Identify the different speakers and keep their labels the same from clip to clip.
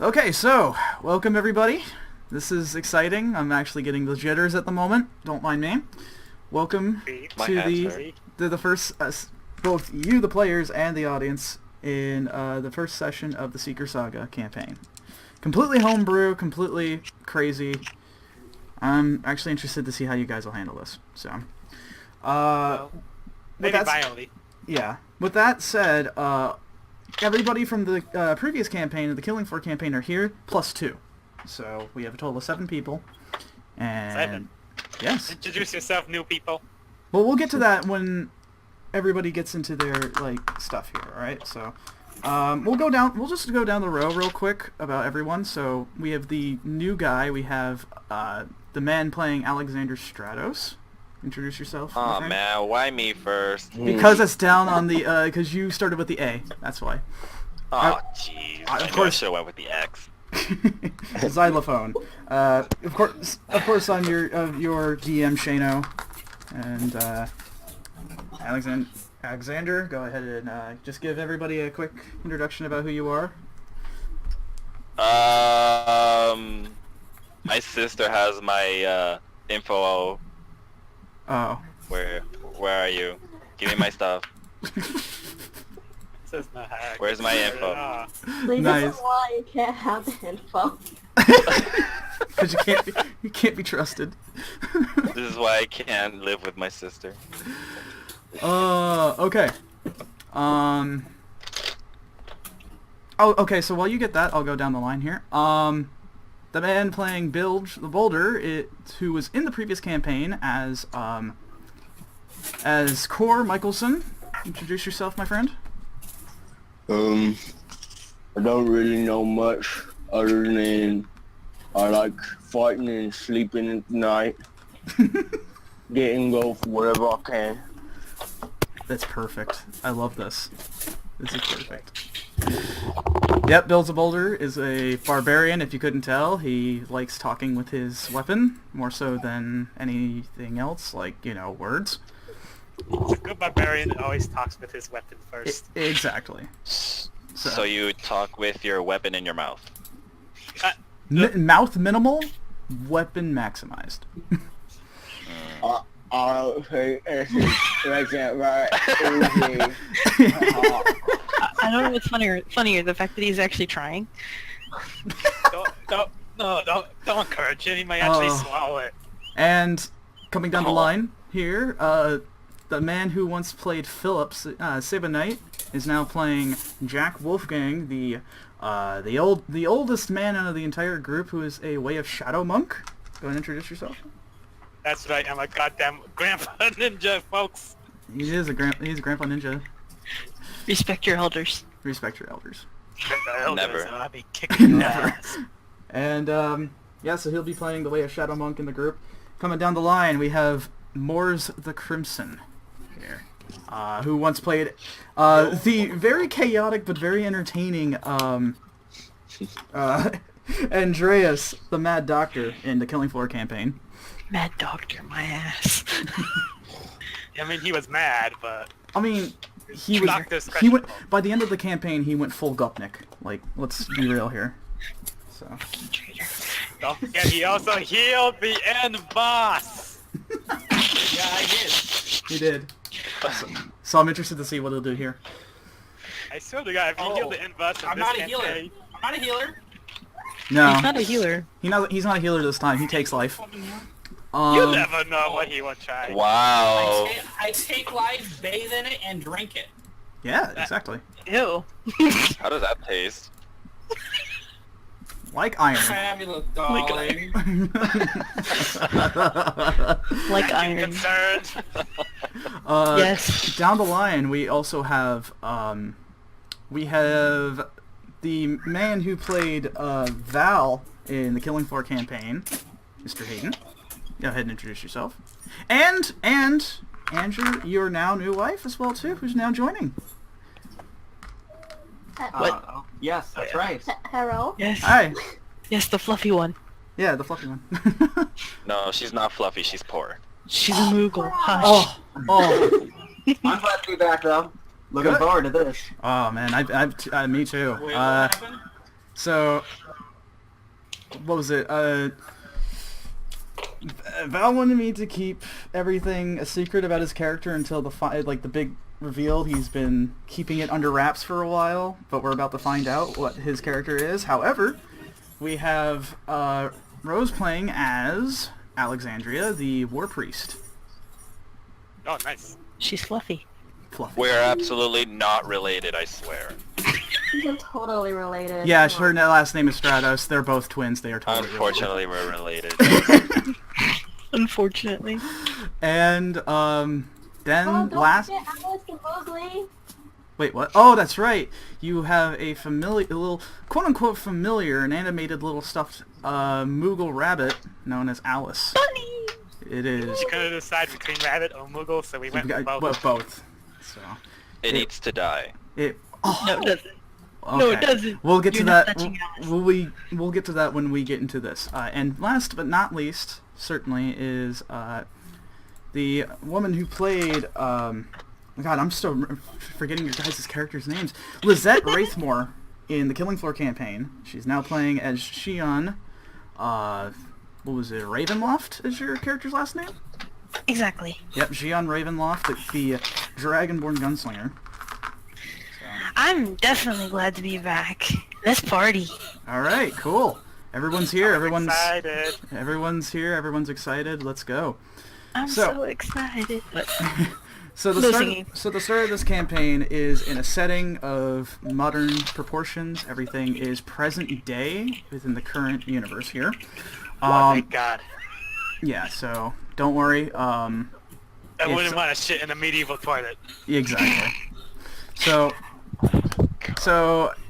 Speaker 1: Okay, so welcome everybody. This is exciting. I'm actually getting the jitters at the moment. Don't mind me. Welcome to the first, both you, the players, and the audience in the first session of the Seeker Saga campaign. Completely homebrew, completely crazy. I'm actually interested to see how you guys will handle this. So,
Speaker 2: maybe violently.
Speaker 1: Yeah. With that said, everybody from the previous campaign, the Killing Floor campaign, are here, plus 2. So we have a total of 7 people. And
Speaker 2: 7?
Speaker 1: Yes.
Speaker 2: Introduce yourself, new people.
Speaker 1: Well, we'll get to that when everybody gets into their, stuff here, alright? So, we'll just go down the row real quick about everyone. So, we have the new guy, we have, the man playing Alexandria Stratos. Introduce yourself.
Speaker 3: Oh man, why me first?
Speaker 1: Because it's down on the, because you started with the A, that's why.
Speaker 3: Oh jeez, of course I should have went with the X.
Speaker 1: Xylophone. Of course I'm your DM Shano, and Alexander, go ahead and just give everybody a quick introduction about who you are.
Speaker 3: My sister has my info.
Speaker 1: Oh.
Speaker 3: Where are you? Give me my stuff. Where's my info?
Speaker 4: Please
Speaker 1: Nice.
Speaker 4: That's why you can't have the info.
Speaker 1: Because you can't be trusted.
Speaker 3: This is why I can't live with my sister.
Speaker 1: Okay. Oh, okay, so while you get that, I'll go down the line here. The man playing Bilge the Boulder, who was in the previous campaign as Core Michelson. Introduce yourself, my friend.
Speaker 5: I don't really know much other than I like fighting and sleeping at night. Getting go for whatever I can.
Speaker 1: That's perfect. I love this. This is perfect. Yep, Bilge the Boulder is a barbarian, if you couldn't tell. He likes talking with his weapon, more so than anything else, words.
Speaker 2: A good barbarian always talks with his weapon first.
Speaker 1: Exactly.
Speaker 3: So you talk with your weapon in your mouth.
Speaker 1: Mouth minimal, weapon maximized.
Speaker 5: Okay, like that, right?
Speaker 6: I don't know what's funnier, the fact that he's actually trying.
Speaker 2: Don't encourage him. He might actually swallow it.
Speaker 1: And coming down the line here, the man who once played Phillips, Saga Knight, is now playing Jack Wolfgang, the oldest man out of the entire group, who is a Way of Shadow monk. Go ahead and introduce yourself.
Speaker 2: That's right. I'm a goddamn grandpa ninja, folks.
Speaker 1: He's a grandpa ninja.
Speaker 6: Respect your elders.
Speaker 1: Respect your elders.
Speaker 3: Never.
Speaker 2: I'll be kicking your
Speaker 1: Never.
Speaker 2: ass.
Speaker 1: And yeah, so he'll be playing the Way of Shadow monk in the group. Coming down the line, we have Moors the Crimson here, who once played the very chaotic but very entertaining Andreas, the Mad Doctor, in the Killing Floor campaign.
Speaker 6: Mad Doctor, my ass.
Speaker 2: I mean, he was mad, but...
Speaker 1: I mean, he went, by the end of the campaign, he went full Gupnik. Let's be real here. So.
Speaker 6: Traitor.
Speaker 2: Don't forget, he also healed the end boss!
Speaker 7: Yeah, I did.
Speaker 1: He did. So I'm interested to see what he'll do here.
Speaker 2: I swear to God, if he healed the end boss in
Speaker 7: I'm
Speaker 2: this
Speaker 7: not a
Speaker 2: campaign...
Speaker 7: healer. I'm not a healer.
Speaker 1: No.
Speaker 6: He's not a healer.
Speaker 1: He's not a healer this time. He takes life.
Speaker 2: You never know what he will try.
Speaker 3: Wow.
Speaker 7: I take life, bathe in it, and drink it.
Speaker 1: Yeah, exactly.
Speaker 6: Ew.
Speaker 3: How does that taste?
Speaker 1: Like iron.
Speaker 7: Fabulous, darling.
Speaker 6: Like iron.
Speaker 2: Concerned.
Speaker 6: Yes.
Speaker 1: Down the line, we also have the man who played Val in the Killing Floor campaign, Mr. Hayden. Go ahead and introduce yourself. And Andrew, your now new wife as well too, who's now joining.
Speaker 6: What?
Speaker 7: Yes, that's right.
Speaker 4: Hello?
Speaker 6: Yes.
Speaker 1: Hi.
Speaker 6: Yes, the fluffy one.
Speaker 1: Yeah, the fluffy one.
Speaker 3: No, she's not fluffy. She's poor.
Speaker 6: She's a Moogle. Hush.
Speaker 1: Oh.
Speaker 7: I'm glad to be back, though. Looking
Speaker 1: Good.
Speaker 7: forward to this.
Speaker 1: Oh man, me too.
Speaker 7: Wait, what happened?
Speaker 1: So, what was it? Val wanted me to keep everything a secret about his character until the big reveal. He's been keeping it under wraps for a while, but we're about to find out what his character is. However, we have Rose playing as Alexandria, the war priest.
Speaker 2: Oh, nice.
Speaker 6: She's fluffy.
Speaker 1: Fluffy.
Speaker 3: We're absolutely not related, I swear.
Speaker 4: You're totally related.
Speaker 1: Yeah, her last name is Stratos. They're both twins. They are totally
Speaker 3: Unfortunately, we're related.
Speaker 6: Unfortunately.
Speaker 1: And then
Speaker 4: Don't
Speaker 1: last.
Speaker 4: forget Alice and Mowgli.
Speaker 1: Wait, what? Oh, that's right. You have a little quote-unquote familiar, an animated little stuffed Moogle rabbit known as Alice.
Speaker 6: Bunny!
Speaker 1: It is.
Speaker 2: She couldn't decide between rabbit or Moogle, so we went with both.
Speaker 1: Well, both. So.
Speaker 3: It needs to die.
Speaker 1: Oh.
Speaker 6: No, it doesn't.
Speaker 1: Okay.
Speaker 6: No, it doesn't.
Speaker 1: We'll get
Speaker 6: You're
Speaker 1: to
Speaker 6: not
Speaker 1: that.
Speaker 6: touching Alice.
Speaker 1: We'll get to that when we get into this. And last but not least, certainly, is the woman who played. God, I'm still forgetting your guys' characters' names. Lizette Ravenloft in the Killing Floor campaign. She's now playing as Xian. What was it? Ravenloft is your character's last name?
Speaker 6: Exactly.
Speaker 1: Yep, Xian Ravenloft, the Dragonborn gunslinger.
Speaker 6: I'm definitely glad to be back. Let's party.
Speaker 1: All right, cool. Everyone's here.
Speaker 2: Excited.
Speaker 1: Everyone's here. Everyone's excited. Let's go.
Speaker 6: I'm so excited. But
Speaker 1: So the start of this campaign is in a setting of modern proportions. Everything is present day within the current universe here.
Speaker 2: Oh, thank God.
Speaker 1: Yeah, so don't worry.
Speaker 2: I wouldn't want to shit in a medieval toilet.
Speaker 1: Exactly. So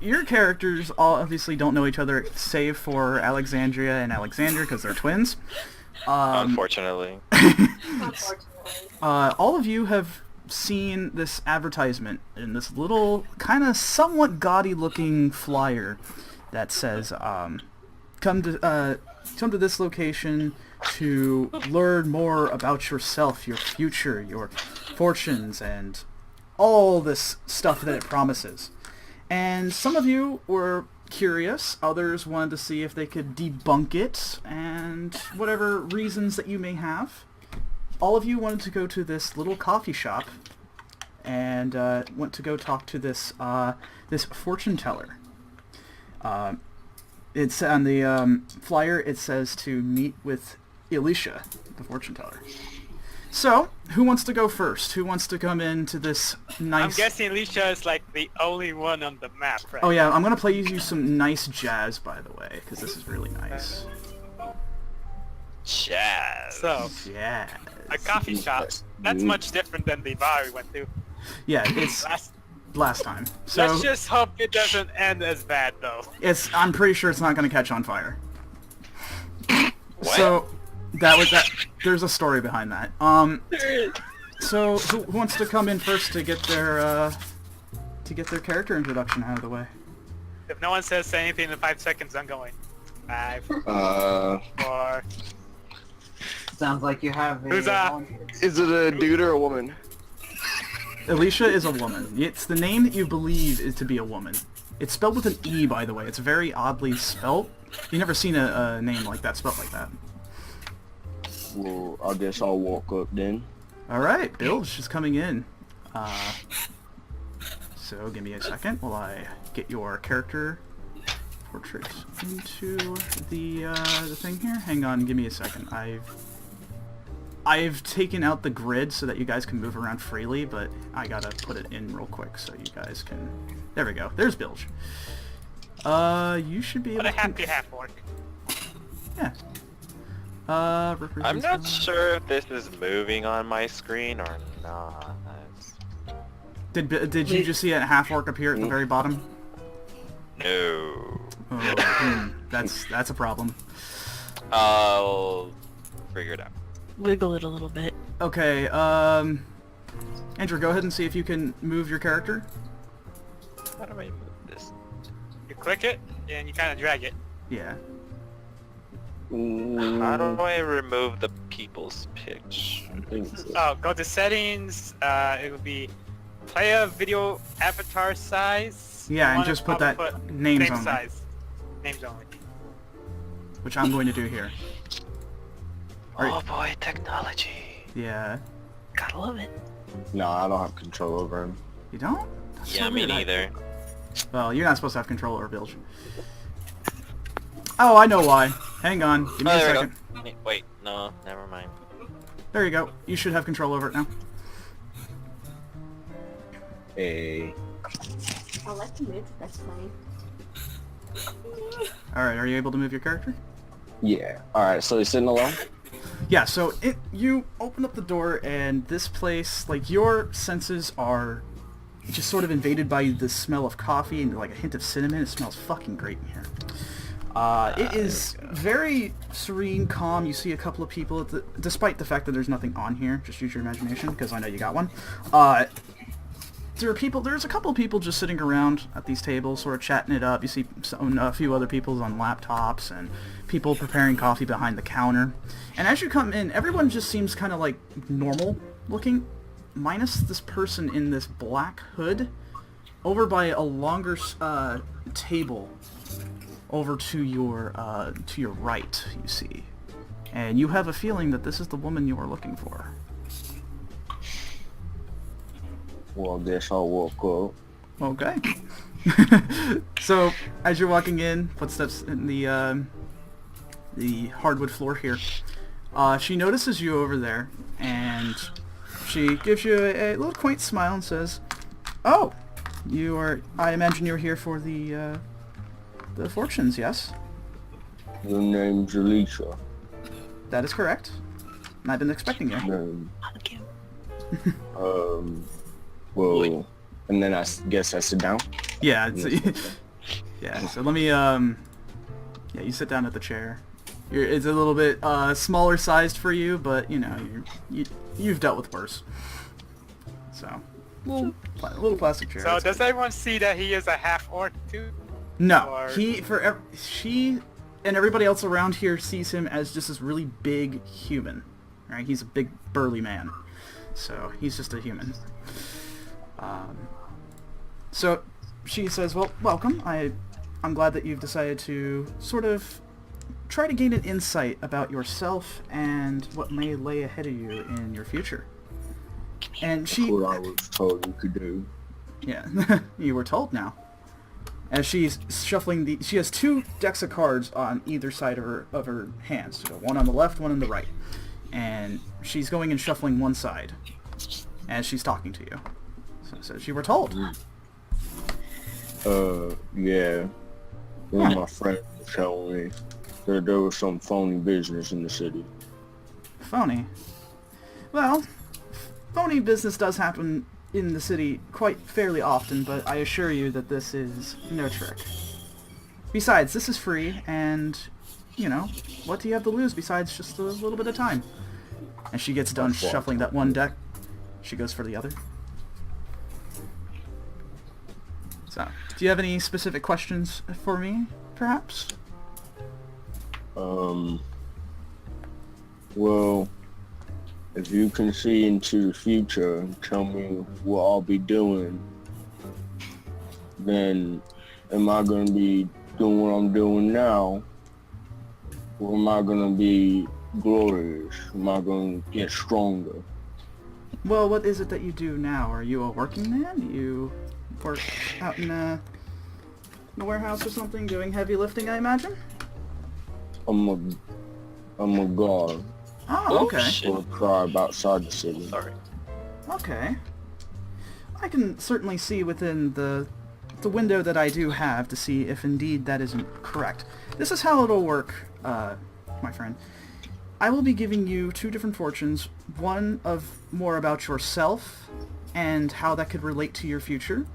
Speaker 1: your characters all obviously don't know each other, save for Alexandria and Alexander because they're twins.
Speaker 3: Unfortunately.
Speaker 4: Unfortunately.
Speaker 1: All of you have seen this advertisement in this little, kind of somewhat gaudy-looking flyer that says, come to this location to learn more about yourself, your future, your fortunes, and all this stuff that it promises. And some of you were curious, others wanted to see if they could debunk it, and whatever reasons that you may have. All of you wanted to go to this little coffee shop and went to go talk to this this fortune teller. It's on the flyer. It says to meet with Elisha, the fortune teller. So, who wants to go first? Who wants to come into this nice...
Speaker 2: I'm guessing Alicia is like the only one on the map, right?
Speaker 1: Oh yeah, I'm gonna play you some nice jazz, by the way, because this is really nice.
Speaker 3: Jazz.
Speaker 2: So,
Speaker 1: Jazz.
Speaker 2: a coffee shop. That's much different than the bar we went to.
Speaker 1: Yeah, it's last time. So
Speaker 2: Let's just hope it doesn't end as bad, though.
Speaker 1: I'm pretty sure it's not gonna catch on fire.
Speaker 3: What?
Speaker 1: So there's a story behind that. So who wants to come in first to get their character introduction out of the way?
Speaker 2: If no one says anything in 5 seconds, I'm going. 5, 4...
Speaker 7: Sounds like you have a...
Speaker 2: Who's that?
Speaker 5: Is it a dude or a woman?
Speaker 1: Alicia is a woman. It's the name that you believe is to be a woman. It's spelled with an E, by the way. It's very oddly spelt. You've never seen a name like that spelled like that.
Speaker 5: Well, I guess I'll walk up then.
Speaker 1: Alright, Bill's just coming in. So give me a second while I get your character portrait into the thing here. Hang on, give me a second. I've taken out the grid so that you guys can move around freely, but I gotta put it in real quick so you guys can... There we go. There's Bilge. You should be able
Speaker 2: But
Speaker 1: to...
Speaker 2: a happy half-orc.
Speaker 1: Yeah.
Speaker 3: I'm not sure if this is moving on my screen or not.
Speaker 1: Did you just see a half-orc appear at the very bottom?
Speaker 3: No.
Speaker 1: Oh, that's a problem.
Speaker 3: I'll figure it out.
Speaker 6: Wiggle it a little bit.
Speaker 1: Okay, Andrew, go ahead and see if you can move your character.
Speaker 3: How do I move this?
Speaker 2: You click it, and you kind of drag it.
Speaker 1: Yeah.
Speaker 3: How do I remove the people's picture?
Speaker 2: Oh, go to settings. It would be player video avatar size.
Speaker 1: Yeah,
Speaker 2: You
Speaker 1: and
Speaker 2: wanna
Speaker 1: just put
Speaker 2: probably
Speaker 1: that names
Speaker 2: name
Speaker 1: on there.
Speaker 2: size. Names only.
Speaker 1: which I'm going to do here.
Speaker 3: Oh boy, technology.
Speaker 1: Yeah.
Speaker 6: Gotta love it.
Speaker 5: No, I don't have control over him.
Speaker 1: You don't? That's
Speaker 3: Yeah,
Speaker 1: so
Speaker 3: me
Speaker 1: weird.
Speaker 3: neither.
Speaker 1: Well, you're not supposed to have control over Bilge. Oh, I know why. Hang on. Give me a
Speaker 3: there we
Speaker 1: second.
Speaker 3: go. Wait, no, never mind.
Speaker 1: There you go. You should have control over it now.
Speaker 5: Hey.
Speaker 4: I like to move. That's funny.
Speaker 1: Alright, are you able to move your character?
Speaker 5: Yeah. Alright, so he's sitting alone?
Speaker 1: Yeah, so you open up the door and this place, like, your senses are just sort of invaded by the smell of coffee and like a hint of cinnamon. It smells fucking great in here. It is very serene, calm. You see a couple of people, despite the fact that there's nothing on here. Just use your imagination, because I know you got one. There's a couple of people just sitting around at these tables, sort of chatting it up. You see a few other people on laptops and people preparing coffee behind the counter. And as you come in, everyone just seems kind of like normal looking, minus this person in this black hood over by a longer table over to your right, you see. And you have a feeling that this is the woman you are looking for.
Speaker 5: Well, I guess I'll walk up.
Speaker 1: Okay. So, as you're walking in, footsteps in the hardwood floor here, she notices you over there, and she gives you a little quaint smile and says, "Oh, I imagine you're here for the fortunes, yes?"
Speaker 5: Your name's Alicia.
Speaker 1: That is correct. And I've been expecting you.
Speaker 6: Okay.
Speaker 5: Well, and then I guess I sit down?
Speaker 1: Yeah, yeah, so let me, yeah, you sit down at the chair. It's a little bit smaller sized for you, but, you know, you've dealt with worse. So, little plastic chair.
Speaker 2: So does everyone see that he is a half orc too?
Speaker 1: No,
Speaker 2: Or-
Speaker 1: she and everybody else around here sees him as just this really big human, right? He's a big burly man, so he's just a human. So she says, "Well, welcome. I'm glad that you've decided to sort of try to gain an insight about yourself and what may lay ahead of you in your future." And she,
Speaker 5: What I was told you could do.
Speaker 1: yeah, you were told now. As she's shuffling she has 2 decks of cards on either side of her hands. So one on the left, one on the right. And she's going and shuffling one side as she's talking to you. So you were told.
Speaker 5: Yeah. One of my friends told me that there was some phony business in the city.
Speaker 1: Phony. Well, phony business does happen in the city quite fairly often, but I assure you that this is no trick. Besides, this is free, and, you know, what do you have to lose besides just a little bit of time? And she gets done shuffling that one deck. She goes for the other. So, do you have any specific questions for me, perhaps?
Speaker 5: Well, if you can see into the future and tell me what I'll be doing, then am I going to be doing what I'm doing now? Or am I going to be glorious? Am I going to get stronger?
Speaker 1: Well, what is it that you do now? Are you a working man? Do you work out in a warehouse or something doing heavy lifting, I imagine?
Speaker 5: I'm a guard
Speaker 1: Oh, okay.
Speaker 5: for a tribe outside the city.
Speaker 3: Sorry.
Speaker 1: Okay. I can certainly see within the window that I do have to see if indeed that isn't correct. This is how it'll work, my friend. I will be giving you 2 different fortunes, one of more about yourself and how that could relate to your future,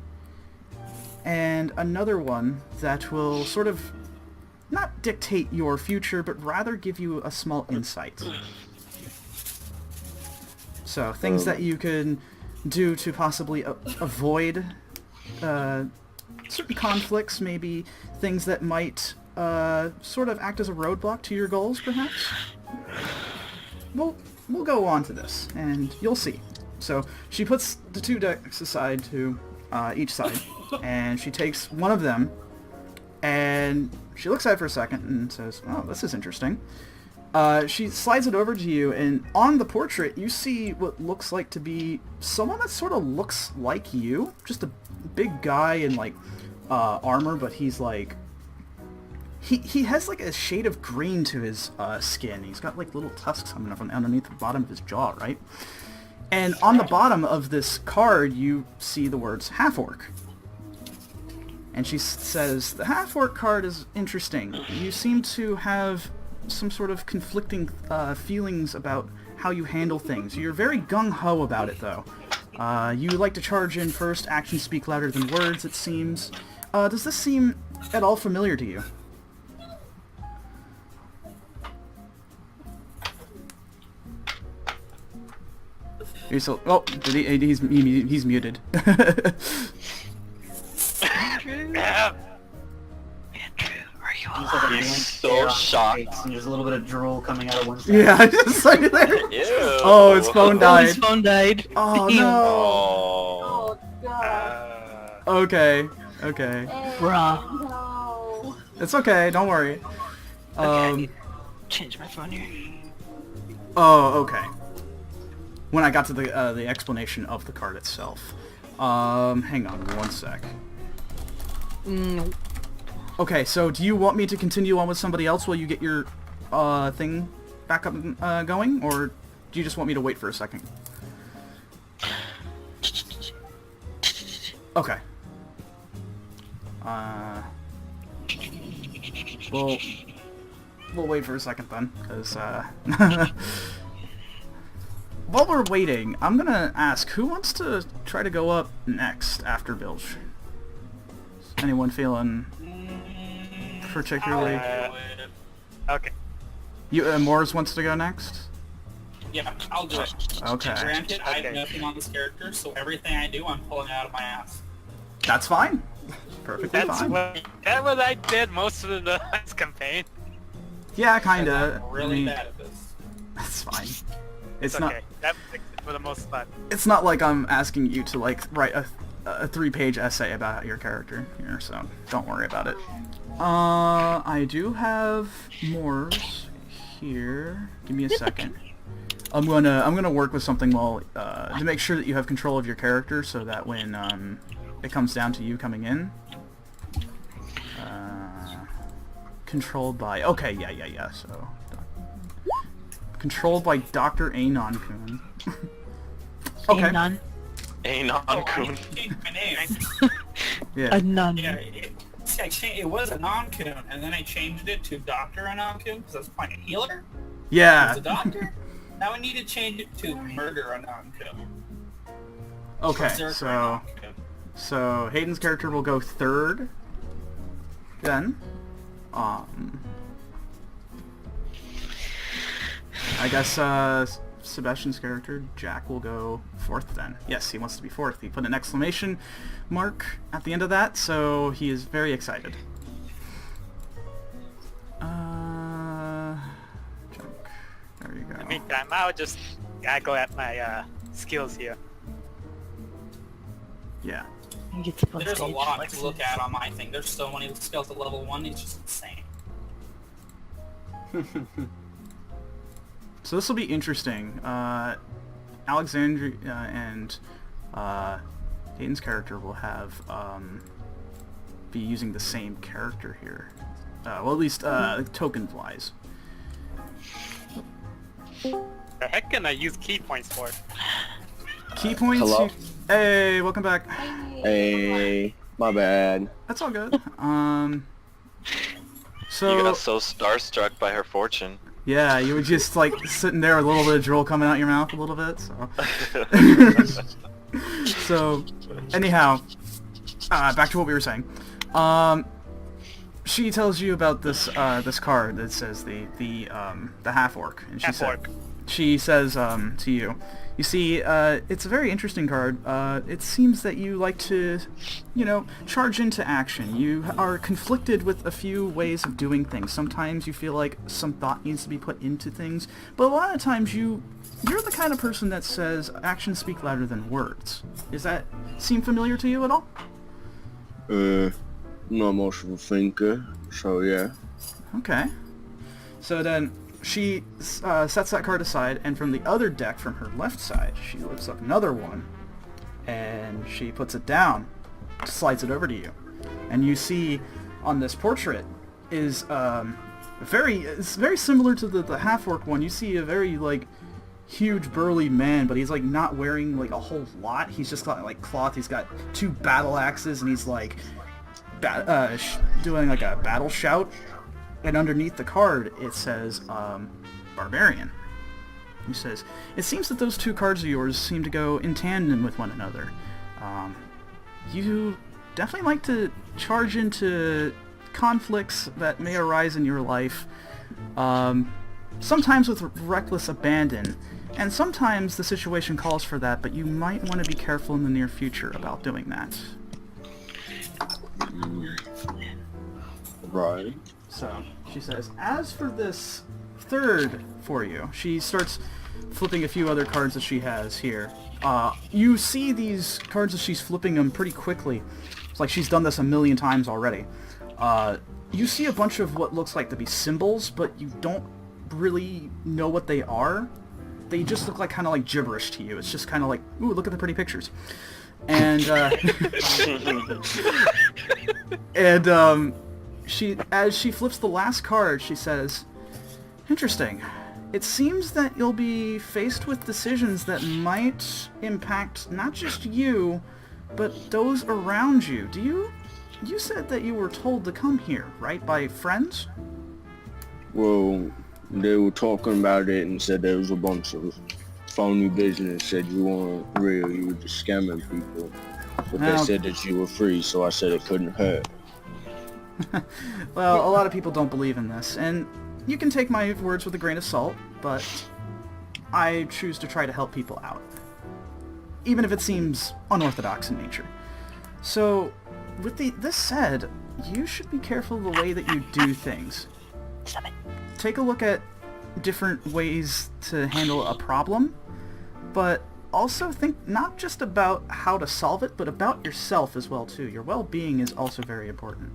Speaker 1: and another one that will sort of not dictate your future, but rather give you a small insight. So, things that you can do to possibly avoid certain conflicts, maybe things that might sort of act as a roadblock to your goals, perhaps? We'll go on to this, and you'll see. So, she puts the 2 decks aside to each side, and she takes one of them, and she looks at it for a second and says, "Oh, this is interesting." She slides it over to you, and on the portrait, you see what looks like to be someone that sort of looks like you. Just a big guy in, like, armor, but he's, like... He has, like, a shade of green to his skin. He's got, like, little tusks coming up from underneath the bottom of his jaw, right? And on the bottom of this card, you see the words half-orc. And she says, "The half-orc card is interesting. You seem to have some sort of conflicting feelings about how you handle things. You're very gung-ho about it, though. You like to charge in first, actions speak louder than words, it seems. Does this seem at all familiar to you?" He's so, oh, did he's muted.
Speaker 6: Andrew, are you alive?
Speaker 3: He's so shocked.
Speaker 7: And there's a little bit of drool coming out of one side.
Speaker 1: Yeah, just like there.
Speaker 3: Ew.
Speaker 1: Oh, his phone died.
Speaker 6: His phone died.
Speaker 1: Oh no.
Speaker 3: Oh.
Speaker 4: Oh god.
Speaker 1: Okay. Okay.
Speaker 6: Bruh.
Speaker 4: No.
Speaker 1: It's okay. Don't worry.
Speaker 6: Okay, I need to change my phone here.
Speaker 1: Oh, okay. When I got to the explanation of the card itself. Hang on one sec.
Speaker 6: No.
Speaker 1: Okay, so do you want me to continue on with somebody else while you get your thing back up going, or do you just want me to wait for a second? Okay. We'll wait for a second then, because while we're waiting, I'm gonna ask, who wants to try to go up next after Bilge? Is anyone feeling particularly...
Speaker 2: Okay.
Speaker 1: You, Morris wants to go next?
Speaker 8: Yeah, I'll do it.
Speaker 1: Okay.
Speaker 8: Granted, I have
Speaker 2: Okay.
Speaker 8: nothing on this character, so everything I do, I'm pulling out of my ass.
Speaker 1: That's fine. Perfectly
Speaker 2: That's
Speaker 1: fine.
Speaker 2: what I did most of the last campaign.
Speaker 1: Yeah, kinda.
Speaker 8: I'm really
Speaker 1: I mean,
Speaker 8: bad at this.
Speaker 1: that's fine.
Speaker 2: It's
Speaker 1: It's not.
Speaker 2: okay. That fixed it for the most part.
Speaker 1: It's not like I'm asking you to like write a 3-page essay about your character here, so don't worry about it. I do have Moore's here. Give me a second. I'm gonna work with something while to make sure that you have control of your character, so that when it comes down to you coming in, controlled by. Okay, yeah. So controlled by Dr. Anon-kun. Okay.
Speaker 6: None.
Speaker 3: Anon-kun.
Speaker 8: I changed my name.
Speaker 1: Yeah.
Speaker 6: A nun.
Speaker 8: Yeah, it was Anon-kun, and then I changed it to Dr. Anon-kun, because I was playing a healer.
Speaker 1: Yeah.
Speaker 8: As a doctor. Now I need to change it to Murder Anon-kun.
Speaker 1: Okay.
Speaker 8: Berserker Anon-kun.
Speaker 1: So Hayden's character will go third. Then, I guess Sebastian's character Jack will go fourth. Then, yes, he wants to be fourth. He put an exclamation mark at the end of that, so he is very excited. Junk. There you go.
Speaker 2: In the meantime, I'll just go at my skills here.
Speaker 1: Yeah.
Speaker 6: You get to play
Speaker 8: There's a
Speaker 6: stage.
Speaker 8: lot to look at on my thing. There's so many skills at level 1, it's just insane.
Speaker 1: So this will be interesting. Alexandria and Hayden's character will have be using the same character here. Well, at least token-wise.
Speaker 2: The heck can I use key points for?
Speaker 1: Key points.
Speaker 5: Hello?
Speaker 1: Hey, welcome back.
Speaker 5: Hey, my bad.
Speaker 1: That's all good. So
Speaker 3: You got so starstruck by her fortune.
Speaker 1: yeah, you were just like sitting there with a little bit of drool coming out your mouth a little bit. So. So, anyhow, back to what we were saying. She tells you about this this card that says the half orc, and she says to you, you see, it's a very interesting card. It seems that you like to, charge into action. You are conflicted with a few ways of doing things. Sometimes you feel like some thought needs to be put into things, but a lot of times you're the kind of person that says actions speak louder than words. Does that seem familiar to you at all?
Speaker 5: not much of a thinker, so yeah.
Speaker 1: Okay. So then she sets that card aside, and from the other deck, from her left side, she lifts up another one, and she puts it down, slides it over to you. And you see on this portrait is it's very similar to the half-orc one. You see a very, like, huge burly man, but he's, like, not wearing, like, a whole lot. He's just got, like, cloth. He's got 2 battle axes, and he's, like, doing, like, a battle shout. And underneath the card, it says, Barbarian. He says, it seems that those 2 cards of yours seem to go in tandem with one another. You definitely like to charge into conflicts that may arise in your life, sometimes with reckless abandon, and sometimes the situation calls for that, but you might want to be careful in the near future about doing that.
Speaker 5: Right.
Speaker 1: So, she says, as for this third for you, she starts flipping a few other cards that she has here. You see these cards as she's flipping them pretty quickly. It's like she's done this a million times already. You see a bunch of what looks like to be symbols, but you don't really know what they are. They just look like kind of like gibberish to you. It's just kind of like, ooh, look at the pretty pictures. And, as she flips the last card, she says, interesting. It seems that you'll be faced with decisions that might impact not just you, but those around you. You said that you were told to come here, right, by friends?
Speaker 5: Well, they were talking about it and said there was a bunch of phony business, said you weren't real, you were just scamming people. But they said that you were free, so I said it couldn't hurt.
Speaker 1: Well, a lot of people don't believe in this, and you can take my words with a grain of salt, but I choose to try to help people out, even if it seems unorthodox in nature. So, with this said, you should be careful of the way that you do things. Take a look at different ways to handle a problem, but also think not just about how to solve it, but about yourself as well, too. Your well-being is also very important.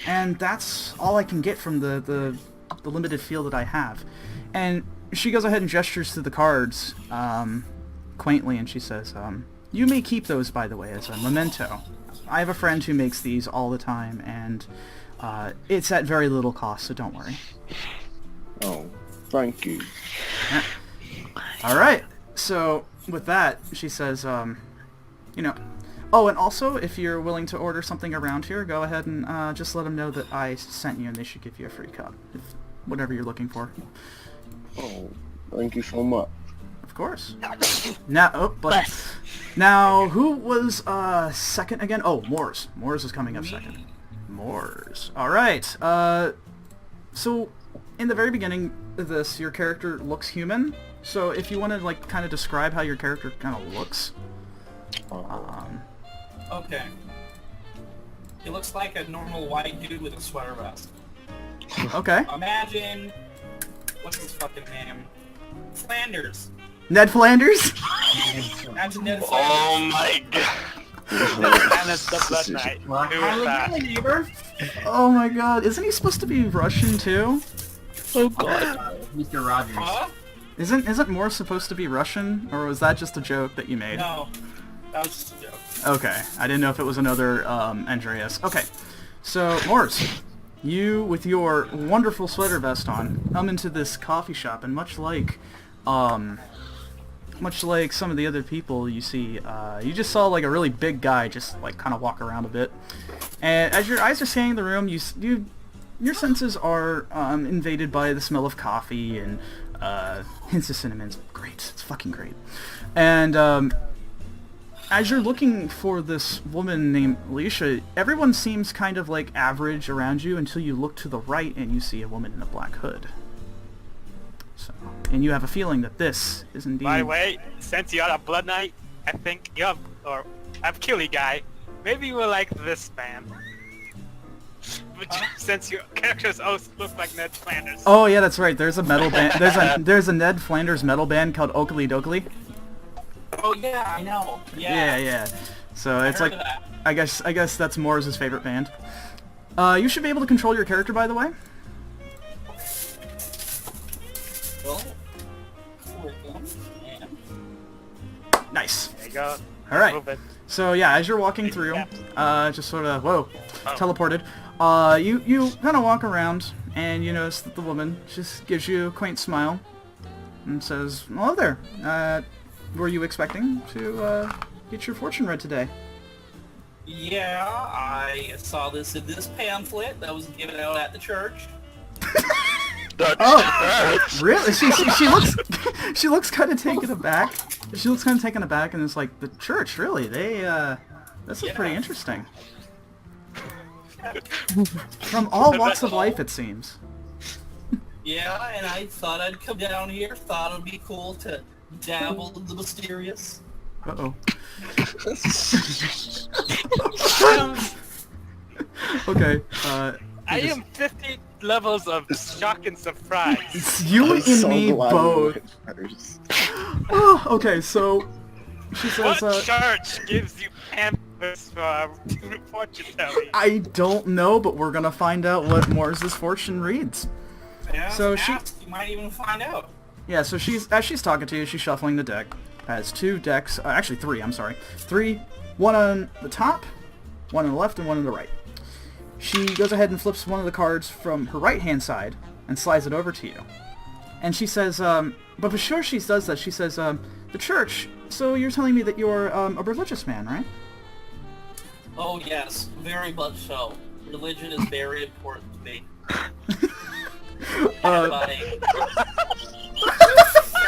Speaker 1: And that's all I can get from the limited feel that I have. And she goes ahead and gestures to the cards quaintly, and she says, you may keep those, by the way, as a memento. I have a friend who makes these all the time, and it's at very little cost, so don't worry.
Speaker 5: Oh, thank you.
Speaker 1: Yeah. Alright, so with that, she says, you know... Oh, and also, if you're willing to order something around here, go ahead and just let them know that I sent you, and they should give you a free cup. Whatever you're looking for.
Speaker 5: Oh, thank you so much.
Speaker 1: Of course. Now, who was second again? Oh, Moors. Moors is coming up second. Moors. Alright, so, in the very beginning of this, your character looks human. So, if you want to, like, kind of describe how your character kind of looks...
Speaker 8: Okay. He looks like a normal white dude with a sweater vest.
Speaker 1: Okay.
Speaker 8: Imagine... What's his fucking name? Flanders.
Speaker 1: Ned Flanders?
Speaker 8: Imagine Ned Flanders.
Speaker 3: Oh my god.
Speaker 2: And it's the Blood Knight. Who is that?
Speaker 8: Neighbor.
Speaker 1: Oh my god, isn't he supposed to be Russian too?
Speaker 3: Oh god.
Speaker 7: Mr. Rogers.
Speaker 8: Huh?
Speaker 1: Isn't Morse supposed to be Russian, or was that just a joke that you made?
Speaker 8: No. That was just a joke.
Speaker 1: Okay, I didn't know if it was another Andreas. Okay, so Morse, you with your wonderful sweater vest on come into this coffee shop, and much like some of the other people you see, you just saw like a really big guy just like kind of walk around a bit, and as your eyes are scanning the room, your senses are invaded by the smell of coffee and hints of cinnamon. It's great. It's fucking great. And as you're looking for this woman named Alicia, everyone seems kind of like average around you until you look to the right and you see a woman in a black hood. So, and you have a feeling that this is indeed...
Speaker 2: By the way, since you're a Blood Knight, I think you're... or I'm Killy guy. Maybe you will like this man. Since your characters also look like Ned Flanders.
Speaker 1: Oh yeah, that's right. There's a metal band. There's a Ned Flanders metal band called Oakley Dokley.
Speaker 8: Oh yeah, I know. Yeah.
Speaker 1: Yeah. So it's
Speaker 8: heard
Speaker 1: like,
Speaker 8: of that.
Speaker 1: I guess that's Moore's favorite band. You should be able to control your character, by the way.
Speaker 8: Well, curriculum, and
Speaker 1: Nice.
Speaker 2: There you go.
Speaker 1: All right.
Speaker 2: Move it.
Speaker 1: So yeah, as you're walking through, just sort of, whoa,
Speaker 2: Oh.
Speaker 1: teleported. You kind of walk around, and you notice that the woman just gives you a quaint smile, and says, "Hello there. Were you expecting to get your fortune read today?"
Speaker 8: yeah, I saw this in this pamphlet that was given out at the church.
Speaker 1: Oh, really? She looks kind of taken aback. She looks kind of taken aback, and it's like, the church, really? This is pretty interesting. From all walks of life, it seems.
Speaker 8: Yeah, and I thought I'd come down here. Thought it'd be cool to dabble in the mysterious.
Speaker 1: Uh-oh.
Speaker 2: I
Speaker 1: Okay,
Speaker 2: am 50 levels of shock and surprise.
Speaker 1: it's you and me both. Oh, okay, so she says,
Speaker 2: What church gives you pamphlets for fortune telling?
Speaker 1: I don't know, but we're gonna find out what Moore's fortune reads.
Speaker 8: Yeah,
Speaker 1: So she-
Speaker 8: you might even find out.
Speaker 1: Yeah, so as she's talking to you, she's shuffling the deck. Has 2 decks, actually 3, I'm sorry. 3, one on the top, one on the left, and one on the right. She goes ahead and flips one of the cards from her right-hand side and slides it over to you. And she says, but before she does that, she says, the church, so you're telling me that you're a religious man, right?
Speaker 8: Oh yes, very much so. Religion is very important to me. My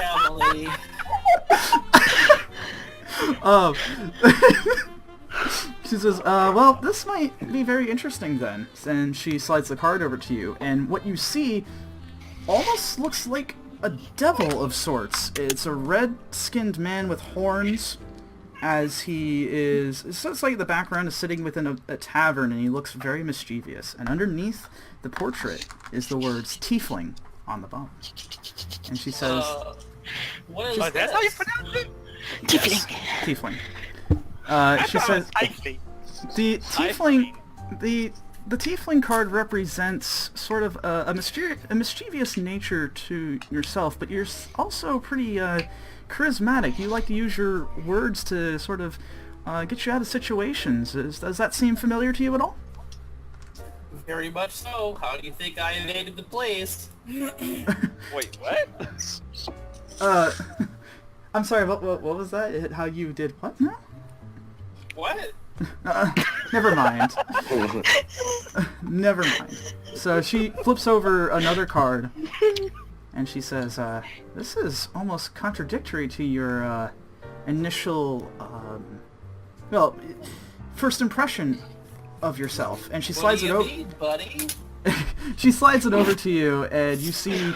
Speaker 8: family.
Speaker 1: She says, well, this might be very interesting then. And she slides the card over to you, and what you see almost looks like a devil of sorts. It's a red-skinned man with horns, as he is... So it's like the background is sitting within a tavern, and he looks very mischievous. And underneath the portrait is the words tiefling on the bottom. And she says...
Speaker 8: What is
Speaker 2: Oh,
Speaker 8: this?
Speaker 2: that's how you pronounce it?
Speaker 1: Yes, tiefling.
Speaker 2: I
Speaker 1: She
Speaker 2: thought
Speaker 1: says...
Speaker 2: it was icy.
Speaker 1: The tiefling, the tiefling card represents sort of a mischievous nature to yourself, but you're also pretty charismatic. You like to use your words to sort of get you out of situations. Does that seem familiar to you at all?
Speaker 8: Very much so. How do you think I invaded the place?
Speaker 3: Wait, what?
Speaker 1: I'm sorry. What was that? How you did what now?
Speaker 8: What?
Speaker 1: Never mind. Never mind. So she flips over another card, and she says, this is almost contradictory to your initial, well, first impression of yourself. And she slides it over.
Speaker 8: Buddy?
Speaker 1: She slides it over to you, and you see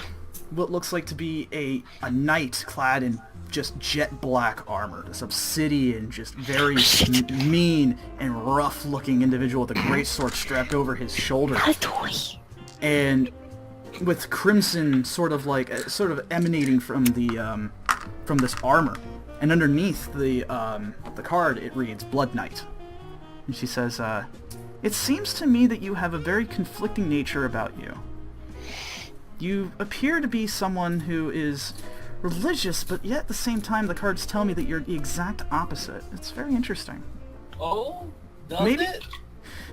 Speaker 1: what looks like to be a knight clad in just jet black armor, this obsidian, just very mean and rough looking individual with a great sword strapped over his shoulder, and with crimson sort of emanating from the from this armor, and underneath the card it reads Blood Knight. And she says, it seems to me that you have a very conflicting nature about you. You appear to be someone who is religious, but yet at the same time the cards tell me that you're the exact opposite. It's very interesting.
Speaker 8: Oh? Does it?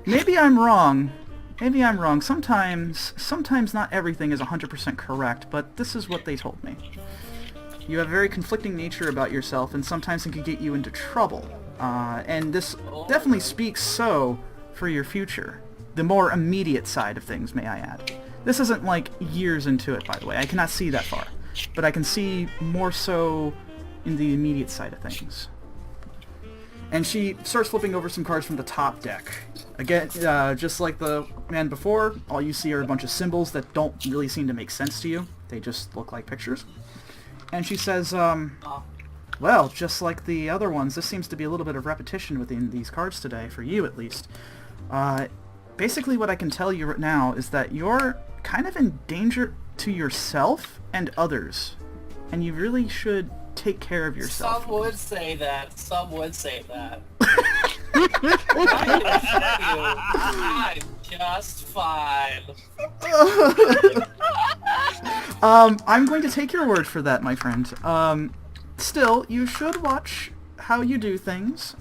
Speaker 1: Maybe I'm wrong. Maybe I'm wrong. Sometimes not everything is 100% correct, but this is what they told me. You have a very conflicting nature about yourself, and sometimes it can get you into trouble. And this definitely speaks so for your future. The more immediate side of things, may I add. This isn't like years into it, by the way. I cannot see that far. But I can see more so in the immediate side of things. And she starts flipping over some cards from the top deck. Again, just like the man before, all you see are a bunch of symbols that don't really seem to make sense to you. They just look like pictures. And she says, well, just like the other ones, this seems to be a little bit of repetition within these cards today, for you at least. Basically what I can tell you right now is that you're kind of in danger to yourself and others, and you really should take care of yourself.
Speaker 8: Some would say that. Some would say that. I'm just fine.
Speaker 1: I'm going to take your word for that, my friend. Still, you should watch how you do things.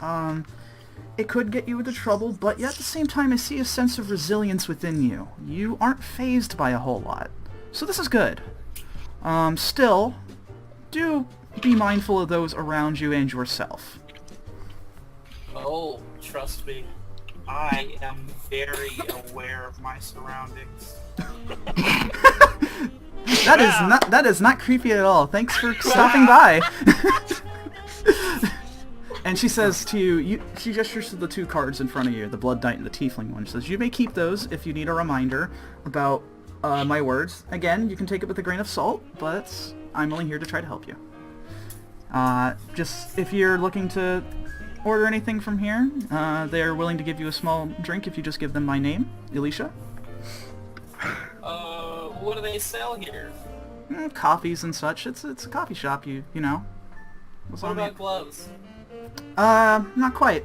Speaker 1: It could get you into trouble, but yet at the same time I see a sense of resilience within you. You aren't fazed by a whole lot. So this is good. Still, do be mindful of those around you and yourself.
Speaker 8: Oh, trust me. I am very aware of my surroundings.
Speaker 1: That is not creepy at all. Thanks for stopping by. And she says to you, she gestures to the two cards in front of you, the Blood Knight and the Tiefling one. She says, you may keep those if you need a reminder about my words. Again, you can take it with a grain of salt, but I'm only here to try to help you. Just, if you're looking to order anything from here, they are willing to give you a small drink if you just give them my name, Elisha.
Speaker 8: What do they sell here?
Speaker 1: Coffees and such. It's a coffee shop, you know.
Speaker 8: What about gloves?
Speaker 1: Not quite.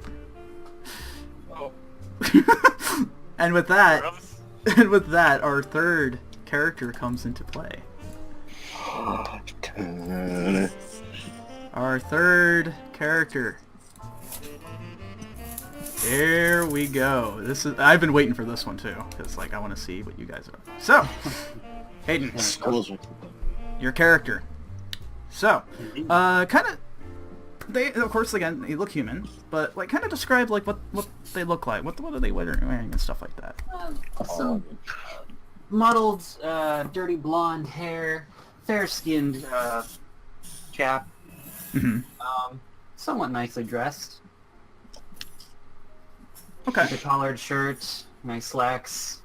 Speaker 8: Oh.
Speaker 1: And with that, our third character comes into play. Our third character. There we go. I've been waiting for this one too, because I want to see what you guys are. So, Hayden, your character. So, they, of course, again, they look human, but kind of describe what they look like. What are they wearing and stuff like that?
Speaker 7: Some muddled, dirty blonde hair, fair-skinned chap.
Speaker 1: Mm-hmm.
Speaker 7: Somewhat nicely dressed.
Speaker 1: Okay.
Speaker 7: With a collared shirt, nice slacks.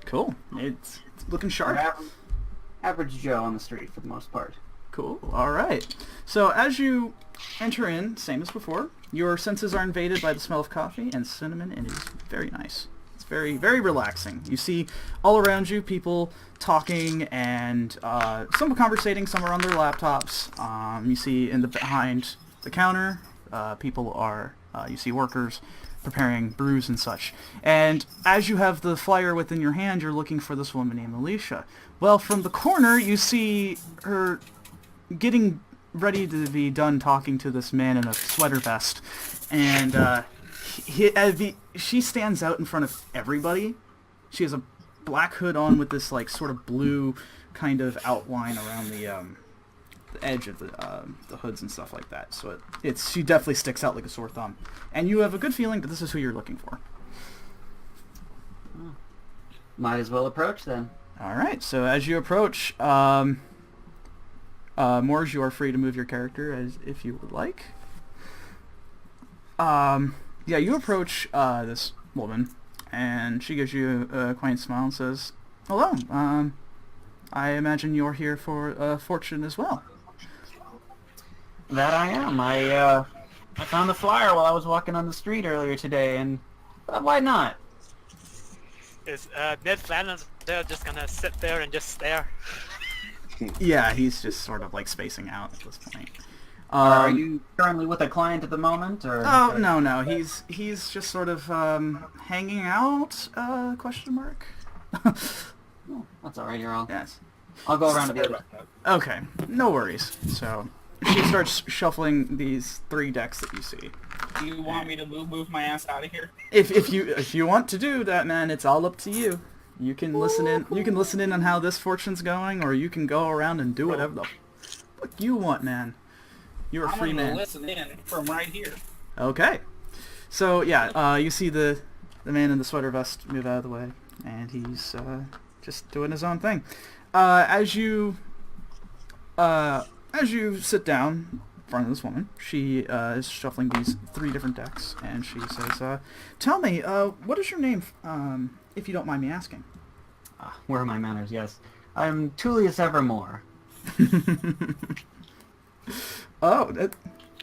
Speaker 1: Cool. It's looking sharp.
Speaker 7: Average Joe on the street for the most part.
Speaker 1: Cool. All right. So as you enter in, same as before, your senses are invaded by the smell of coffee and cinnamon, and it is very nice. It's very, very relaxing. You see all around you people talking and some are conversating, some are on their laptops. You see behind the counter, people are, you see workers preparing brews and such. And as you have the flyer within your hand, you're looking for this woman named Alicia. Well, from the corner, you see her getting ready to be done talking to this man in a sweater vest. And she stands out in front of everybody. She has a black hood on with this sort of blue kind of outline around the edge of the hoods and stuff like that. So she definitely sticks out like a sore thumb. And you have a good feeling that this is who you're looking for.
Speaker 7: Might as well approach then.
Speaker 1: All right. So as you approach, Moors, you are free to move your character as if you would like. Yeah, you approach this woman, and she gives you a quaint smile and says, "Hello. I imagine you're here for fortune as well."
Speaker 7: That I am. I found the flyer while I was walking on the street earlier today, and why not?
Speaker 2: Is Ned Flanders there just gonna sit there and just stare?
Speaker 1: Yeah, he's just sort of spacing out at this point.
Speaker 7: Are you currently with a client at the moment, or?
Speaker 1: Oh, no. He's just sort of hanging out? Question mark.
Speaker 7: Oh, that's all right. You're all.
Speaker 1: Yes.
Speaker 7: I'll go around to the other.
Speaker 1: Okay, no worries. So she starts shuffling these 3 decks that you see.
Speaker 8: Do you want me to move my ass out of here?
Speaker 1: If you want to do that, man, it's all up to you. You can listen in. You can listen in on how this fortune's going, or you can go around and do whatever the fuck you want, man. You're a free man.
Speaker 8: I'm gonna listen in from right here.
Speaker 1: Okay. So yeah, you see the man in the sweater vest move out of the way, and he's just doing his own thing. As you sit down in front of this woman, she is shuffling these 3 different decks, and she says, "Tell me, what is your name, if you don't mind me asking?"
Speaker 7: Where are my manners? Yes, I'm Tulius Evermoor.
Speaker 1: Oh,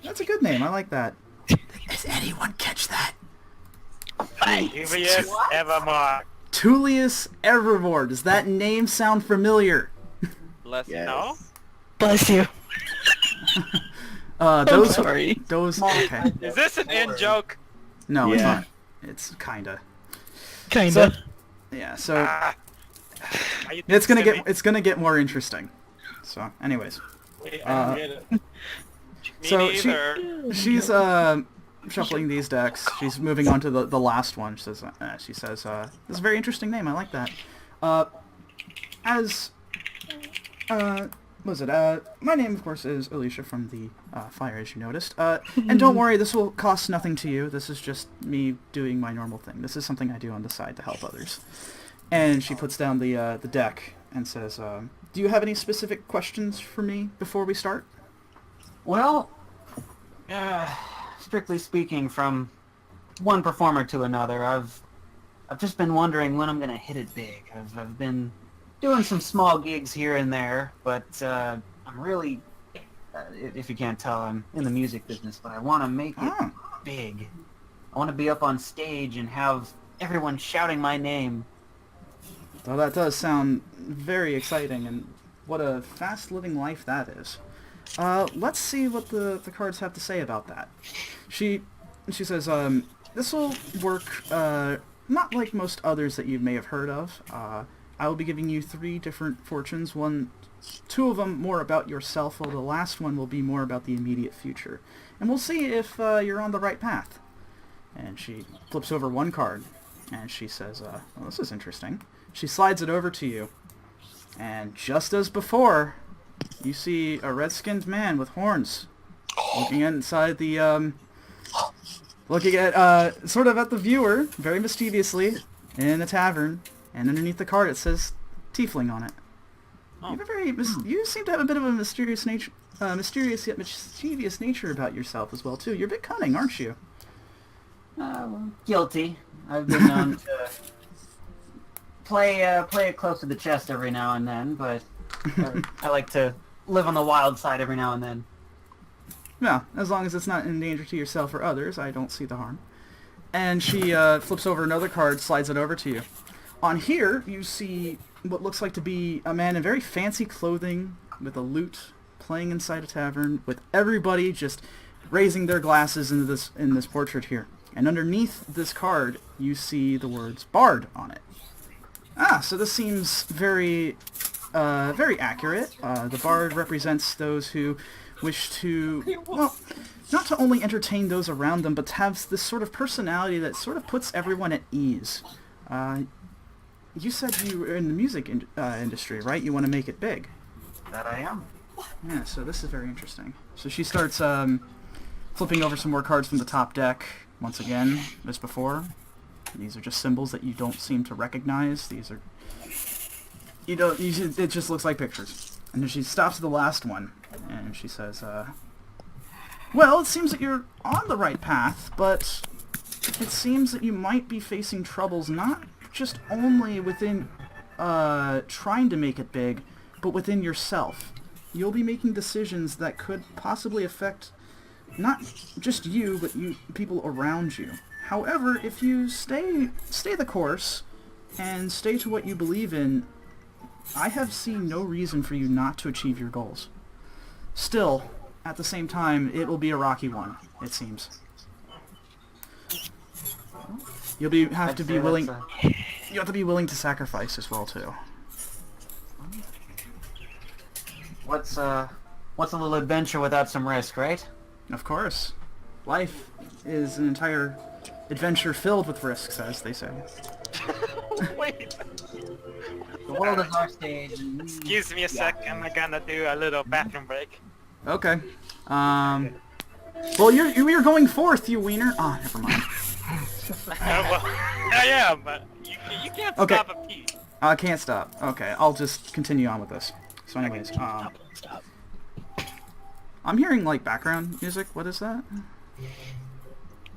Speaker 1: that's a good name. I like that. Does anyone catch that?
Speaker 2: Tulius Evermoor.
Speaker 1: Tulius Evermoor. Does that name sound familiar?
Speaker 3: Yes.
Speaker 2: No?
Speaker 6: Bless you.
Speaker 1: Those.
Speaker 6: sorry.
Speaker 1: Those. Okay.
Speaker 2: Is this an in joke?
Speaker 1: No, it's
Speaker 5: Yeah.
Speaker 1: not. It's kinda.
Speaker 6: Kinda.
Speaker 1: So, yeah. So
Speaker 2: Are you
Speaker 1: it's gonna
Speaker 2: silly?
Speaker 1: get more interesting. So, anyways.
Speaker 8: Wait, I don't get it.
Speaker 2: Me
Speaker 1: So
Speaker 2: neither.
Speaker 1: she's shuffling these decks. She's moving on to the last one. She says, this is a very interesting name. I like that. My name, of course, is Alicia from the Fire, as you noticed. And don't worry, this will cost nothing to you. This is just me doing my normal thing. This is something I do on the side to help others. And she puts down the deck and says, do you have any specific questions for me before we start?
Speaker 7: Well, strictly speaking, from one performer to another, I've just been wondering when I'm gonna hit it big. I've been doing some small gigs here and there, but I'm really, if you can't tell, I'm in the music business, but I want to make it big. I want to be up on stage and have everyone shouting my name.
Speaker 1: Well, that does sound very exciting, and what a fast-living life that is. Let's see what the cards have to say about that. She says, this will work, not like most others that you may have heard of. I will be giving you 3 different fortunes. Two of them more about yourself, while the last one will be more about the immediate future. And we'll see if you're on the right path. And she flips over one card, and she says, well, this is interesting. She slides it over to you, and just as before, you see a red-skinned man with horns looking inside the, looking at, sort of at the viewer, very mischievously, in a tavern, and underneath the card it says Tiefling on it.
Speaker 2: Oh.
Speaker 1: You have a very, you seem to have a bit of a mysterious nature, mysterious yet mischievous nature about yourself as well, too. You're a bit cunning, aren't you?
Speaker 7: Guilty. I've been known to play it close to the chest every now and then, but I like to live on the wild side every now and then.
Speaker 1: Yeah, as long as it's not in danger to yourself or others, I don't see the harm. And she flips over another card, slides it over to you. On here, you see what looks like to be a man in very fancy clothing with a lute playing inside a tavern, with everybody just raising their glasses in this portrait here. And underneath this card, you see the words Bard on it. So this seems very accurate. The Bard represents those who wish to, well, not to only entertain those around them, but to have this sort of personality that sort of puts everyone at ease. You said you were in the music industry, right? You want to make it big.
Speaker 7: That I am.
Speaker 1: Yeah, so this is very interesting. So she starts flipping over some more cards from the top deck, once again, as before. These are just symbols that you don't seem to recognize. These are... it just looks like pictures. And then she stops at the last one, and she says, well, it seems that you're on the right path, but it seems that you might be facing troubles not just only within trying to make it big, but within yourself. You'll be making decisions that could possibly affect not just you, but people around you. However, if you stay the course and stay to what you believe in, I have seen no reason for you not to achieve your goals. Still, at the same time, it will be a rocky one, it seems. You'll have to be willing. You have to be willing to sacrifice as well too.
Speaker 7: What's a little adventure without some risk, right?
Speaker 1: Of course, life is an entire adventure filled with risks, as they say.
Speaker 2: Wait.
Speaker 7: The world is our stage. And
Speaker 2: Excuse me a sec. I'm gonna do a little bathroom break.
Speaker 1: Okay. Well, you're going fourth, you wiener. Oh, never mind.
Speaker 2: Well, I am, but you can't stop a pee.
Speaker 1: I can't stop. Okay, I'll just continue on with this. So anyways,
Speaker 2: Stop.
Speaker 1: I'm hearing like background music. What is that?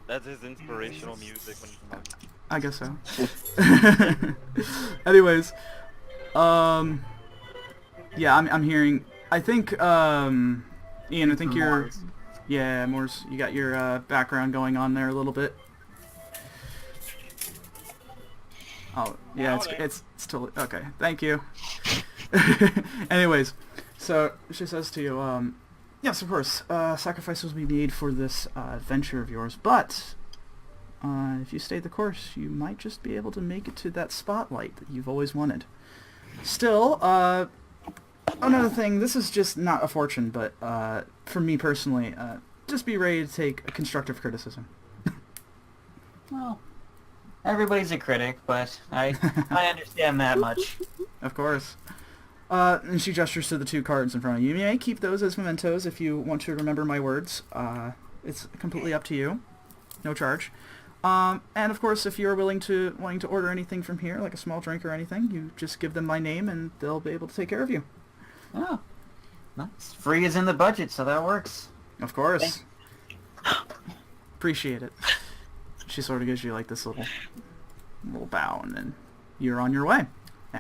Speaker 9: That's his inspirational music when he's talking.
Speaker 1: I guess so. Anyways, yeah, I'm hearing. I think, Ian, I think you're. Yeah, Morse, you got your background going on there a little bit. Oh, yeah, it's totally okay. Thank you. Anyways, so she says to you, Yes, of course. Sacrifices will be made for this adventure of yours, but if you stay the course, you might just be able to make it to that spotlight that you've always wanted. Still, another thing, this is just not a fortune, but for me personally, just be ready to take a constructive criticism.
Speaker 7: Well, everybody's a critic, but I understand that much.
Speaker 1: Of course. And she gestures to the 2 cards in front of you. You may keep those as mementos if you want to remember my words. It's completely up to you. No charge. And of course, if you're wanting to order anything from here, like a small drink or anything, you just give them my name and they'll be able to take care of you.
Speaker 7: Oh, nice. Free is in the budget, so that works.
Speaker 1: Of course. Appreciate it. She sort of gives you like this little bow, and then you're on your way.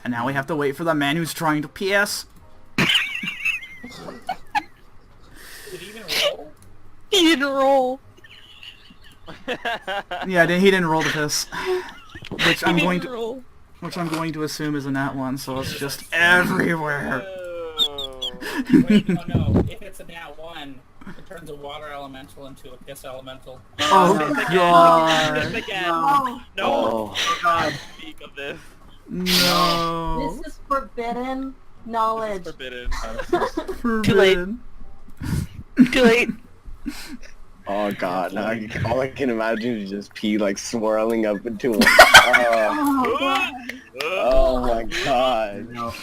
Speaker 1: And now we have to wait for the man who's trying to piss.
Speaker 8: Did he even roll?
Speaker 6: He didn't roll.
Speaker 1: Yeah, he didn't roll the piss, which I'm going to assume is a nat 1, so it's just everywhere.
Speaker 8: Wait, no. If it's a nat 1, it turns a water elemental into a piss elemental.
Speaker 1: Oh god!
Speaker 9: Again.
Speaker 4: Oh,
Speaker 3: Oh.
Speaker 9: God, speak of this.
Speaker 1: No.
Speaker 4: this is forbidden knowledge.
Speaker 9: Forbidden.
Speaker 1: Forbidden.
Speaker 6: Too late.
Speaker 5: Oh god, now all I can imagine is just pee like swirling up into him.
Speaker 4: Oh, God.
Speaker 5: Oh my god.
Speaker 7: No,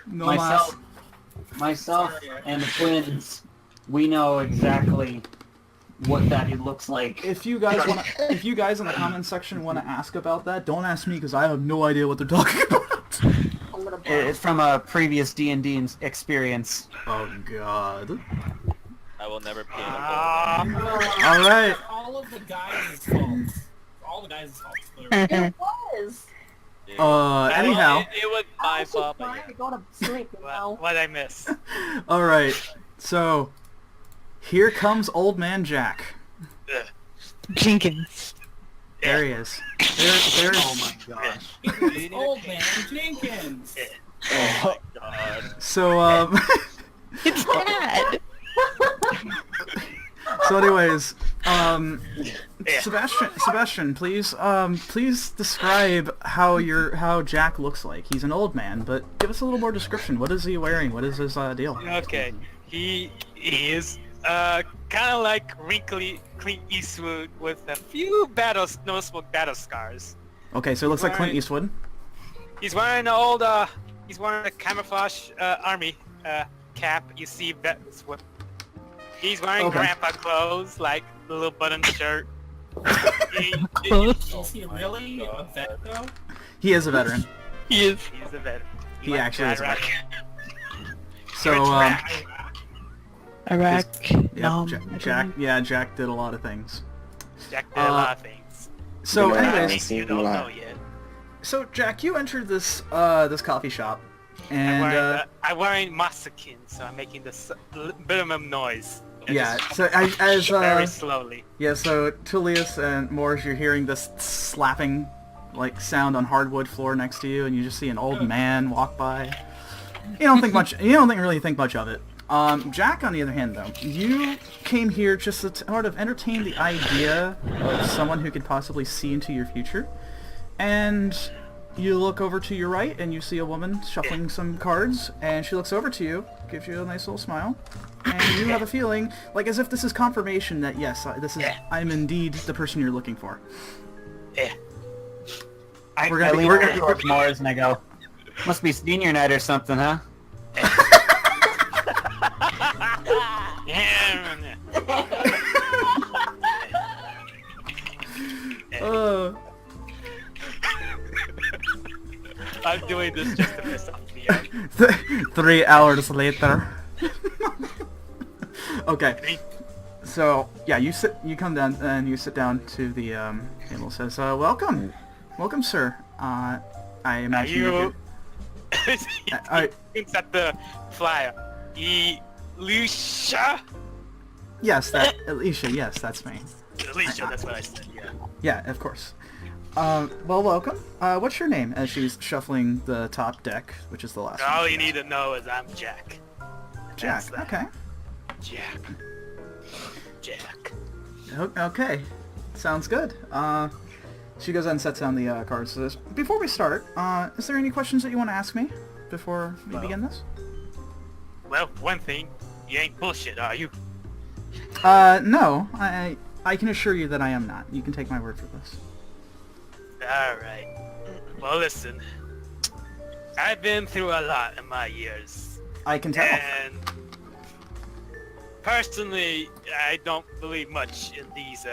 Speaker 1: No
Speaker 7: myself and the twins, we know exactly what that looks like.
Speaker 1: If you guys in the comments section want to ask about that, don't ask me because I have no idea what they're talking about.
Speaker 4: I'm gonna
Speaker 7: It's from a previous D&D experience.
Speaker 1: Oh god.
Speaker 9: I will never pee in a
Speaker 1: All right.
Speaker 8: All of the guys' faults. All the guys' faults.
Speaker 4: It was.
Speaker 9: bowl.
Speaker 1: Anyhow.
Speaker 9: It was
Speaker 4: I
Speaker 9: my
Speaker 4: was
Speaker 9: fault.
Speaker 4: trying to go to sleep, you know.
Speaker 2: What'd I miss?
Speaker 1: All right. So, here comes Old Man Jack.
Speaker 6: Jenkins.
Speaker 1: There he is. There's.
Speaker 7: Oh my gosh.
Speaker 8: It's old man Jenkins.
Speaker 9: Oh my god.
Speaker 1: So,
Speaker 6: It's Dad.
Speaker 1: So anyways, Sebastian, please describe how Jack looks like. He's an old man, but give us a little more description. What is he wearing? What is his deal?
Speaker 2: Okay, he is kind of like wrinkly Clint Eastwood with a few noticeable battle scars.
Speaker 1: Okay, so it looks like Clint
Speaker 2: Right.
Speaker 1: Eastwood.
Speaker 2: He's wearing he's wearing a camouflage army cap. You see that's what. He's wearing
Speaker 1: Okay.
Speaker 2: grandpa clothes, like the little button shirt.
Speaker 8: Is he really a vet though?
Speaker 1: He is a veteran.
Speaker 6: He is.
Speaker 2: He's a veteran.
Speaker 1: He
Speaker 2: went
Speaker 1: actually
Speaker 2: to
Speaker 1: is a
Speaker 2: Iraq.
Speaker 1: So,
Speaker 6: Iraq.
Speaker 1: yeah, Jack did a lot of things.
Speaker 2: Jack did a lot of things.
Speaker 1: So,
Speaker 5: Been around.
Speaker 1: anyways,
Speaker 2: Things you don't know yet.
Speaker 1: so Jack, you entered this coffee shop, and
Speaker 2: I'm wearing Masakin, so I'm making this minimum noise.
Speaker 1: yeah,
Speaker 2: Just
Speaker 1: so as
Speaker 2: very slowly.
Speaker 1: yeah, so Tulius and Moors, you're hearing this slapping like sound on hardwood floor next to you, and you just see an old man walk by. You don't really think much of it. Jack, on the other hand, though, you came here just to sort of entertain the idea of someone who could possibly see into your future, and you look over to your right, and you see a woman shuffling some cards, and she looks over to you, gives you a nice little smile, and you have a feeling like as if this is confirmation that yes, I'm indeed the person you're looking for.
Speaker 2: Yeah.
Speaker 7: I
Speaker 1: We're gonna be-
Speaker 7: lean
Speaker 1: we're
Speaker 7: over
Speaker 1: gonna-
Speaker 7: towards Mars and I go, must be senior night or something, huh?
Speaker 2: I'm doing this just to piss off the other.
Speaker 1: 3 hours later. Okay. So yeah, you come down and you sit down to the table. Says, "Welcome, sir. I imagine
Speaker 2: You...
Speaker 1: I-
Speaker 2: Thinks at the flyer. Elisha?
Speaker 1: Yes, that Alicia. Yes, that's me.
Speaker 2: Alicia, that's what I said, yeah.
Speaker 1: Yeah, of course. Well, welcome. What's your name? As she's shuffling the top deck, which is the last one.
Speaker 2: All
Speaker 1: she
Speaker 2: you
Speaker 1: has.
Speaker 2: need to know is I'm Jack.
Speaker 1: Jack.
Speaker 2: That's that.
Speaker 1: Okay.
Speaker 2: Jack. Jack.
Speaker 1: Okay, sounds good. She goes ahead and sets down the cards. So before we start, is there any questions that you want to ask me before we begin this?
Speaker 2: Well, one thing, you ain't bullshit, are you?
Speaker 1: No. I can assure you that I am not. You can take my word for this.
Speaker 2: Alright. Well, listen. I've been through a lot in my years.
Speaker 1: I can tell.
Speaker 2: And personally, I don't believe much in these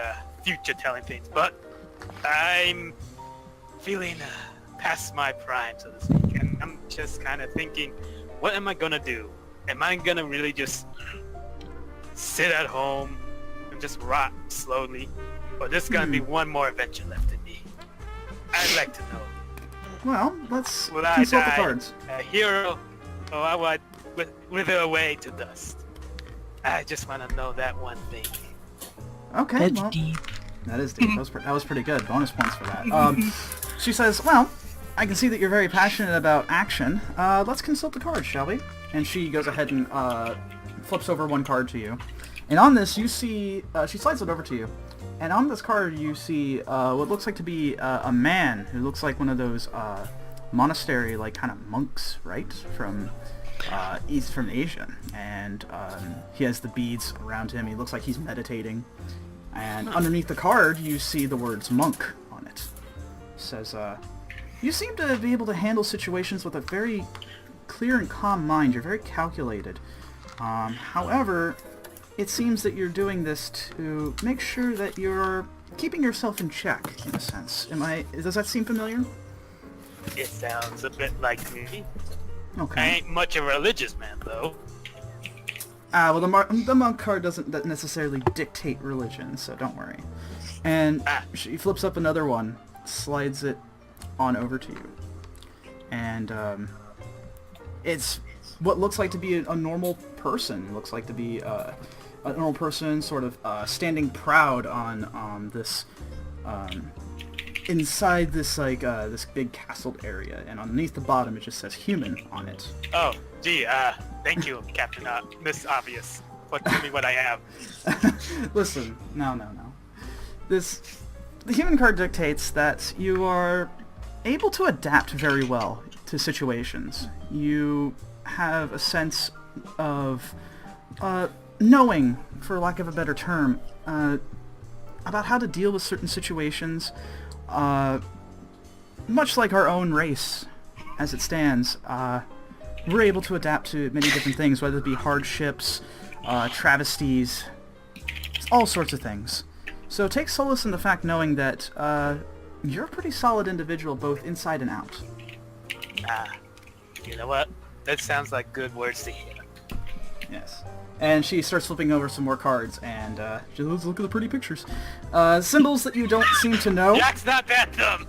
Speaker 2: future-telling things, but I'm feeling past my prime, so to speak, and I'm just kind of thinking, what am I gonna do? Am I gonna really just sit at home and just rot slowly, or there's gonna be one more adventure left in me? I'd like to know.
Speaker 1: Well, let's
Speaker 2: Will I
Speaker 1: consult the
Speaker 2: die
Speaker 1: cards.
Speaker 2: a hero, or I would wither away to dust? I just want to know that one thing.
Speaker 1: Okay,
Speaker 6: That's
Speaker 1: well,
Speaker 6: deep.
Speaker 1: that is deep. That was pretty good. Bonus points for that. She says, well, I can see that you're very passionate about action. Let's consult the cards, shall we? And she goes ahead and flips over one card to you. And on this, you see, she slides it over to you. And on this card, you see what looks like to be a man who looks like one of those monastery, like, kind of monks, right? From from Asia. And he has the beads around him. He looks like he's meditating. And underneath the card, you see the words monk on it. It says, you seem to be able to handle situations with a very clear and calm mind. You're very calculated. However, it seems that you're doing this to make sure that you're keeping yourself in check, in a sense. Does that seem familiar?
Speaker 2: It sounds a bit like me.
Speaker 1: Okay.
Speaker 2: I ain't much of a religious man, though.
Speaker 1: Well, the monk card doesn't necessarily dictate religion, so don't worry. And she flips up another one, slides it on over to you. And it's what looks like to be a normal person. It looks like to be a normal person, sort of standing proud on this inside this like this big castled area, and underneath the bottom it just says human on it.
Speaker 2: Oh, gee, thank you, Captain Miss Obvious, for telling me what I have.
Speaker 1: Listen, no. The human card dictates that you are able to adapt very well to situations. You have a sense of knowing, for lack of a better term, about how to deal with certain situations. Much like our own race, as it stands, we're able to adapt to many different things, whether it be hardships, travesties, all sorts of things. So take solace in the fact knowing that you're a pretty solid individual both inside and out.
Speaker 2: You know what? That sounds like good words to hear.
Speaker 1: Yes. And she starts flipping over some more cards, and let's look at the pretty pictures. Symbols that you don't seem to know.
Speaker 2: Jack's not that dumb!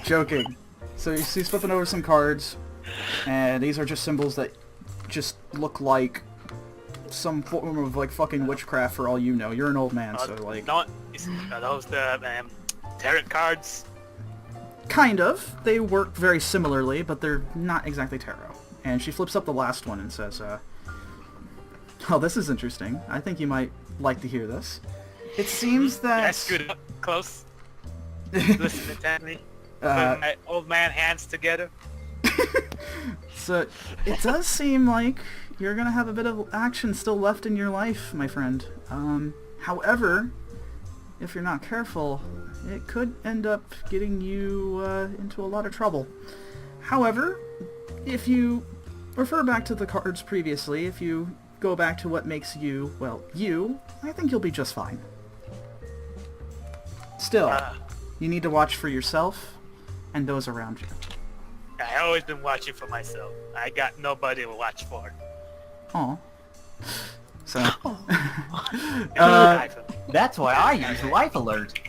Speaker 1: Joking. So she's flipping over some cards, and these are just symbols that just look like some form of, like, fucking witchcraft for all you know. You're an old man, so, like...
Speaker 2: Are those the tarot cards?
Speaker 1: Kind of. They work very similarly, but they're not exactly tarot. And she flips up the last one and says, oh, this is interesting. I think you might like to hear this. It seems that...
Speaker 2: That's good. Close. Listen intently. Put my old man hands together.
Speaker 1: So, it does seem like you're gonna have a bit of action still left in your life, my friend. However, if you're not careful, it could end up getting you into a lot of trouble. However, if you refer back to the cards previously, if you go back to what makes you, well, you, I think you'll be just fine. Still, you need to watch for yourself and those around you.
Speaker 2: I always been watching for myself. I got nobody to watch for.
Speaker 1: Aw. So...
Speaker 7: That's why I use Life Alert.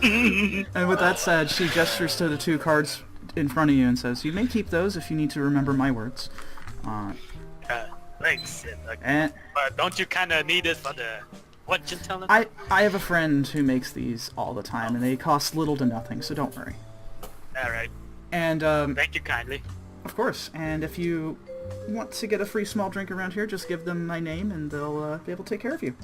Speaker 1: And with that said, she gestures to the two cards in front of you and says, you may keep those if you need to remember my words.
Speaker 2: Thanks.
Speaker 1: And
Speaker 2: But don't you kind of need it for the fortune telling?
Speaker 1: I have a friend who makes these all the time, and they cost little to nothing, so don't worry.
Speaker 2: Alright.
Speaker 1: And
Speaker 2: Thank you kindly.
Speaker 1: Of course, and if you want to get a free small drink around here, just give them my name and they'll be able to take care of you.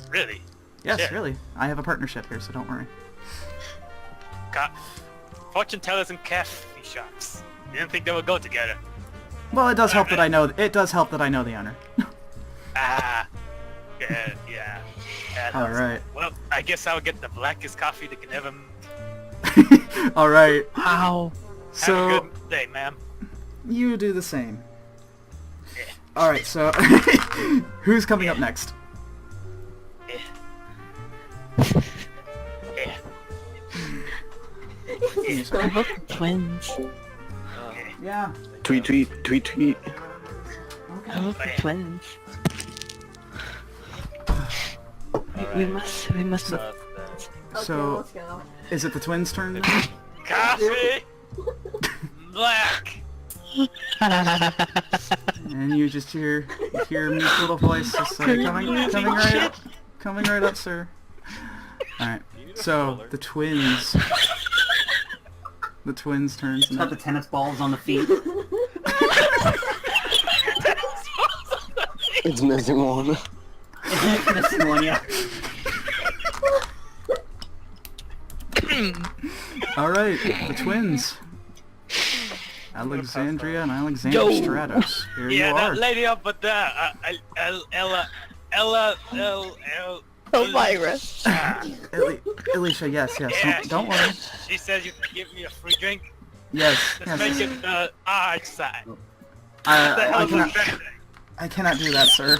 Speaker 2: Really?
Speaker 1: Yes,
Speaker 2: Sure.
Speaker 1: really. I have a partnership here, so don't worry.
Speaker 2: Fortune tellers and coffee shops. Didn't think they would go together.
Speaker 1: Well, it does help that I know. It does help that I know the owner.
Speaker 2: Yeah.
Speaker 1: All right.
Speaker 2: Well, I guess I'll get the blackest coffee that can ever.
Speaker 1: All right.
Speaker 6: Wow.
Speaker 1: So
Speaker 2: Have a good day, ma'am.
Speaker 1: you do the same.
Speaker 2: Yeah.
Speaker 1: All right. So who's coming up next?
Speaker 2: Yeah.
Speaker 6: I hope the twins.
Speaker 1: Yeah.
Speaker 5: Tweet.
Speaker 6: I hope the twins. We must.
Speaker 4: Okay,
Speaker 1: So
Speaker 4: let's go.
Speaker 1: is it the twins' turn now?
Speaker 2: Coffee. Black.
Speaker 1: And you just hear Meek's little voice just say, coming right up, sir. All right. So the twins turns.
Speaker 7: It's got the tennis balls on the feet.
Speaker 5: It's missing one.
Speaker 7: Missing one, yeah.
Speaker 1: All right, the twins. Alexandria and Alexandria Stratos. Here you
Speaker 2: Yeah,
Speaker 1: are.
Speaker 2: that lady up at there. Ella.
Speaker 6: Elvira.
Speaker 1: Alicia, yes.
Speaker 2: Yeah,
Speaker 1: Don't worry.
Speaker 2: She says you can give me a free drink.
Speaker 1: Yes.
Speaker 2: Let's make it the R side. What the hell
Speaker 1: I
Speaker 2: is
Speaker 1: cannot.
Speaker 2: that?
Speaker 1: I cannot do that, sir.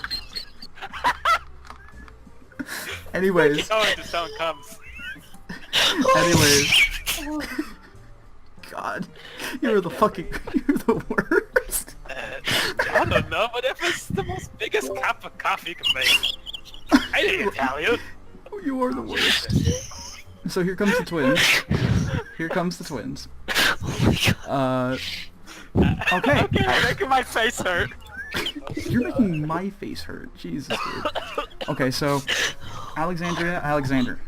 Speaker 1: Anyways.
Speaker 2: Oh, the sound comes.
Speaker 1: Anyways. God, you're the worst.
Speaker 2: I don't know, but if it's the most biggest cup of coffee you can make, I didn't tell you.
Speaker 1: You are the worst. So here comes the twins. Here comes the twins. Okay.
Speaker 2: Okay, making my face hurt.
Speaker 1: You're making my face hurt. Jesus, dude. Okay, so Alexander,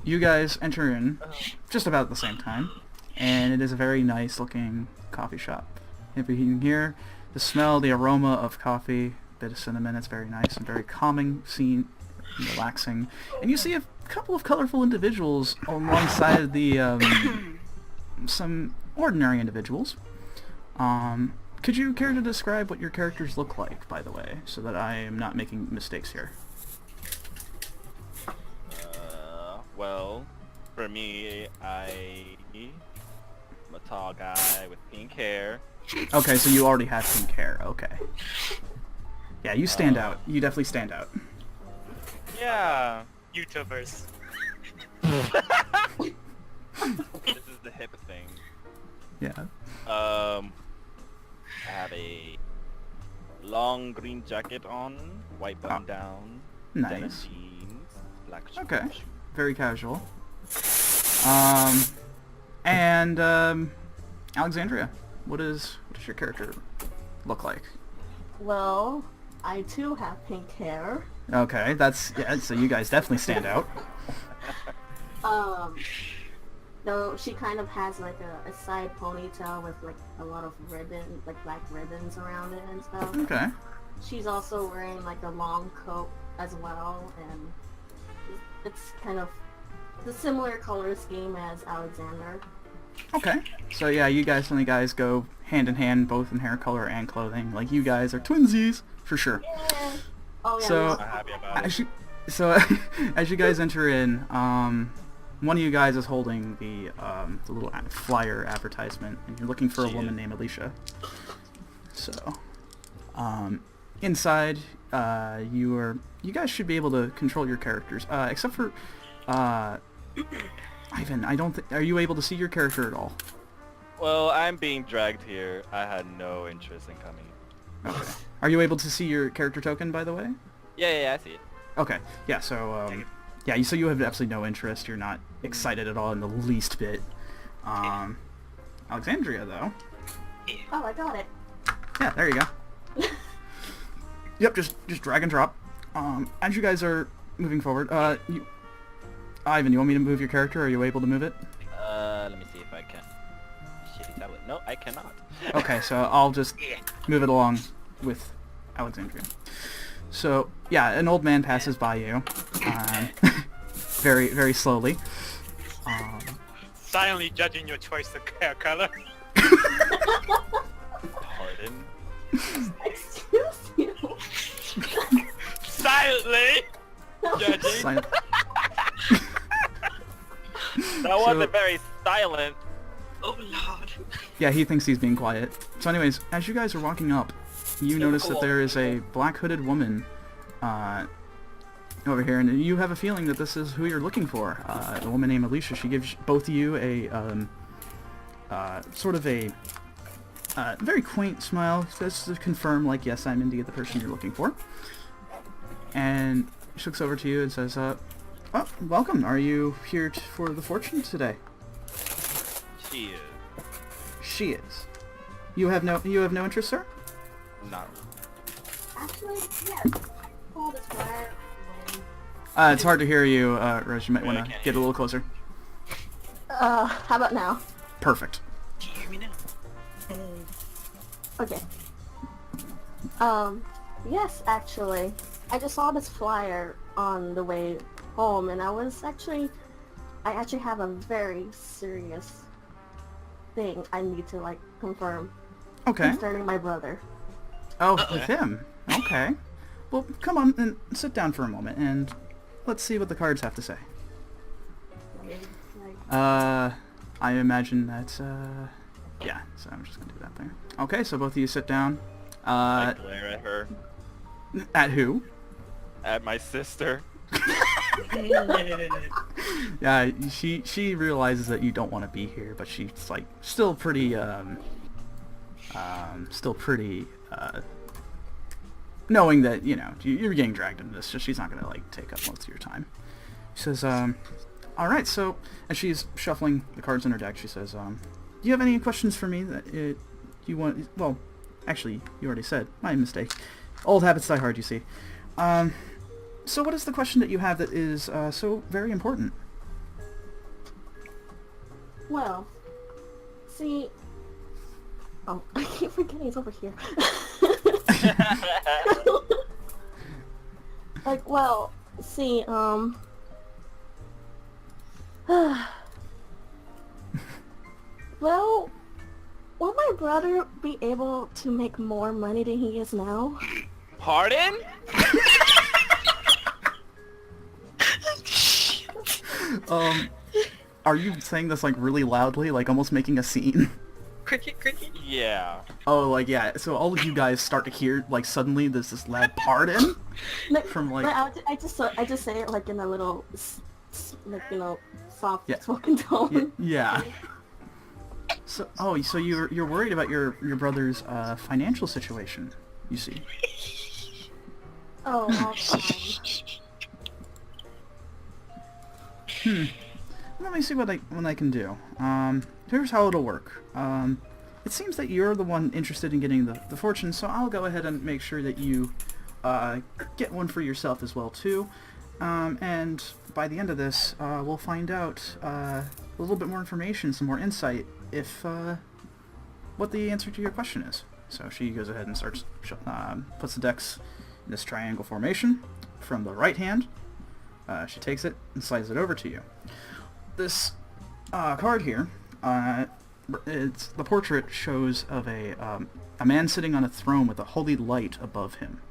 Speaker 1: you guys enter in just about at the same time, and it is a very nice looking coffee shop. If you can hear the smell, the aroma of coffee, bit of cinnamon, it's very nice and very calming scene, relaxing. And you see a couple of colorful individuals alongside the some ordinary individuals. Could you care to describe what your characters look like, by the way, so that I am not making mistakes here?
Speaker 9: Well, for me, I'm a tall guy with pink hair.
Speaker 1: Okay, so you already have pink hair. Okay. Yeah, you stand out. You definitely stand out.
Speaker 9: Yeah.
Speaker 2: YouTubers.
Speaker 9: This is the hip thing.
Speaker 1: Yeah.
Speaker 9: I have a long green jacket on, white button down, denim
Speaker 1: Nice.
Speaker 9: jeans, black shoes.
Speaker 1: Okay. Very casual. And Alexandria, what does your character look like?
Speaker 4: Well, I too have pink hair.
Speaker 1: Okay, so you guys definitely stand out.
Speaker 4: Though she kind of has like a side ponytail with like a lot of black ribbons around it and stuff.
Speaker 1: Okay.
Speaker 4: She's also wearing like a long coat as well, and it's kind of the similar color scheme as Alexander.
Speaker 1: Okay. So yeah, you guys go hand in hand, both in hair color and clothing. Like you guys are twinsies for sure.
Speaker 4: Yeah. Oh yeah.
Speaker 1: So-
Speaker 4: we also
Speaker 9: I'm happy
Speaker 4: have-
Speaker 9: about it.
Speaker 1: As you guys enter in, one of you guys is holding the little flyer advertisement, and you're looking for a woman named Alicia. So, inside, you guys should be able to control your characters, except for Ivan. Are you able to see your character at all?
Speaker 9: Well, I'm being dragged here. I had no interest in coming.
Speaker 1: Okay. Are you able to see your character token, by the way?
Speaker 9: Yeah, I see it.
Speaker 1: Okay. Yeah. So, so you have absolutely no interest. You're not excited at all in the least bit. Alexandria, though.
Speaker 4: Oh, I got it.
Speaker 1: Yeah, there you go. Yep, just drag and drop. As you guys are moving forward, Ivan, you want me to move your character? Are you able to move it?
Speaker 9: Let me see if I can. Shitty tablet. No, I cannot.
Speaker 1: Okay, so I'll just move it along with Alexandria. So, yeah, an old man passes by you, very, very slowly.
Speaker 2: Silently judging your choice of hair color.
Speaker 3: Pardon?
Speaker 4: Excuse you.
Speaker 2: Silently judging.
Speaker 1: Silent.
Speaker 9: That wasn't very silent.
Speaker 6: Oh lord.
Speaker 1: Yeah, he thinks he's being quiet. So anyways, as you guys are walking up, you notice that there is a black hooded woman over here, and you have a feeling that this is who you're looking for. A woman named Alicia. She gives both of you a sort of a very quaint smile, just to confirm, like, yes, I'm indeed the person you're looking for. And she looks over to you and says, "Oh, welcome. Are you here for the fortune today?"
Speaker 9: She is.
Speaker 1: She is. You have no interest, sir?
Speaker 9: Not.
Speaker 4: Actually, yes. Pull this wire.
Speaker 1: It's hard to hear you, Rose. You might want to get a little closer.
Speaker 4: How about now?
Speaker 1: Perfect.
Speaker 6: Do you hear me now?
Speaker 4: Okay. Yes, actually. I just saw this flyer on the way home, and I actually have a very serious thing I need to, like, confirm.
Speaker 1: Okay.
Speaker 4: Concerning my brother.
Speaker 1: Oh, with him. Okay. Well, come on and sit down for a moment, and let's see what the cards have to say. I imagine that's, yeah, so I'm just gonna do that there. Okay, so both of you sit down.
Speaker 9: I glare at her.
Speaker 1: At who?
Speaker 9: At my sister.
Speaker 1: Yeah, she realizes that you don't want to be here, but she's, like, still pretty, knowing that, you know, you're getting dragged into this, so she's not gonna, like, take up most of your time. She says, alright, so, as she's shuffling the cards in her deck, she says, do you have any questions for me that you want? Well, actually, you already said. My mistake. Old habits die hard, you see. So what is the question that you have that is so very important?
Speaker 4: Well, see... Oh, I keep forgetting it's over here. Like, well, see, well, will my brother be able to make more money than he is now?
Speaker 9: Pardon?
Speaker 1: Are you saying this, like, really loudly, like almost making a scene?
Speaker 6: Cricket.
Speaker 9: Yeah.
Speaker 1: Oh, like, yeah, so all of you guys start to hear, like, suddenly there's this loud pardon from, like...
Speaker 4: I just say it, like, in a little, like, you know, soft spoken tone.
Speaker 1: Yeah. So, so you're worried about your brother's financial situation, you see.
Speaker 4: Oh, all fine.
Speaker 1: Let me see what I can do. Here's how it'll work. It seems that you're the one interested in getting the fortune, so I'll go ahead and make sure that you get one for yourself as well too. And by the end of this, we'll find out a little bit more information, some more insight, if what the answer to your question is. So she goes ahead and starts puts the decks in this triangle formation from the right hand. She takes it and slides it over to you. This card here, it's the portrait shows of a man sitting on a throne with a holy light above him,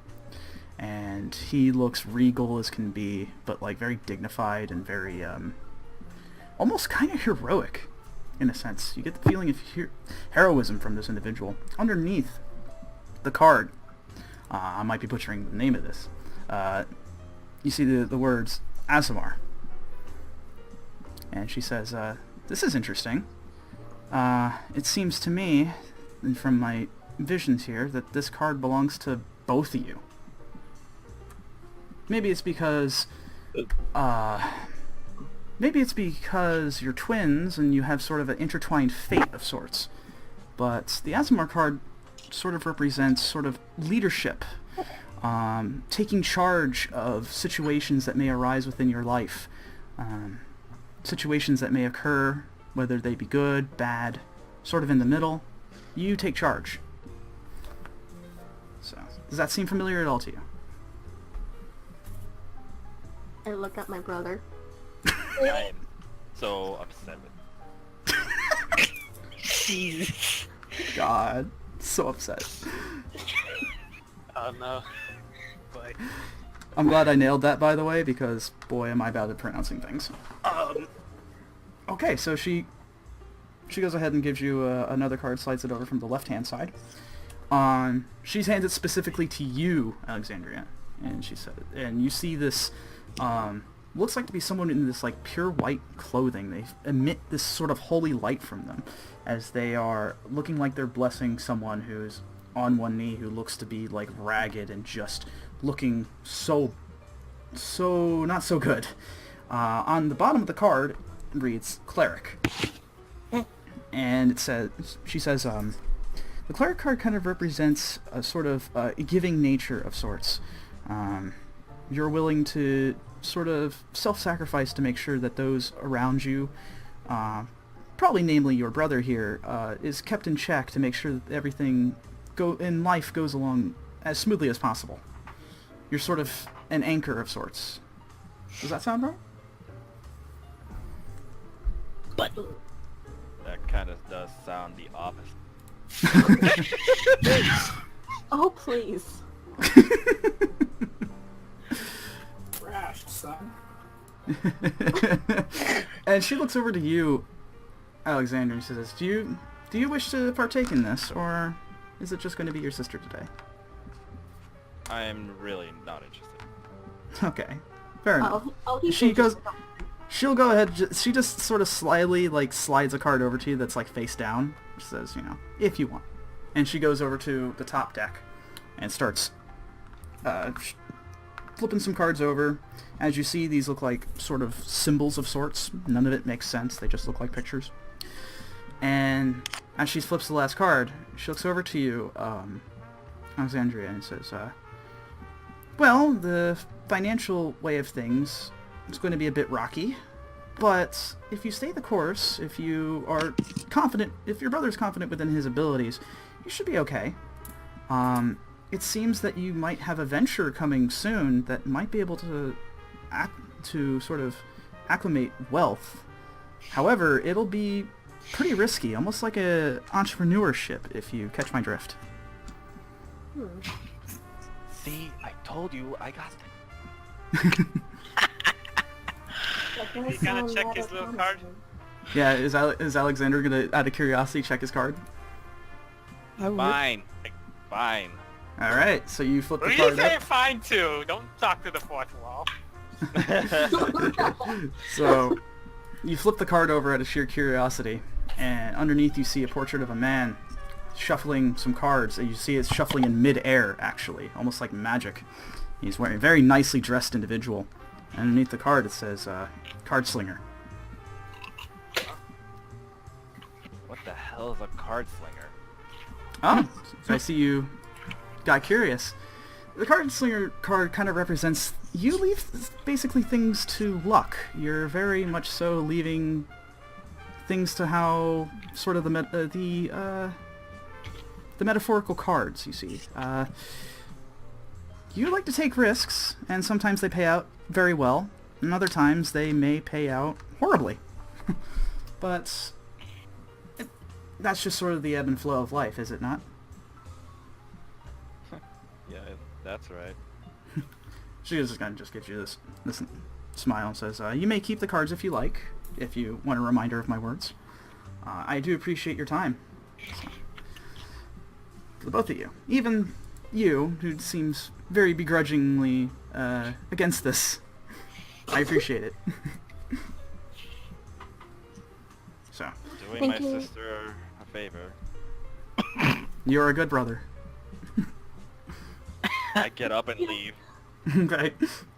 Speaker 1: and he looks regal as can be, but, like, very dignified and very almost kind of heroic in a sense. You get the feeling of heroism from this individual. Underneath the card, I might be butchering the name of this. You see the words Aasimar. And she says, this is interesting. It seems to me, and from my visions here, that this card belongs to both of you. Maybe it's because you're twins and you have sort of an intertwined fate of sorts. But the Aasimar card sort of represents sort of leadership, taking charge of situations that may arise within your life, situations that may occur, whether they be good, bad, sort of in the middle. you take charge. So, does that seem familiar at all to you?
Speaker 4: I look at my brother.
Speaker 9: I'm so upset with
Speaker 6: Jesus.
Speaker 1: God, so upset.
Speaker 2: Oh no. Boy.
Speaker 1: I'm glad I nailed that, by the way, because boy, am I bad at pronouncing things. Okay, so she goes ahead and gives you another card, slides it over from the left-hand side. She hands it specifically to you, Alexandria, and she said, and you see this. Looks like to be someone in this like pure white clothing. They emit this sort of holy light from them, as they are looking like they're blessing someone who's on one knee, who looks to be like ragged and just looking so not so good. On the bottom of the card reads cleric, and she says the cleric card kind of represents a sort of giving nature of sorts. You're willing to sort of self-sacrifice to make sure that those around you, probably namely your brother here, is kept in check to make sure that everything in life goes along as smoothly as possible. You're sort of an anchor of sorts. Does that sound right?
Speaker 6: But
Speaker 9: that kind of does sound the opposite.
Speaker 4: Oh, please.
Speaker 8: Crashed, son.
Speaker 1: And she looks over to you, Alexander, and says, do you wish to partake in this, or is it just going to be your sister today?
Speaker 9: I'm really not interested.
Speaker 1: Okay, fair enough.
Speaker 4: He
Speaker 1: She
Speaker 4: can
Speaker 1: goes.
Speaker 4: just-
Speaker 1: She'll go ahead. She just sort of slyly like slides a card over to you that's like face down. She says, if you want. And she goes over to the top deck and starts flipping some cards over. As you see, these look like sort of symbols of sorts. None of it makes sense. They just look like pictures. And as she flips the last card, she looks over to you, Alexandria, and says, well, the financial way of things is going to be a bit rocky, but if you stay the course, if you are confident, if your brother's confident within his abilities, you should be okay. It seems that you might have a venture coming soon that might be able to sort of acclimate wealth. However, it'll be pretty risky, almost like a entrepreneurship, if you catch my drift.
Speaker 9: See, I told you I got it.
Speaker 2: You gonna check his little card?
Speaker 1: Yeah, is Alexander gonna, out of curiosity, check his card?
Speaker 9: Fine. Fine.
Speaker 1: Alright, so you flip the
Speaker 2: What are
Speaker 1: card
Speaker 2: you saying
Speaker 1: up.
Speaker 2: fine to? Don't talk to the fourth wall.
Speaker 1: So, you flip the card over out of sheer curiosity, and underneath you see a portrait of a man shuffling some cards, and you see it's shuffling in mid-air, actually, almost like magic. He's wearing a very nicely dressed individual. And underneath the card it says, Card Slinger.
Speaker 9: What the hell is a card slinger?
Speaker 1: Oh, so I see you got curious. The Card Slinger card kind of represents, you leave basically things to luck. You're very much so leaving things to how sort of the metaphorical cards, you see. You like to take risks, and sometimes they pay out very well, and other times they may pay out horribly. But that's just sort of the ebb and flow of life, is it not?
Speaker 9: Yeah, that's right.
Speaker 1: She just kind of just gives you this smile and says, you may keep the cards if you like, if you want a reminder of my words. I do appreciate your time. So, for the both of you. Even you, who seems very begrudgingly against this. I appreciate it. So.
Speaker 9: Doing my sister a favor.
Speaker 1: You're a good brother.
Speaker 9: I get up and leave.
Speaker 1: Okay.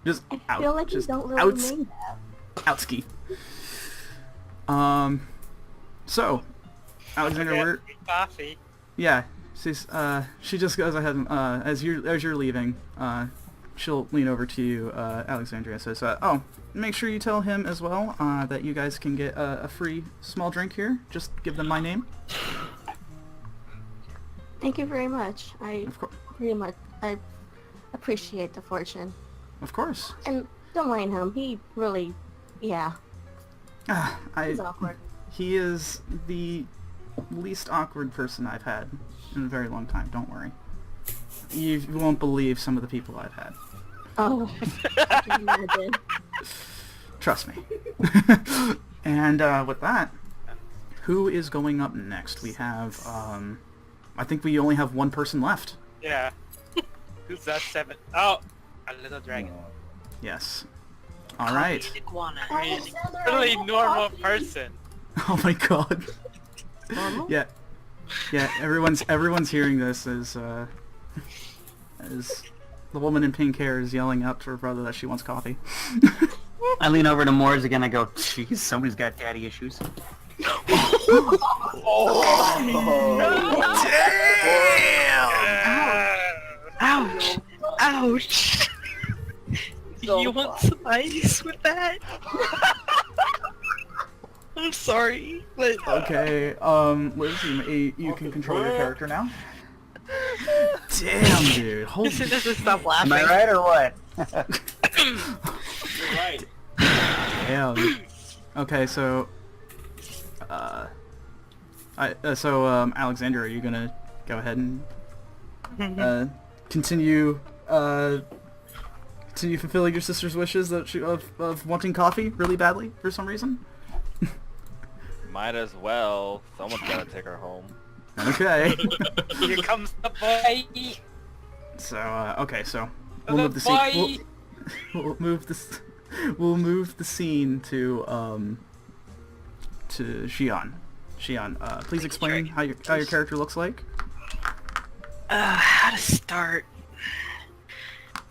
Speaker 1: Just
Speaker 4: I
Speaker 1: out.
Speaker 4: feel like
Speaker 1: just
Speaker 4: you don't really
Speaker 1: outs.
Speaker 4: mean that.
Speaker 1: Outski. So, Alexander, we're...
Speaker 2: Coffee.
Speaker 1: Yeah, she just goes ahead and, as you're leaving, she'll lean over to you, Alexandria, and says, oh, make sure you tell him as well, that you guys can get a free small drink here. Just give them my name.
Speaker 4: Thank you very much. I appreciate the fortune.
Speaker 1: Of course.
Speaker 4: And don't mind him. He really, yeah. He's awkward.
Speaker 1: He is the least awkward person I've had in a very long time. Don't worry. You won't believe some of the people I've had.
Speaker 4: Oh, I can imagine.
Speaker 1: Trust me. And with that, who is going up next? We have, I think we only have one person left.
Speaker 2: Yeah. Who's that 7? Oh, a little dragon.
Speaker 1: Yes. All right.
Speaker 2: Really normal person.
Speaker 1: Oh my god.
Speaker 4: Normal?
Speaker 1: Yeah. Yeah, everyone's hearing this as the woman in pink hair is yelling out to her brother that she wants coffee.
Speaker 7: I lean over to Moors again. I go, "Jeez, somebody's got daddy issues."
Speaker 6: Ouch! Ouch! You want some ice with that? I'm sorry, but...
Speaker 1: Okay, Liz, you can control your character now. Damn, dude. Holy
Speaker 6: Just stop laughing.
Speaker 7: Am I right or what?
Speaker 8: You're right.
Speaker 1: damn. Okay, so... Alexandria, are you gonna go ahead and continue fulfilling your sister's wishes of wanting coffee really badly for some reason?
Speaker 9: Might as well. Someone's gotta take her home.
Speaker 1: Okay.
Speaker 2: Here comes the boy.
Speaker 1: So okay, so we'll move the scene. We'll move this. We'll move the scene to Xian. Xian, please explain how your character looks like.
Speaker 6: How to start?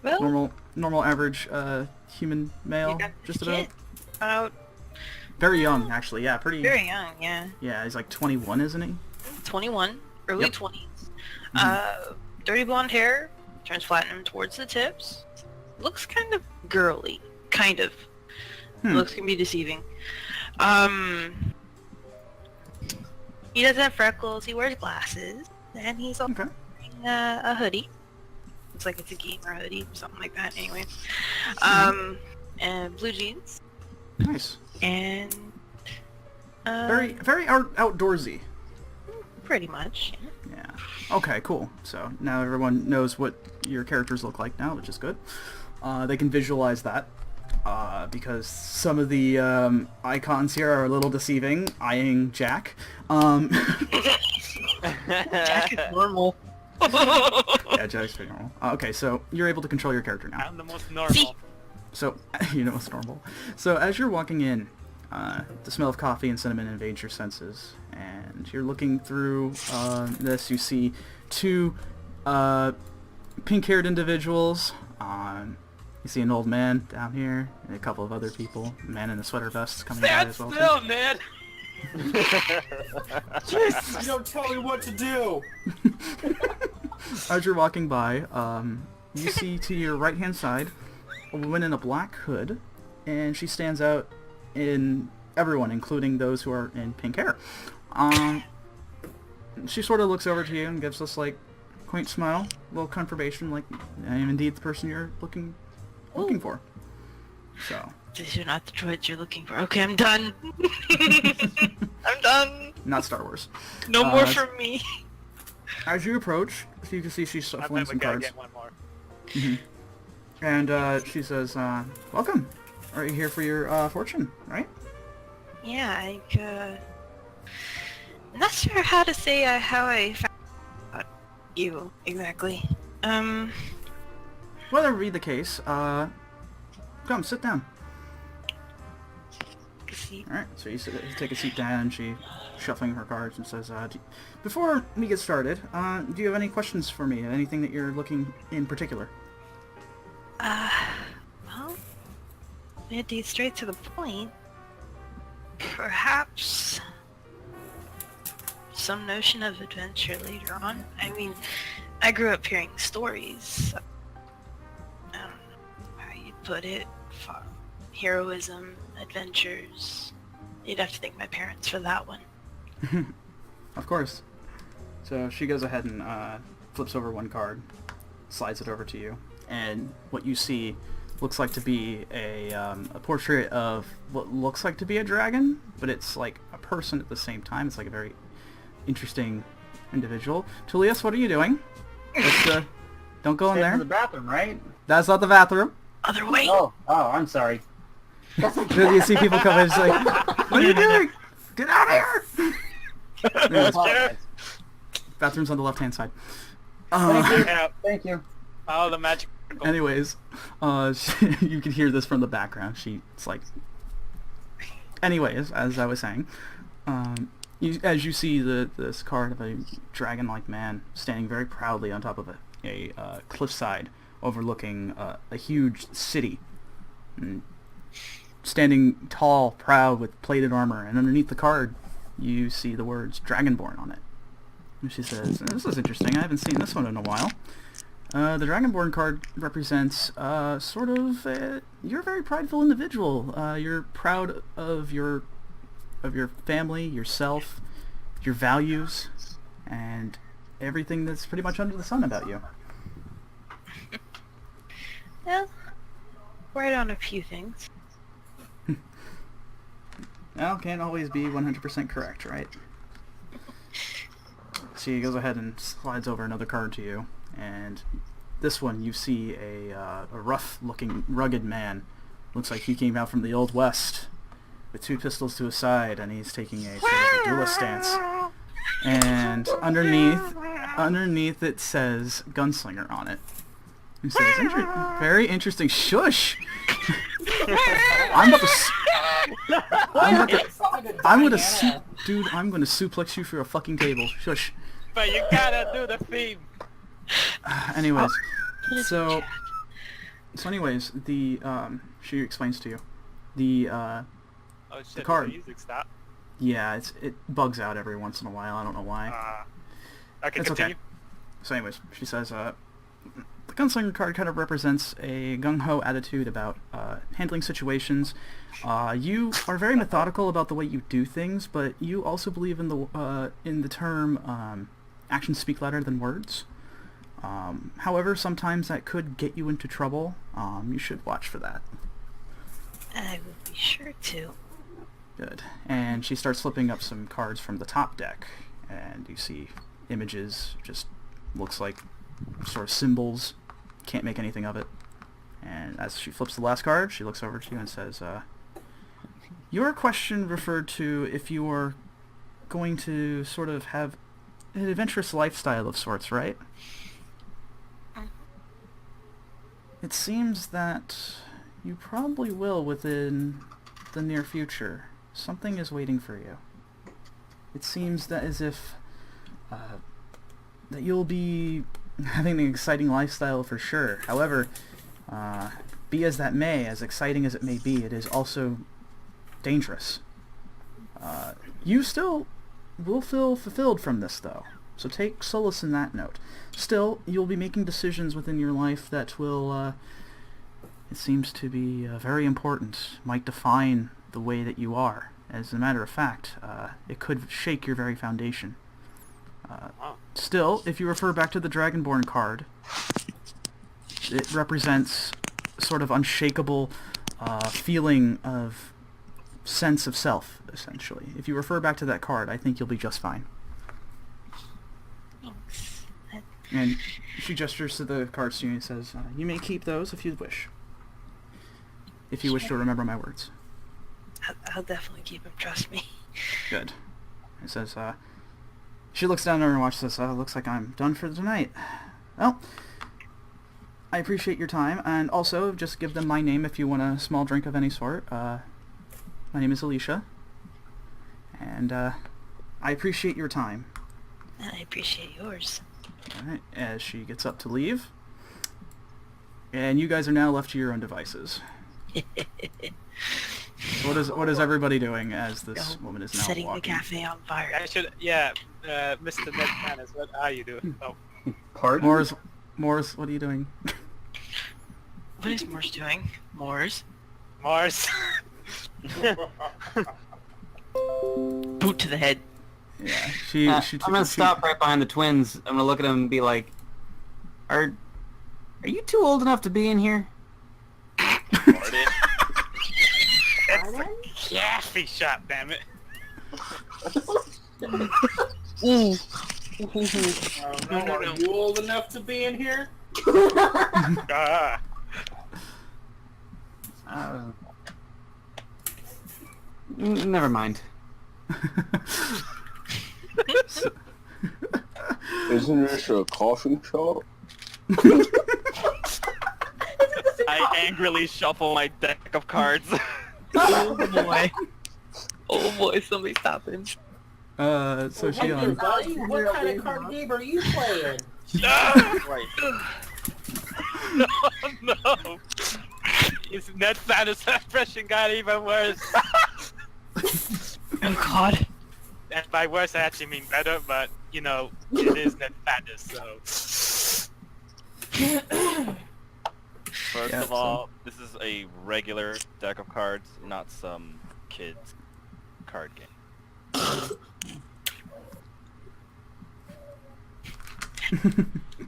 Speaker 6: Well,
Speaker 1: Normal average human male, just
Speaker 6: kid.
Speaker 1: about. Very young, actually. Yeah, pretty.
Speaker 6: Very young, yeah.
Speaker 1: Yeah, he's like 21, isn't he?
Speaker 6: 21, early
Speaker 1: Yep.
Speaker 6: 20s. Dirty blonde hair, turns platinum towards the tips. Looks kind of girly, kind of. Looks can be deceiving. He doesn't have freckles. He wears glasses, and he's also wearing a hoodie. Looks like it's a gamer hoodie, or something like that. Anyway, and blue jeans.
Speaker 1: Nice.
Speaker 6: And
Speaker 1: very outdoorsy.
Speaker 6: pretty much.
Speaker 1: Yeah. Okay, cool. So now everyone knows what your characters look like now, which is good. They can visualize that. Because some of the icons here are a little deceiving, eyeing Jack.
Speaker 6: Jack is normal.
Speaker 1: Yeah, Jack's pretty normal. Okay, so you're able to control your character now.
Speaker 2: I'm the most normal.
Speaker 1: So, you know it's normal. So as you're walking in, the smell of coffee and cinnamon invades your senses, and you're looking through this. You see two pink-haired individuals. You see an old man down here, and a couple of other people. A man in a sweater vest coming by as well.
Speaker 2: Still, man.
Speaker 8: Jesus, you don't tell me what to do.
Speaker 1: As you're walking by, you see to your right-hand side a woman in a black hood, and she stands out in everyone, including those who are in pink hair. She sort of looks over to you and gives this like quaint smile, a little confirmation, like I am indeed the person you're looking for. So.
Speaker 6: These are not the droids you're looking for. Okay, I'm done. I'm done.
Speaker 1: Not Star Wars.
Speaker 6: No more from me.
Speaker 1: As you approach, you can see she's shuffling some cards.
Speaker 2: Get one more.
Speaker 1: And she says, welcome. Are you here for your fortune, right?
Speaker 6: Yeah, I'm not sure how to say how I found out you exactly.
Speaker 1: Whatever be the case, come, sit down. Alright, so you take a seat down, and she shuffling her cards and says, before we get started, do you have any questions for me? Anything that you're looking in particular?
Speaker 6: Well, we had to get straight to the point. Perhaps some notion of adventure later on. I mean, I grew up hearing stories. I don't know how you'd put it. Heroism, adventures. You'd have to thank my parents for that one.
Speaker 1: Of course. So she goes ahead and flips over one card, slides it over to you, and what you see looks like to be a portrait of what looks like to be a dragon, but it's like a person at the same time. It's like a very interesting individual. Tulius, what are you doing? Don't go in there.
Speaker 7: The bathroom, right?
Speaker 1: That's not the bathroom.
Speaker 6: Other way.
Speaker 7: Oh, I'm sorry.
Speaker 1: You see people come in, it's like, what are you doing? Get out of here! Anyways, bathroom's on the left-hand side.
Speaker 7: Thank you.
Speaker 2: All the magic.
Speaker 1: Anyways, you can hear this from the background. She's like... Anyways, as I was saying, as you see this card of a dragon-like man standing very proudly on top of a cliffside overlooking a huge city. And standing tall, proud, with plated armor, and underneath the card you see the words Dragonborn on it. And she says, this is interesting, I haven't seen this one in a while. The Dragonborn card represents you're a very prideful individual. You're proud of your family, yourself, your values, and everything that's pretty much under the sun about you.
Speaker 6: Well, right on a few things.
Speaker 1: Well, can't always be 100% correct, right? She goes ahead and slides over another card to you, and this one you see a rough-looking, rugged man. Looks like he came out from the Old West with two pistols to his side, and he's taking a sort of a duelist stance. And underneath it says Gunslinger on it. He says, very interesting. Shush! I'm gonna suplex you through a fucking table. Shush.
Speaker 2: But you gotta do the theme.
Speaker 1: Anyways, so anyways, she explains to you the card.
Speaker 2: The music stop.
Speaker 1: Yeah, it bugs out every once in a while. I don't know why.
Speaker 2: Okay,
Speaker 1: it's
Speaker 2: continue.
Speaker 1: okay. So anyways, she says, the Gunslinger card kind of represents a gung-ho attitude about handling situations. You are very methodical about the way you do things, but you also believe in the term actions speak louder than words. However, sometimes that could get you into trouble. You should watch for that.
Speaker 6: I will be sure to.
Speaker 1: Good. And she starts flipping up some cards from the top deck, and you see images, just looks like sort of symbols. Can't make anything of it. And as she flips the last card, she looks over to you and says, your question referred to if you are going to sort of have an adventurous lifestyle of sorts, right? It seems that you probably will within the near future. Something is waiting for you. It seems that as if that you'll be having an exciting lifestyle for sure. However, be as that may, as exciting as it may be, it is also dangerous. You still will feel fulfilled from this, though. So take solace in that note. Still, you'll be making decisions within your life that will, it seems to be very important, might define the way that you are. As a matter of fact, it could shake your very foundation. Still, if you refer back to the Dragonborn card, it represents sort of unshakable feeling of sense of self, essentially. If you refer back to that card, I think you'll be just fine.
Speaker 6: Thanks.
Speaker 1: And she gestures to the cards to you and says, you may keep those if you wish. If you wish to remember my words.
Speaker 6: I'll definitely keep them, trust me.
Speaker 1: Good. It says, she looks down at her and watches this. Looks like I'm done for tonight. Well, I appreciate your time, and also just give them my name if you want a small drink of any sort. My name is Alicia, and I appreciate your time.
Speaker 6: I appreciate yours.
Speaker 1: Alright, as she gets up to leave, and you guys are now left to your own devices. What is everybody doing as this woman is now
Speaker 6: setting
Speaker 1: walking?
Speaker 6: the cafe on fire.
Speaker 2: I should, Mr. Ned Manners, what are you doing? Oh.
Speaker 7: Pardon?
Speaker 1: Morris, what are you doing?
Speaker 6: What is Morse doing? Morse?
Speaker 2: Mars.
Speaker 6: Boot to the head.
Speaker 1: Yeah,
Speaker 7: I'm gonna stop right behind the twins. I'm gonna look at them and be like, "Are you too old enough to be in here?"
Speaker 2: It's a coffee shop, damn it.
Speaker 8: No. Are you old enough to be in here?
Speaker 7: Never mind.
Speaker 5: Isn't this a coffee shop?
Speaker 9: I angrily shuffle my deck of cards.
Speaker 10: Oh boy. Oh boy, somebody stop him.
Speaker 1: So Xian.
Speaker 8: Buddy, what kind of card game are you playing?
Speaker 9: Right.
Speaker 2: No! His Ned Thanos impression got even worse.
Speaker 10: Oh god.
Speaker 2: And by worse I actually mean better, but you know, it is Ned Thanos, so...
Speaker 9: First of all, this is a regular deck of cards, not some kid's card game.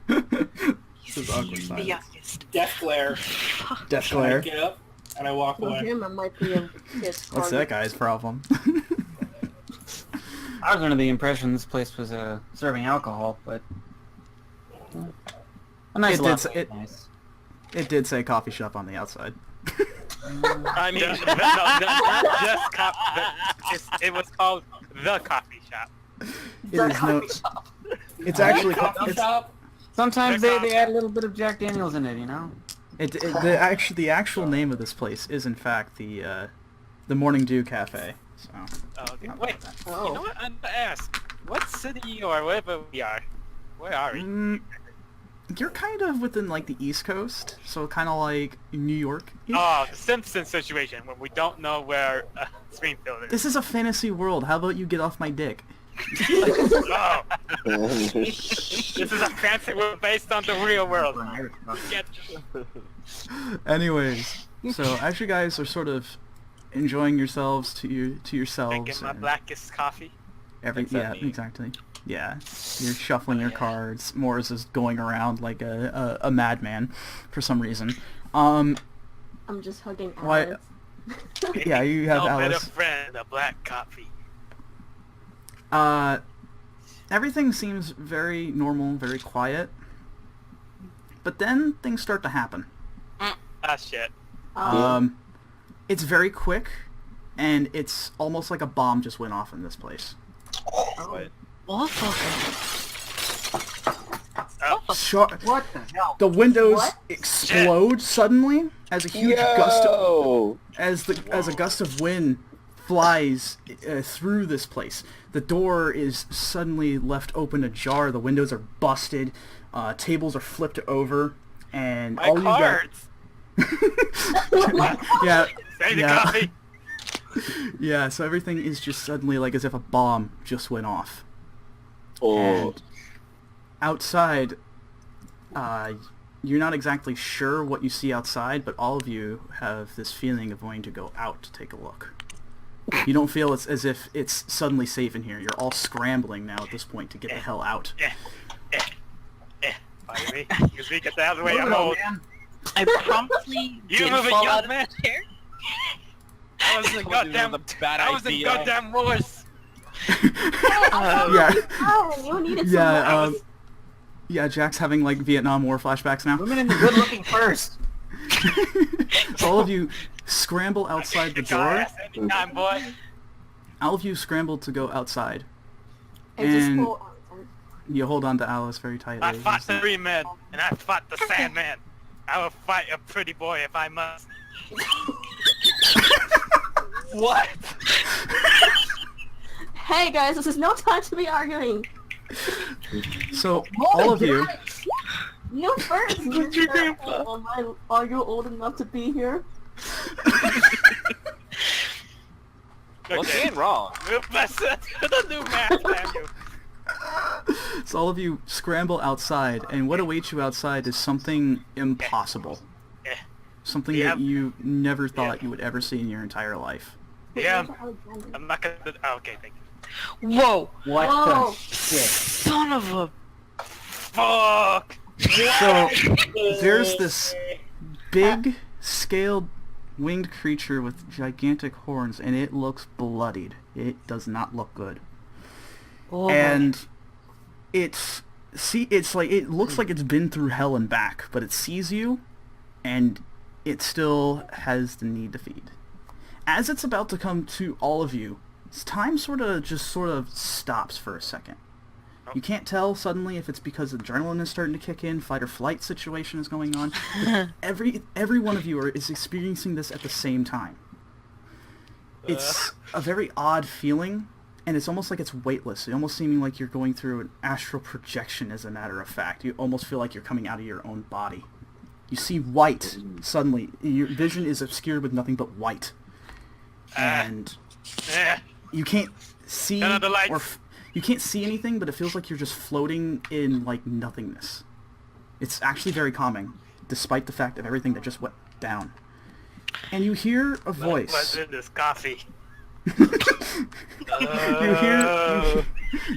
Speaker 1: This is awkward
Speaker 6: The
Speaker 1: silence.
Speaker 6: youngest.
Speaker 8: Death glare.
Speaker 1: Death
Speaker 8: I
Speaker 1: glare.
Speaker 8: get up and I walk
Speaker 4: For
Speaker 8: away.
Speaker 4: him, it might be a kid's
Speaker 1: What's that guy's problem?
Speaker 7: I was under the impression this place was serving alcohol, but a nice
Speaker 1: It did
Speaker 7: latte
Speaker 1: say-
Speaker 7: is nice.
Speaker 1: It did say coffee shop on the outside.
Speaker 9: I mean,
Speaker 2: No, not just it was called The Coffee Shop.
Speaker 1: It is no. It's actually
Speaker 8: Coffee
Speaker 1: it's,
Speaker 8: shop.
Speaker 7: Sometimes they add a little bit of Jack Daniels in it, you know?
Speaker 1: the actual name of this place is in fact the Morning Dew Cafe. So.
Speaker 2: Oh, okay.
Speaker 1: how about
Speaker 2: Wait,
Speaker 1: that?
Speaker 2: you know what? I'm gonna ask, what city or wherever we are, where are we?
Speaker 1: You're kind of within like the East Coast, so kind of like New York.
Speaker 2: Oh, the Simpsons situation, when we don't know where Springfield is.
Speaker 1: This is a fantasy world. How about you get off my dick?
Speaker 2: Oh, this is a fancy world based on the real world. Get
Speaker 1: Anyways, so as you guys are sort of enjoying yourselves to yourselves,
Speaker 2: drinking my
Speaker 1: and
Speaker 2: blackest coffee.
Speaker 1: yeah, exactly. Yeah, you're shuffling your cards. Morris is going around like a madman for some reason.
Speaker 4: I'm just hugging
Speaker 1: Why-
Speaker 4: Alice.
Speaker 1: Yeah, you have
Speaker 2: No better
Speaker 1: Alice.
Speaker 2: friend than a black coffee.
Speaker 1: Everything seems very normal, very quiet. But then things start to happen.
Speaker 2: Ah, shit.
Speaker 1: It's very quick, and it's almost like a bomb just went off in this place.
Speaker 6: What the
Speaker 7: What the hell?
Speaker 1: The windows
Speaker 4: What?
Speaker 1: explode suddenly as a huge gust of,
Speaker 5: Yo!
Speaker 1: as a gust of wind flies through this place. The door is suddenly left open ajar. The windows are busted. Tables are flipped over, and
Speaker 2: My
Speaker 1: all
Speaker 2: cards!
Speaker 1: yeah,
Speaker 2: Say the
Speaker 1: yeah.
Speaker 2: coffee!
Speaker 1: yeah. So everything is just suddenly like as if a bomb just went off.
Speaker 5: Oh,
Speaker 1: And outside, you're not exactly sure what you see outside, but all of you have this feeling of wanting to go out to take a look. You don't feel it's as if it's suddenly safe in here. You're all scrambling now at this point to get the hell out.
Speaker 2: Pardon me. Excuse me, get the hell out of the way, I'm old.
Speaker 6: I promptly
Speaker 2: You
Speaker 6: did
Speaker 2: move it,
Speaker 6: fall
Speaker 2: young
Speaker 6: out of
Speaker 2: man.
Speaker 6: the chair.
Speaker 2: I was in goddamn... I was in goddamn wars!
Speaker 1: Yeah,
Speaker 4: Oh, you needed
Speaker 1: yeah,
Speaker 4: some
Speaker 1: yeah. Jack's having like Vietnam War flashbacks now.
Speaker 7: Women in the good looking first.
Speaker 1: So all of you scramble outside the door.
Speaker 2: Yes, anytime, boy.
Speaker 1: All of you scramble to go outside.
Speaker 4: and just
Speaker 1: and-
Speaker 4: pull on.
Speaker 1: You hold on to Alice very tightly.
Speaker 2: I fought the 3 men, and I fought the Sandman. I will fight a pretty boy if I must.
Speaker 9: what?
Speaker 4: Hey guys, this is no time to be arguing.
Speaker 1: So all of you,
Speaker 4: You first. Are you old enough to be here?
Speaker 9: What's going wrong?
Speaker 2: The new math, damn you.
Speaker 1: so all of you scramble outside, and what awaits you outside is something impossible.
Speaker 2: Yeah.
Speaker 1: Something
Speaker 2: Yep.
Speaker 1: that you never thought you would ever see in your entire life.
Speaker 2: Yeah, I'm not gonna... Oh, okay, thank you.
Speaker 6: Whoa!
Speaker 7: What
Speaker 4: Whoa.
Speaker 7: the shit?
Speaker 6: Son of a...
Speaker 2: Fuck!
Speaker 1: So there's this big scaled winged creature with gigantic horns, and it looks bloodied. It does not look good.
Speaker 6: Oh,
Speaker 1: And it's like it looks like it's been through hell and back, but it sees you, and it still has the need to feed. As it's about to come to all of you, time sort of stops for a second. You can't tell suddenly if it's because adrenaline is starting to kick in, fight or flight situation is going on. Every one of you is experiencing this at the same time. It's a very odd feeling, and it's almost like it's weightless. It's almost seeming like you're going through an astral projection, as a matter of fact. You almost feel like you're coming out of your own body. You see white suddenly. Your vision is obscured with nothing but white. And you can't see you can't see anything, but it feels like you're just floating in like nothingness. It's actually very calming, despite the fact of everything that just went down. And you hear a voice.
Speaker 2: What's in this coffee?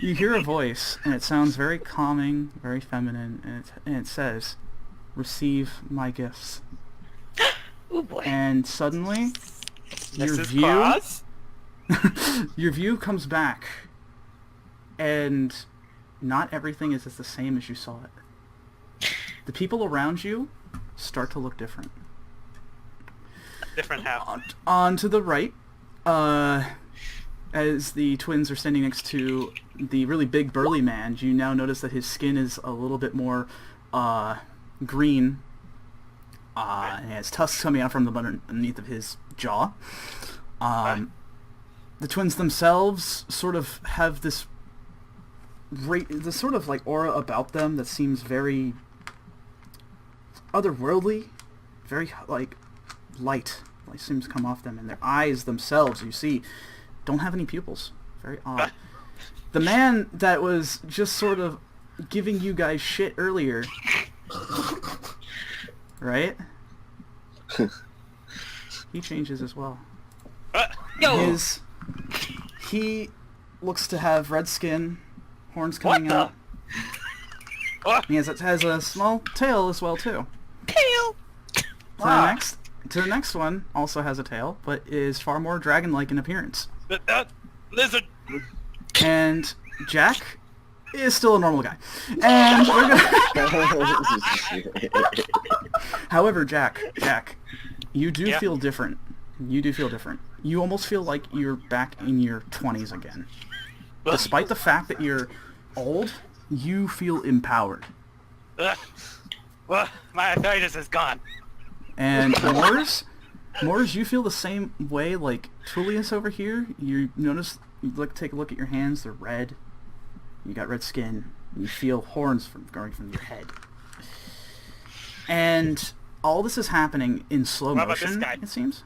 Speaker 1: You hear a voice, and it sounds very calming, very feminine, and it says, "Receive my gifts."
Speaker 6: oh boy.
Speaker 1: And suddenly, your
Speaker 2: Mrs.
Speaker 1: view,
Speaker 2: Claus?
Speaker 1: your view comes back, and not everything is the same as you saw it. The people around you start to look different.
Speaker 2: Different half.
Speaker 1: On to the right, as the twins are standing next to the really big burly man, you now notice that his skin is a little bit more green, and he has tusks coming out from the underneath of his jaw. The twins themselves sort of have this sort of like aura about them that seems very otherworldly, very like light seems to come off them, and their eyes themselves, you see, don't have any pupils. Very odd. The man that was just sort of giving you guys shit earlier, right? He changes as well. He looks to have red skin, horns coming out. He has a small tail as well too.
Speaker 6: Tail!
Speaker 1: The next one also has a tail, but is far more dragon-like in appearance.
Speaker 2: Lizard!
Speaker 1: And Jack is still a normal guy. And we're gonna... However, Jack, you do feel different. You do feel different. You almost feel like you're back in your 20s again. Despite the fact that you're old, you feel empowered.
Speaker 2: Well, my arthritis is gone.
Speaker 1: And Mors, you feel the same way like Tulius over here. You notice, take a look at your hands, they're red. You got red skin. You feel horns going from your head. And all this is happening in slow motion, it seems.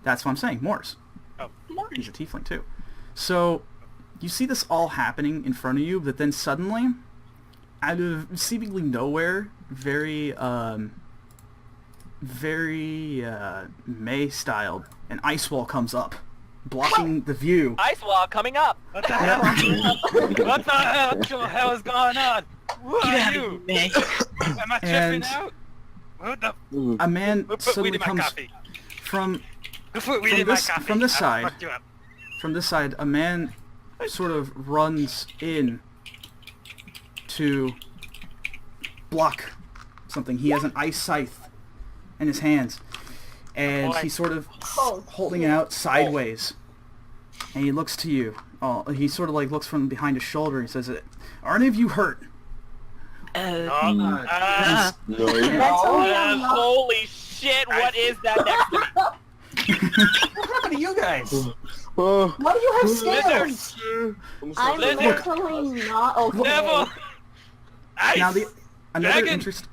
Speaker 1: That's what I'm saying, Mors.
Speaker 2: Oh,
Speaker 1: he's a tiefling too. So, you see this all happening in front of you, but then suddenly, out of seemingly nowhere, very May-styled, an ice wall comes up, blocking the view.
Speaker 10: Ice wall coming up!
Speaker 2: What the hell? What the hell is going on? Who are you? Am I tripping out? What the?
Speaker 1: A man
Speaker 2: Put
Speaker 1: suddenly
Speaker 2: weed in my
Speaker 1: comes
Speaker 2: coffee.
Speaker 1: from this side.
Speaker 2: Fuck you up.
Speaker 1: From this side, a man sort of runs in to block something. He has an ice scythe in his hands, and he's sort of holding it out sideways, and he looks to you. He sort of like looks from behind his shoulder. He says, "Are any of you hurt?"
Speaker 6: No.
Speaker 10: Holy shit, what is that next to me?
Speaker 7: What happened to you guys?
Speaker 4: Why do you have scales? I'm
Speaker 2: Lizard.
Speaker 4: mentally not okay.
Speaker 2: Devil! Ice!
Speaker 1: Now another
Speaker 2: Dragon!
Speaker 1: interesting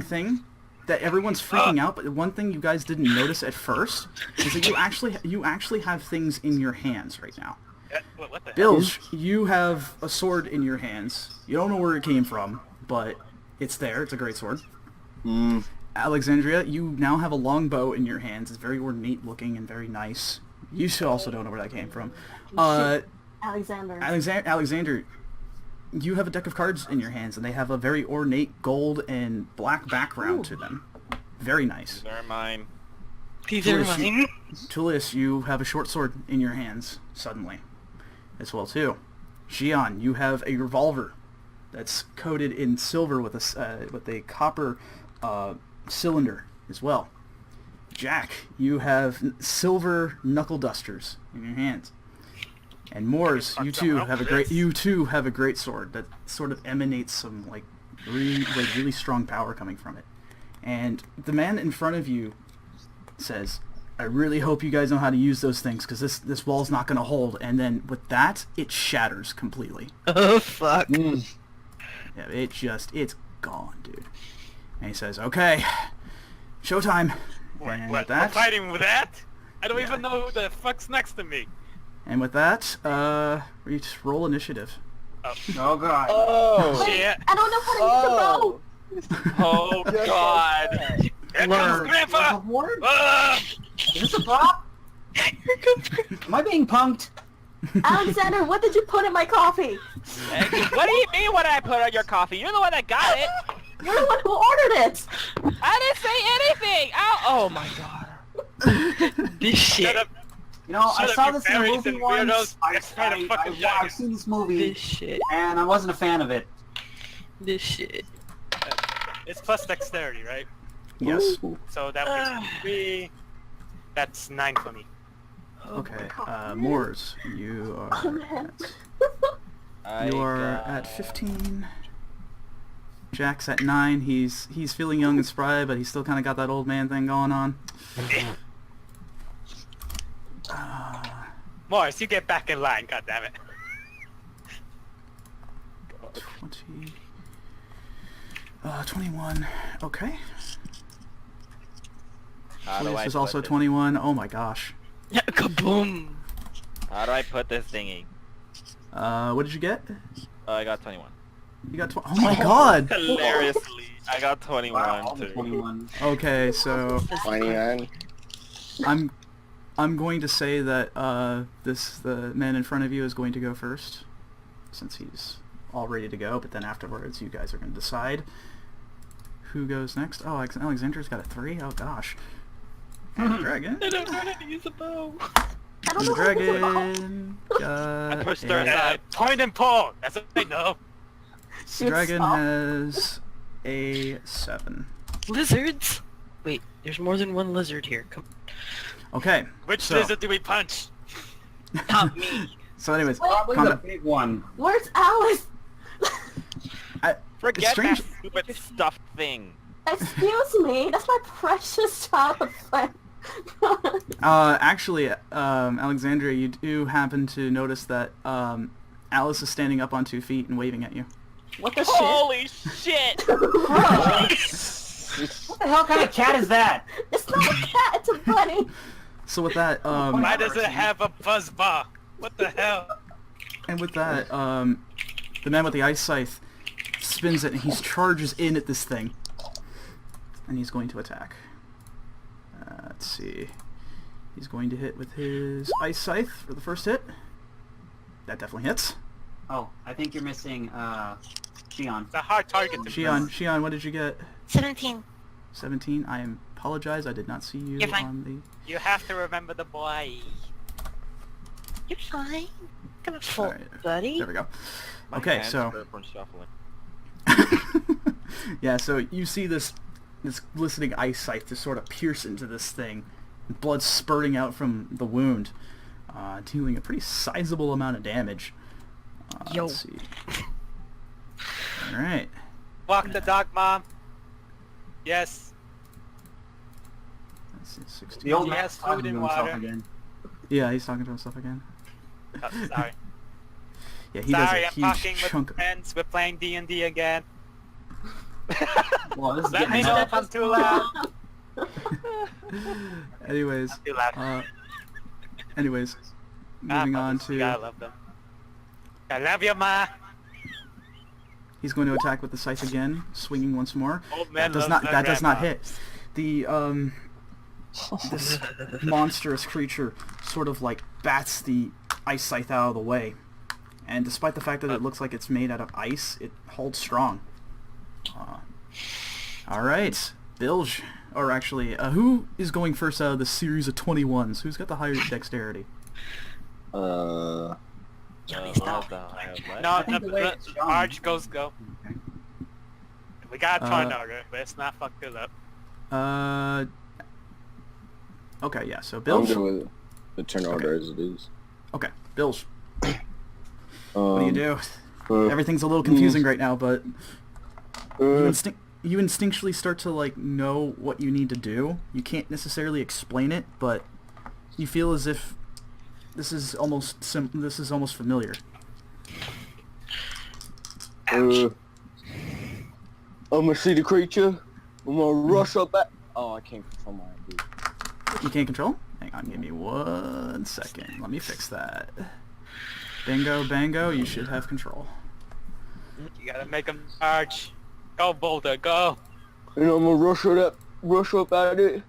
Speaker 1: thing that everyone's freaking out, but one thing you guys didn't notice at first is that you actually have things in your hands right now.
Speaker 2: What the hell?
Speaker 1: Bilge, you have a sword in your hands. You don't know where it came from, but it's there. It's a great sword. Alexandria, you now have a longbow in your hands. It's very ornate looking and very nice. You also don't know where that came from.
Speaker 4: Alexander.
Speaker 1: Alexander, you have a deck of cards in your hands, and they have a very ornate gold and black background to them. Very nice.
Speaker 9: These are mine.
Speaker 6: These are mine.
Speaker 1: Tulius, you have a short sword in your hands, suddenly, as well, too. Xian, you have a revolver that's coated in silver with a copper cylinder as well. Jack, you have silver knuckle dusters in your hands. And Moors, you too have a great sword that sort of emanates some really strong power coming from it. And the man in front of you says, I really hope you guys know how to use those things, because this wall's not going to hold. And then with that, it shatters completely.
Speaker 6: Oh, fuck.
Speaker 1: Yeah, it's gone, dude. And he says, okay, showtime. And with that,
Speaker 2: we're fighting with that? I don't even know who the fuck's next to me.
Speaker 1: And with that, we just roll initiative.
Speaker 7: Oh god.
Speaker 3: Oh!
Speaker 2: Shit.
Speaker 4: I don't know how to use the bow.
Speaker 3: Oh god!
Speaker 2: Here comes Grandpa!
Speaker 7: Is this a prop? Am I being punked?
Speaker 4: Alexander, what did you put in my coffee?
Speaker 3: What do you mean what I put on your coffee? You're the one that got it!
Speaker 4: You're the one who ordered it!
Speaker 3: I didn't say anything! Ow! Oh my god.
Speaker 6: This shit.
Speaker 7: You know, I
Speaker 2: Shut
Speaker 7: saw
Speaker 2: up,
Speaker 7: this
Speaker 2: you
Speaker 7: in a
Speaker 2: fairies
Speaker 7: movie
Speaker 2: and
Speaker 7: once.
Speaker 2: weirdos. That's kind of fucking
Speaker 7: I've seen this movie,
Speaker 6: This shit.
Speaker 7: and I wasn't a fan of it.
Speaker 6: This shit.
Speaker 2: It's plus dexterity, right?
Speaker 1: Yes.
Speaker 2: So that would be 3. That's 9 for me.
Speaker 1: Okay. Moors, you are at 15. Jack's at 9. He's feeling young and spry, but he's still kind of got that old man thing going on.
Speaker 2: Morris, you get back in line, goddammit.
Speaker 1: 20. 21. Okay. Tulius is also 21. Oh my gosh.
Speaker 6: Yeah, kaboom.
Speaker 3: How do I put this thingy?
Speaker 1: What did you get?
Speaker 3: I got 21.
Speaker 1: You got Oh my god!
Speaker 3: Hilariously, I got 21
Speaker 7: Wow,
Speaker 3: too.
Speaker 7: 21.
Speaker 1: Okay, so
Speaker 5: 29.
Speaker 1: I'm going to say that the man in front of you is going to go first, since he's all ready to go. But then afterwards, you guys are going to decide who goes next. Oh, Alexandra's got a 3. Oh gosh. And the dragon.
Speaker 6: I don't know how to use a bow.
Speaker 4: I don't
Speaker 1: The
Speaker 4: know how to use the bow.
Speaker 1: dragon got
Speaker 3: I pushed her
Speaker 1: a-
Speaker 3: aside.
Speaker 2: Point and pull. That's what I know.
Speaker 1: the
Speaker 4: Shoot,
Speaker 1: dragon
Speaker 4: stop.
Speaker 1: has a 7.
Speaker 6: Lizards? Wait, there's more than one lizard here. Come
Speaker 1: Okay.
Speaker 2: Which
Speaker 1: so,
Speaker 2: lizard do we punch?
Speaker 6: Not me.
Speaker 1: So anyways,
Speaker 7: Probably the
Speaker 1: combat.
Speaker 7: big one.
Speaker 4: Where's Alice?
Speaker 3: Forget
Speaker 1: strange-
Speaker 3: that stupid stuffed thing.
Speaker 4: Excuse me, that's my precious child friend.
Speaker 1: Actually, Alexandria, you do happen to notice that Alice is standing up on 2 feet and waving at you.
Speaker 4: What the
Speaker 3: Holy shit!
Speaker 7: What the hell kind of cat is that?
Speaker 4: shit? It's not a cat, it's a bunny.
Speaker 1: So with that,
Speaker 2: Why does it have a buzz bar? What the hell?
Speaker 1: and with that, the man with the ice scythe spins it and he charges in at this thing, and he's going to attack. Let's see. He's going to hit with his ice scythe for the first hit. That definitely hits.
Speaker 7: Oh, I think you're missing, Xian.
Speaker 2: It's a hard target to
Speaker 1: Xian, what did you get?
Speaker 6: 17.
Speaker 1: 17. I apologize. I did not see you
Speaker 6: You're fine.
Speaker 1: on the.
Speaker 2: You have to remember the boy.
Speaker 6: You're fine. Come on, full,
Speaker 1: Alright,
Speaker 6: buddy.
Speaker 1: There we go.
Speaker 3: My
Speaker 1: Okay,
Speaker 3: hands
Speaker 1: so
Speaker 3: hurt from shuffling.
Speaker 1: yeah, so you see this glistening ice scythe just sort of pierce into this thing, blood spurting out from the wound, dealing a pretty sizable amount of damage.
Speaker 6: Yo.
Speaker 1: Let's see. All right.
Speaker 2: Walk the dog, Mom. Yes.
Speaker 1: Let's see, 16.
Speaker 7: The old
Speaker 2: He
Speaker 7: man
Speaker 2: has
Speaker 7: talking
Speaker 2: food
Speaker 7: to
Speaker 2: and
Speaker 7: himself
Speaker 2: water.
Speaker 7: again.
Speaker 1: Yeah, he's talking to himself again.
Speaker 2: Oh, sorry.
Speaker 1: Yeah, he
Speaker 2: Sorry,
Speaker 1: does
Speaker 2: I'm
Speaker 1: a
Speaker 2: talking
Speaker 1: huge
Speaker 2: with
Speaker 1: chunk.
Speaker 2: friends. We're playing D&D again.
Speaker 7: Well, this is
Speaker 2: Let me
Speaker 7: getting
Speaker 2: know
Speaker 7: old.
Speaker 2: if I'm too loud.
Speaker 1: Anyways,
Speaker 2: Too loud.
Speaker 1: anyways, moving on to.
Speaker 2: I love them. I love you, Ma.
Speaker 1: He's going to attack with the scythe again, swinging once more.
Speaker 2: Old man
Speaker 1: That
Speaker 2: loves
Speaker 1: does not
Speaker 2: grandma.
Speaker 1: hit. The this monstrous creature sort of like bats the ice scythe out of the way. And despite the fact that it looks like it's made out of ice, it holds strong. Alright, Bilge. Or actually, who is going first out of the series of 21s? Who's got the higher dexterity?
Speaker 6: Johnny, stop.
Speaker 2: No, Arch goes go. We got Tornaga. Let's not fuck this up.
Speaker 1: Okay, yeah, so
Speaker 5: I'm
Speaker 1: Bilge.
Speaker 5: good with the turn order as it is.
Speaker 1: Okay, Bilge. What do you do? Everything's a little confusing right now, but you instinctually start to like know what you need to do. You can't necessarily explain it, but you feel as if this is almost familiar.
Speaker 5: I'm gonna see the creature. I'm gonna rush up at. Oh, I can't control my ID.
Speaker 1: You can't control? Hang on, give me 1 second. Let me fix that. Bingo, bango, you should have control.
Speaker 2: You gotta make him charge. Go, Boulder, go.
Speaker 5: And I'm gonna rush up at it.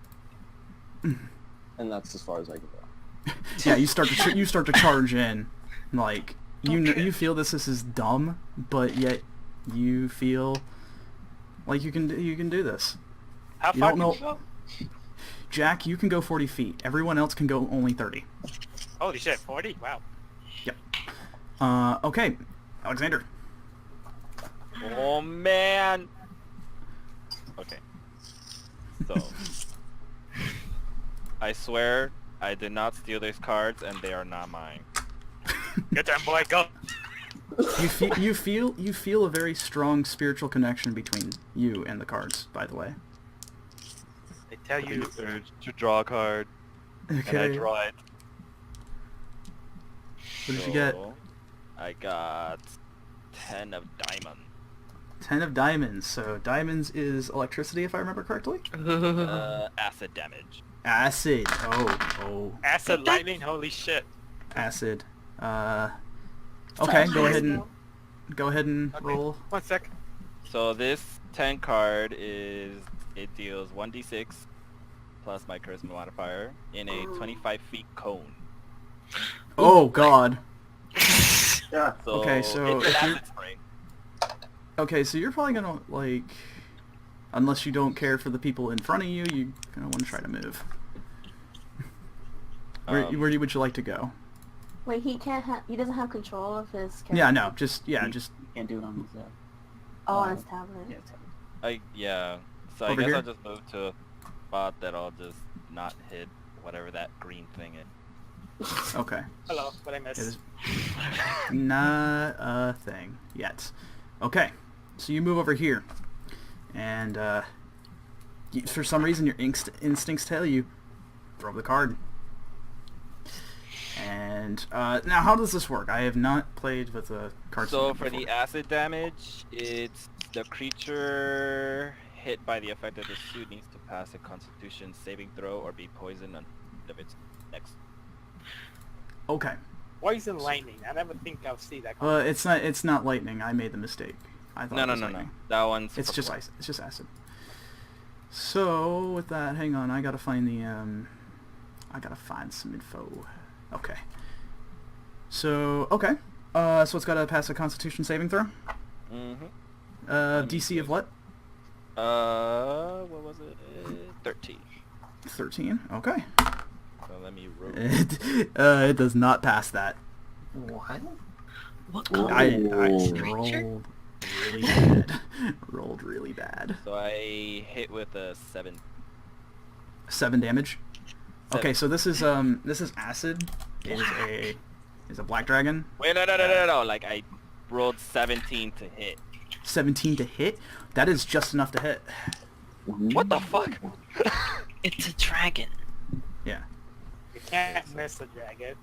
Speaker 5: And that's as far as I can go.
Speaker 1: Yeah, you start to charge in, like you feel this is dumb, but yet you feel like you can do this.
Speaker 2: How far can you go?
Speaker 1: Jack, you can go 40 feet. Everyone else can go only 30.
Speaker 2: Holy shit, 40? Wow.
Speaker 1: Yep. Okay, Alexander.
Speaker 9: Oh man. Okay. So I swear I did not steal these cards, and they are not mine.
Speaker 2: Good time, boy. Go.
Speaker 1: You feel a very strong spiritual connection between you and the cards. By the way.
Speaker 2: They tell you
Speaker 9: urge to draw a card,
Speaker 1: Okay.
Speaker 9: and I draw it.
Speaker 1: What did you get?
Speaker 9: I got 10 of diamond.
Speaker 1: 10 of diamonds. So diamonds is electricity, if I remember correctly.
Speaker 9: Acid damage.
Speaker 1: Acid. Oh.
Speaker 2: acid lightning. Holy shit.
Speaker 1: Acid. Okay. Go ahead and roll.
Speaker 2: 1 sec.
Speaker 9: So this 10 card it deals 1d6 plus my charisma modifier in a 25 feet cone.
Speaker 1: Oh God.
Speaker 5: Yeah.
Speaker 9: So
Speaker 1: Okay, so
Speaker 9: it's an
Speaker 1: if you-
Speaker 9: acid spray.
Speaker 1: Okay, so you're probably gonna like, unless you don't care for the people in front of you, you're gonna want to try to move. Where would you like to go?
Speaker 4: Wait, he doesn't have control of his character?
Speaker 1: Yeah, no, just
Speaker 7: You can't do it on his
Speaker 4: on his tablet.
Speaker 7: yeah,
Speaker 9: So I
Speaker 1: Over
Speaker 9: guess
Speaker 1: here?
Speaker 9: I'll just move to a spot that I'll just not hit whatever that green thing is.
Speaker 1: okay.
Speaker 2: Hello, what I
Speaker 1: It
Speaker 2: missed?
Speaker 1: is not a thing yet. Okay, so you move over here, and for some reason your instincts tell you throw the card. And now, how does this work? I have not played with a card.
Speaker 9: So
Speaker 1: system
Speaker 9: for
Speaker 1: before.
Speaker 9: the acid damage, it's the creature hit by the effect of the suit needs to pass a Constitution saving throw or be poisoned on of its next.
Speaker 1: Okay.
Speaker 2: Poison lightning. I never think I'll see that.
Speaker 1: It's not lightning. I made the mistake. I thought
Speaker 9: No,
Speaker 1: it
Speaker 9: no,
Speaker 1: was
Speaker 9: no, no.
Speaker 1: lightning.
Speaker 9: That one's.
Speaker 1: It's
Speaker 9: for
Speaker 1: just
Speaker 9: blood.
Speaker 1: ice. It's just acid. So with that, hang on. I gotta find the I gotta find some info. Okay. So okay. So it's gotta pass a Constitution saving throw.
Speaker 9: Mm-hmm.
Speaker 1: DC of what?
Speaker 9: What was it? 13.
Speaker 1: 13. Okay.
Speaker 9: So let me roll.
Speaker 1: It does not pass that.
Speaker 7: What?
Speaker 6: What
Speaker 5: Ooh.
Speaker 6: color?
Speaker 1: I
Speaker 6: Creature?
Speaker 1: rolled really bad. Rolled really bad.
Speaker 9: So I hit with a 7.
Speaker 1: 7 damage. Okay,
Speaker 9: Seven.
Speaker 1: so this is acid. Is a black dragon.
Speaker 9: Wait, no. Like I rolled 17 to hit.
Speaker 1: 17 to hit. That is just enough to hit.
Speaker 9: What the fuck?
Speaker 6: It's a dragon.
Speaker 1: Yeah.
Speaker 2: You can't miss a dragon.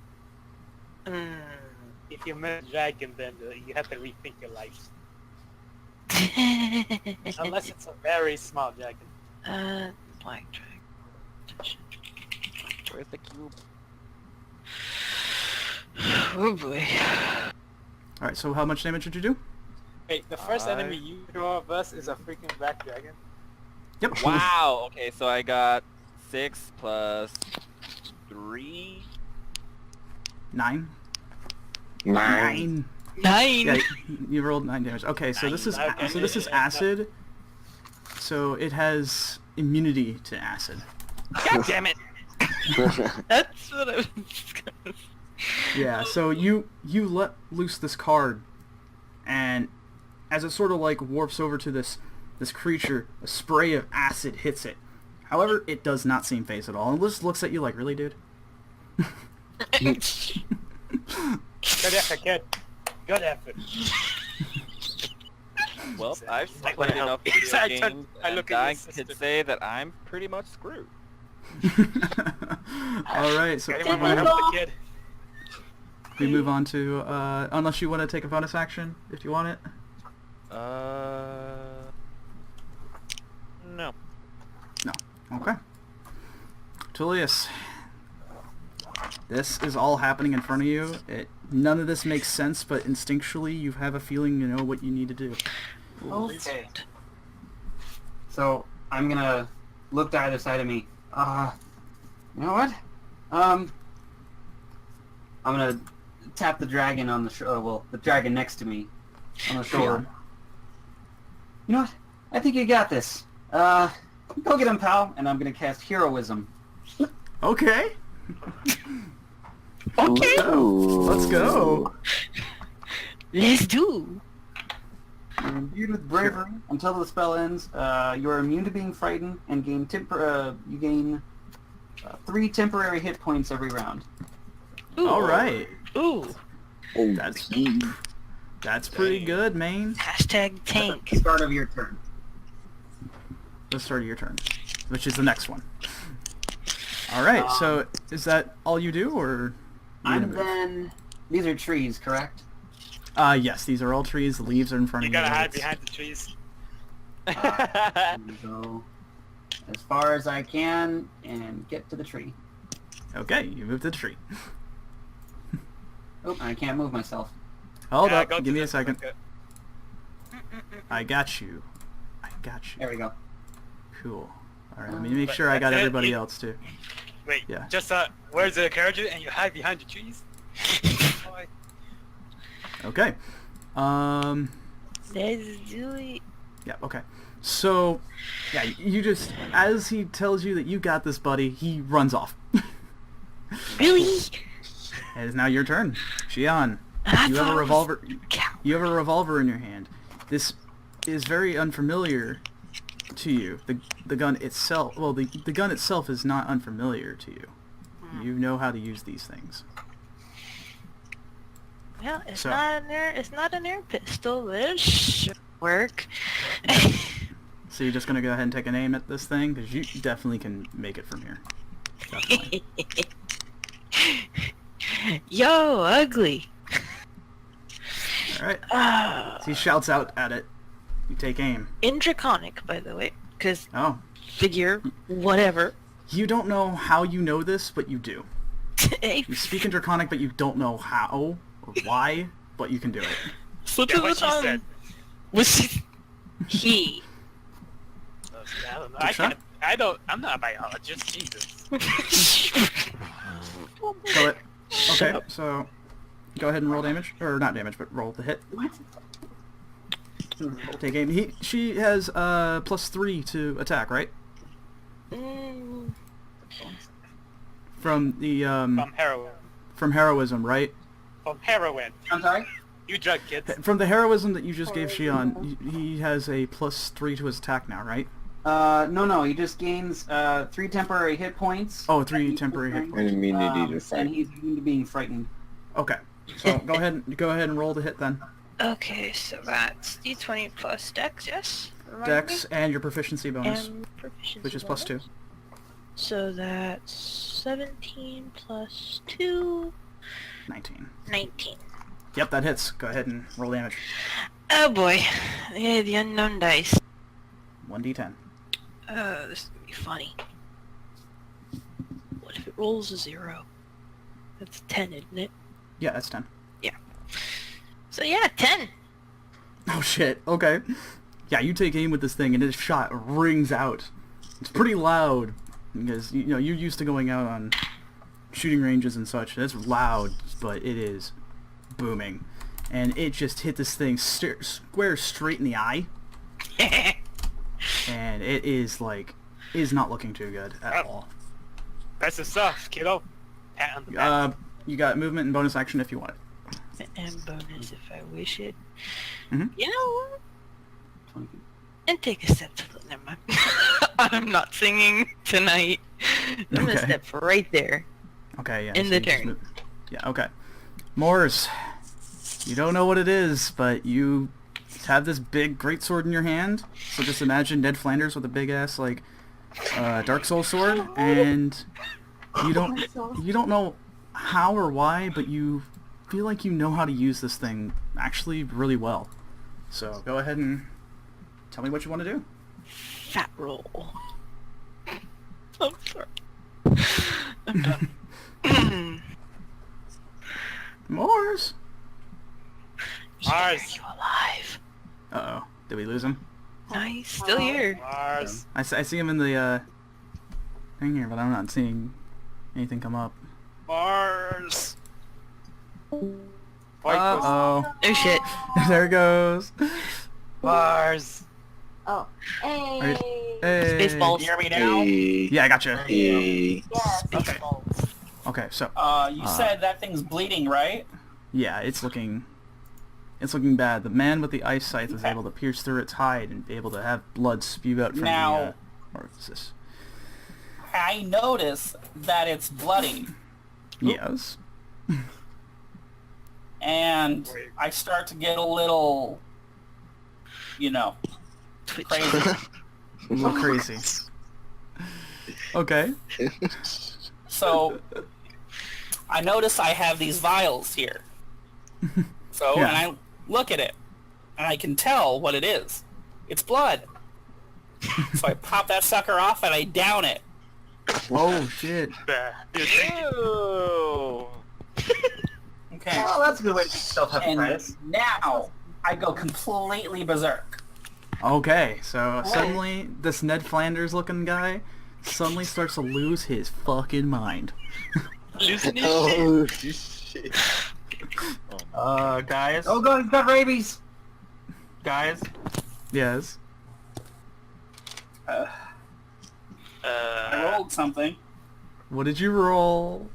Speaker 2: If you miss a dragon, then you have to rethink your life. Unless it's a very small dragon.
Speaker 6: Black dragon.
Speaker 9: Where's the cube?
Speaker 6: Oh boy.
Speaker 1: All right. So how much damage did you do?
Speaker 2: Wait, the first enemy you draw of us is a freaking black dragon?
Speaker 1: Yep.
Speaker 9: Wow. Okay, so I got 6 plus 3.
Speaker 1: 9?
Speaker 5: 9.
Speaker 3: 9.
Speaker 1: Yeah, you rolled 9 damage. Okay, so this is acid. So it has immunity to acid.
Speaker 2: God damn it!
Speaker 3: That's what I was gonna say.
Speaker 1: Yeah, so you let loose this card, and as it sort of like warps over to this creature, a spray of acid hits it. However, it does not seem phased at all. It just looks at you like, really, dude?
Speaker 2: Good effort, kid. Good effort.
Speaker 9: Well, I've
Speaker 2: Like,
Speaker 9: played
Speaker 2: what
Speaker 9: enough
Speaker 2: help?
Speaker 9: video
Speaker 2: I
Speaker 9: games,
Speaker 2: look
Speaker 9: and
Speaker 2: at
Speaker 9: I
Speaker 2: your
Speaker 9: could
Speaker 2: sister.
Speaker 9: say that I'm pretty much screwed.
Speaker 1: Alright, so
Speaker 2: Anyone want to help the kid?
Speaker 1: we move on to, unless you want to take a bonus action, if you want it.
Speaker 9: No.
Speaker 1: No. Okay. Tulius, this is all happening in front of you. None of this makes sense, but instinctually you have a feeling you know what you need to do.
Speaker 7: Okay. So I'm gonna look to either side of me. You know what? I'm gonna tap the dragon on the the dragon next to me on the shoulder. You know what? I think you got this. Go get him, pal. And I'm gonna cast heroism.
Speaker 1: Okay.
Speaker 3: Okay.
Speaker 1: Let's go.
Speaker 3: Let's do.
Speaker 7: You're imbued with bravery until the spell ends. You are immune to being frightened and gain 3 temporary hit points every round.
Speaker 3: Ooh.
Speaker 1: All right.
Speaker 3: Ooh.
Speaker 5: Oh,
Speaker 1: That's pretty good, man.
Speaker 3: Hashtag tank.
Speaker 7: Start of your turn.
Speaker 1: The start of your turn, which is the next one. All right. So is that all you do, or?
Speaker 7: I'm then. These are trees, correct?
Speaker 1: Yes. These are all trees. The leaves are in front
Speaker 2: You
Speaker 1: of you.
Speaker 2: gotta hide behind the trees.
Speaker 7: Go as far as I can and get to the tree.
Speaker 1: Okay. You move to the tree.
Speaker 7: Oh, I can't move myself.
Speaker 1: Hold
Speaker 2: Yeah,
Speaker 1: up.
Speaker 2: go
Speaker 1: Give
Speaker 2: to
Speaker 1: me
Speaker 2: the-
Speaker 1: a second.
Speaker 2: okay.
Speaker 1: I got you. I got you.
Speaker 7: There we go.
Speaker 1: Cool. All right. Let me make
Speaker 2: But
Speaker 1: sure I got
Speaker 2: that's it?
Speaker 1: everybody
Speaker 2: You-
Speaker 1: else too.
Speaker 2: Wait,
Speaker 1: Yeah.
Speaker 2: just where's the character and you hide behind the trees?
Speaker 1: Okay.
Speaker 3: Let's do it.
Speaker 1: Yeah, okay. So, yeah, you just, as he tells you that you got this, buddy, he runs off.
Speaker 3: Really?
Speaker 1: It is now your turn. Xian,
Speaker 3: I
Speaker 1: you have
Speaker 3: thought
Speaker 1: a
Speaker 3: it was
Speaker 1: revolver.
Speaker 3: cow.
Speaker 1: You have a revolver in your hand. This is very unfamiliar to you. The gun itself, well, the gun itself is not unfamiliar to you. You know how to use these things.
Speaker 3: Well, it's
Speaker 1: So-
Speaker 3: not an air pistol, but it should work.
Speaker 1: So you're just gonna go ahead and take an aim at this thing, because you definitely can make it from here. Definitely.
Speaker 3: Yo, ugly.
Speaker 1: All right. So he shouts out at it. You take aim.
Speaker 3: In Draconic, by the way, because
Speaker 1: Oh.
Speaker 3: figure, whatever.
Speaker 1: You don't know how you know this, but you do.
Speaker 3: Hey,
Speaker 1: You speak in Draconic, but you don't know how or why, but you can do it.
Speaker 3: slip
Speaker 2: Yeah,
Speaker 3: of the
Speaker 2: what she
Speaker 3: tongue.
Speaker 2: said.
Speaker 3: Was he?
Speaker 2: I don't know.
Speaker 1: Good shot.
Speaker 2: I'm not a biologist. Jesus.
Speaker 1: Go it. Okay, so go ahead and roll damage, or not damage, but roll the hit.
Speaker 7: What?
Speaker 1: Take aim. She has +3 to attack, right?
Speaker 3: Mm,
Speaker 1: From the
Speaker 2: From heroin.
Speaker 1: from heroism, right?
Speaker 2: From heroin.
Speaker 7: I'm sorry?
Speaker 2: You drug kids.
Speaker 1: From the heroism that you just gave Xian, he has a +3 to his attack now, right?
Speaker 7: No, he just gains 3 temporary hit points.
Speaker 1: Oh, 3 temporary hit points.
Speaker 5: and immunity to
Speaker 7: And
Speaker 5: fight.
Speaker 7: he's immune to being frightened.
Speaker 1: Okay, so go ahead and roll the hit then.
Speaker 3: okay, so that's D20 plus Dex, yes? Remind
Speaker 1: Dex
Speaker 3: me?
Speaker 1: and your proficiency bonus,
Speaker 3: And proficiency
Speaker 1: which is
Speaker 3: bonus.
Speaker 1: +2.
Speaker 3: So that's 17 plus 2,
Speaker 1: 19.
Speaker 3: 19.
Speaker 1: Yep, that hits. Go ahead and roll damage.
Speaker 3: Oh boy. Yeah, the unknown dice.
Speaker 1: 1d10.
Speaker 3: This is gonna be funny. What if it rolls a 0? That's 10, isn't it?
Speaker 1: Yeah, that's 10.
Speaker 3: So yeah, 10.
Speaker 1: Oh shit, okay. Yeah, you take aim with this thing and this shot rings out. It's pretty loud because you know you're used to going out on shooting ranges and such. It's loud, but it is booming. And it just hit this thing square straight in the eye. And it is not looking too good at all.
Speaker 2: That's the stuff, kiddo. Pat on the back.
Speaker 1: You got movement and bonus action if you want it.
Speaker 6: And bonus if I wish it.
Speaker 1: Mhm.
Speaker 6: You know what? And take a step to the... Never mind. I'm not singing tonight. I'm gonna
Speaker 1: Okay.
Speaker 6: step right there.
Speaker 1: Okay, yeah.
Speaker 6: In
Speaker 1: so
Speaker 6: the
Speaker 1: you just
Speaker 6: turn.
Speaker 1: move- Yeah, okay. Moors, you don't know what it is, but you have this big greatsword in your hand. So just imagine Ned Flanders with a big ass Dark Soul sword, and you don't know how or why, but you feel like you know how to use this thing actually really well. So go ahead and tell me what you want to do.
Speaker 6: Fat roll. I'm sorry. I'm done.
Speaker 1: Moors.
Speaker 2: Mars.
Speaker 6: You alive?
Speaker 1: Uh-oh. Did we lose him?
Speaker 6: No, he's still here.
Speaker 2: Mars.
Speaker 1: I see him in the thing here, but I'm not seeing anything come up.
Speaker 2: Mars.
Speaker 1: Uh-oh.
Speaker 6: Oh shit.
Speaker 1: There it goes.
Speaker 2: Mars.
Speaker 4: Oh. Hey.
Speaker 1: Hey.
Speaker 6: Spaceballs.
Speaker 7: You hear me now?
Speaker 1: Yeah, I gotcha.
Speaker 4: Yes.
Speaker 7: Okay.
Speaker 1: Okay, so
Speaker 7: You said that thing's bleeding, right?
Speaker 1: yeah, it's looking bad. The man with the ice scythe was able to pierce through its hide and be able to have blood spew out from
Speaker 7: Now-
Speaker 1: the orifice.
Speaker 7: I notice that it's bloody,
Speaker 1: Yes.
Speaker 7: and I start to get a little, crazy.
Speaker 1: A little crazy. Okay.
Speaker 7: So, I notice I have these vials here. So,
Speaker 1: Yeah.
Speaker 7: and I look at it, and I can tell what it is. It's blood. So I pop that sucker off and I down it.
Speaker 1: Oh shit.
Speaker 2: Dude,
Speaker 9: Ew.
Speaker 7: Okay.
Speaker 10: Oh, that's a good way to self have
Speaker 7: And
Speaker 10: friends.
Speaker 7: now I go completely berserk.
Speaker 1: Okay, so suddenly this Ned Flanders looking guy suddenly starts to lose his fucking mind.
Speaker 6: Losing his
Speaker 5: Oh shit.
Speaker 10: Guys. Oh god, he's got rabies! Guys.
Speaker 1: Yes.
Speaker 7: I rolled something.
Speaker 1: What did you roll?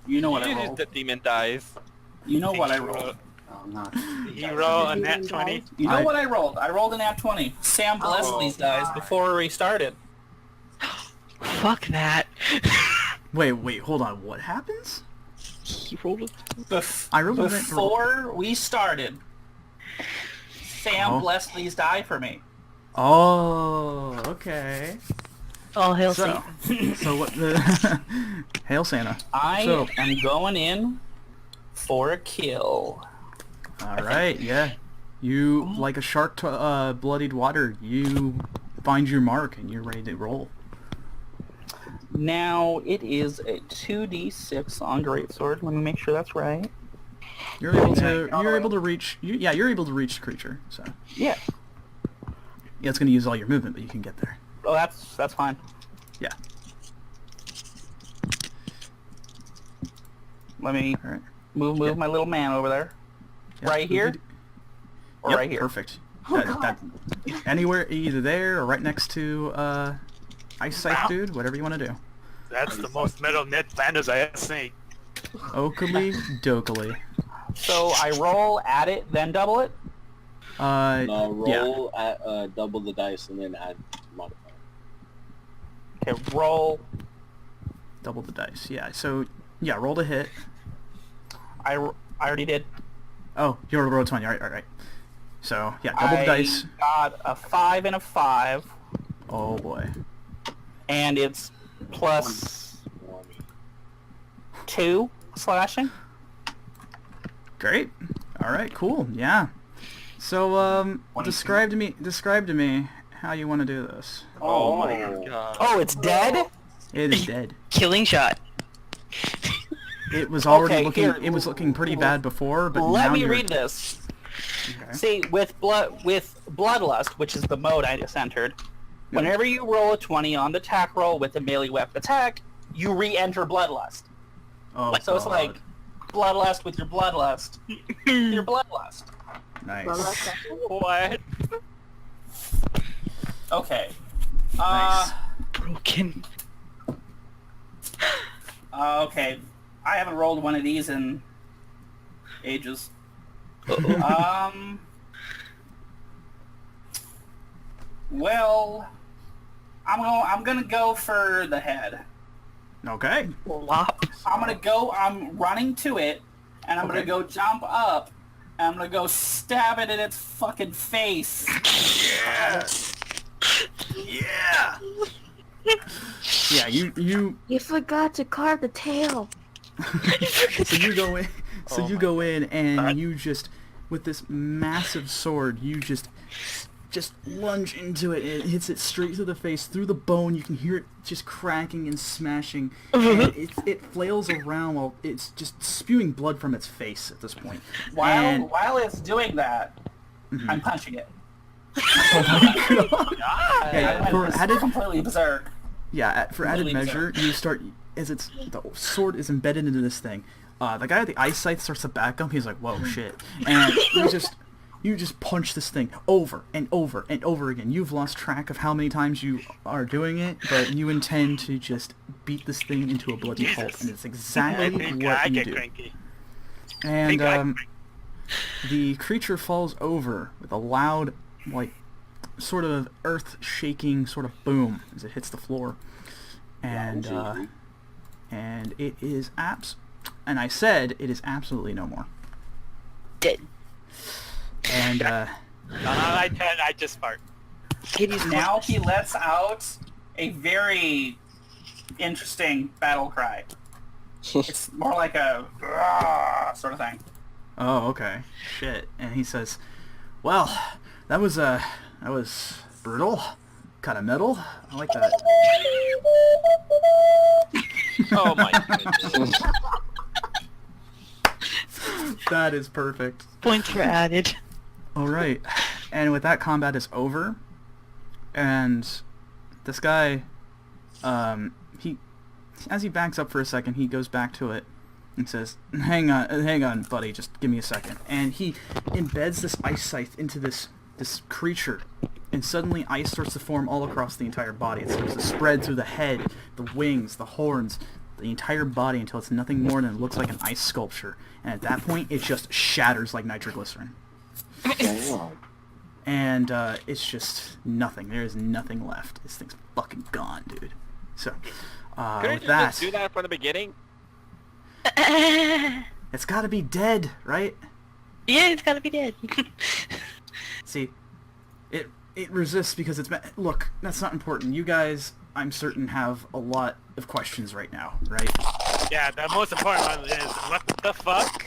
Speaker 7: You know what I
Speaker 9: You used
Speaker 7: rolled.
Speaker 9: the demon dice.
Speaker 7: You know what I rolled.
Speaker 10: Oh, not.
Speaker 2: You roll a nat 20.
Speaker 7: You know
Speaker 1: I-
Speaker 7: what I rolled. I rolled an nat 20. Sam blessed these guys before we started.
Speaker 6: Fuck that.
Speaker 1: Wait, hold on. What happens?
Speaker 6: He rolled it.
Speaker 1: I rolled a nat-
Speaker 7: Before we started, Sam
Speaker 1: Oh.
Speaker 7: blessed these die for me.
Speaker 1: Oh, okay.
Speaker 6: All hail
Speaker 1: So,
Speaker 6: Satan.
Speaker 1: so what the... Hail Santa.
Speaker 7: I
Speaker 1: So-
Speaker 7: am going in for a kill.
Speaker 1: Alright, yeah. You, like a shark to bloodied water, you find your mark and you're ready to roll.
Speaker 7: Now it is a 2d6 on greatsword. Let me make sure that's right.
Speaker 1: You're able to reach you're able to reach the creature, so
Speaker 7: Yeah.
Speaker 1: yeah, it's gonna use all your movement, but you can get there.
Speaker 7: Oh, that's fine.
Speaker 1: Yeah.
Speaker 7: Let me
Speaker 1: Alright.
Speaker 7: move
Speaker 1: Yeah.
Speaker 7: my little man over there.
Speaker 1: Yeah,
Speaker 7: Right here? Or
Speaker 1: Yep,
Speaker 7: right here?
Speaker 1: perfect.
Speaker 4: Oh,
Speaker 1: That- anywhere, either there or right next to Ice Scythe dude, whatever you want to do.
Speaker 2: That's the most metal Ned Flanders I ever seen.
Speaker 1: Oakley dokily.
Speaker 7: So I roll, add it, then double it?
Speaker 5: No,
Speaker 1: Yeah.
Speaker 5: roll at double the dice and then add modifier.
Speaker 7: Okay, roll.
Speaker 1: Double the dice. Yeah. So yeah, roll to hit.
Speaker 7: I already did.
Speaker 1: Oh, you rolled 20. All right. So yeah, double the dice.
Speaker 7: Got a 5 and a 5,
Speaker 1: Oh boy.
Speaker 7: and it's plus 2 slashing.
Speaker 1: Great. All right. Cool. Yeah. So describe to me how you want to do this.
Speaker 9: Oh my god.
Speaker 7: Oh, it's dead?
Speaker 1: It is dead.
Speaker 6: Killing shot.
Speaker 1: It was already
Speaker 7: Okay,
Speaker 1: looking.
Speaker 7: here.
Speaker 1: It was looking pretty bad before, but
Speaker 7: Let
Speaker 1: now
Speaker 7: me
Speaker 1: you're...
Speaker 7: read this.
Speaker 1: Okay.
Speaker 7: See, with Bloodlust, which is the mode I just entered, whenever you roll a 20 on the attack roll with a melee weapon attack, you re-enter Bloodlust.
Speaker 1: Oh,
Speaker 7: So it's
Speaker 1: God.
Speaker 7: like bloodlust with your bloodlust. Your bloodlust.
Speaker 1: Nice.
Speaker 9: What?
Speaker 7: Okay.
Speaker 1: Nice.
Speaker 10: Broken.
Speaker 7: Okay. I haven't rolled one of these in ages. Well, I'm gonna go for the head.
Speaker 1: Okay.
Speaker 7: I'm running to it, and I'm gonna go jump up, and I'm gonna go stab it in its fucking face.
Speaker 1: Yeah. Yeah, you
Speaker 4: You forgot to carve the tail.
Speaker 1: so you go in go in and you just with this massive sword you just lunge into it and it hits it straight through the face, through the bone. You can hear it just cracking and smashing, and it flails around while it's just spewing blood from its face at this point.
Speaker 7: While it's doing that, I'm punching it. Completely berserk.
Speaker 1: Yeah, for added measure, you start the sword is embedded into this thing. The guy with the ice scythe starts to back up. He's like, "Whoa, shit!" And you just punch this thing over and over and over again. You've lost track of how many times you are doing it, but you intend to just beat this thing into a bloody pulp, and it's exactly what you do.
Speaker 2: Cranky.
Speaker 1: And the creature falls over with a loud, like, sort of earth-shaking sort of boom as it hits the floor, and it is and I said it is absolutely no more.
Speaker 10: Dead.
Speaker 1: And
Speaker 2: I just fart.
Speaker 7: Now he lets out a very interesting battle cry. It's more like a sort of thing.
Speaker 1: Oh, okay. Shit. And he says, "Well, that was brutal. Kind of metal. I like that."
Speaker 9: Oh my goodness.
Speaker 1: That is perfect.
Speaker 10: Points were added.
Speaker 1: All right. And with that, combat is over. And this guy, as he backs up for a second, he goes back to it and says, hang on, buddy, just give me a second. And he embeds this ice scythe into this creature, and suddenly ice starts to form all across the entire body. It starts to spread through the head, the wings, the horns, the entire body until it's nothing more than it looks like an ice sculpture. And at that point, it just shatters like nitroglycerin. And it's just nothing. There is nothing left. This thing's fucking gone, dude. So,
Speaker 9: Couldn't
Speaker 1: with
Speaker 9: you
Speaker 1: that,
Speaker 9: just do that from the beginning?
Speaker 1: it's gotta be dead, right?
Speaker 10: Yeah, it's gotta be dead.
Speaker 1: See, it resists because it's... Look, that's not important. You guys, I'm certain, have a lot of questions right now, right?
Speaker 2: Yeah, the most important one is, what the fuck?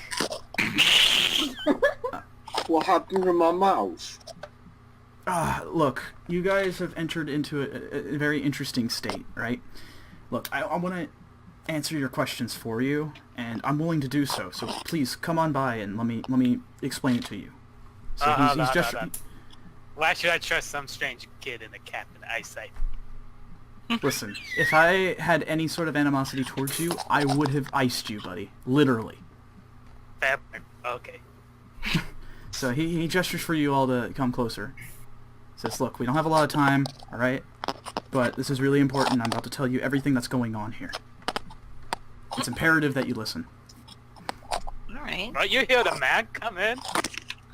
Speaker 5: What happened to my mouse?
Speaker 1: Look, you guys have entered into a very interesting state, right? Look, I want to answer your questions for you, and I'm willing to do so. So please come on by and let me explain it to you. So he's just.
Speaker 2: Why should I trust some strange kid in a cap and eyesight?
Speaker 1: Listen, if I had any sort of animosity towards you, I would have iced you, buddy. Literally.
Speaker 2: Okay.
Speaker 1: So he gestures for you all to come closer. Says, look, we don't have a lot of time, alright? But this is really important. I'm about to tell you everything that's going on here. It's imperative that you listen.
Speaker 6: Alright.
Speaker 2: Well, you hear the man come in?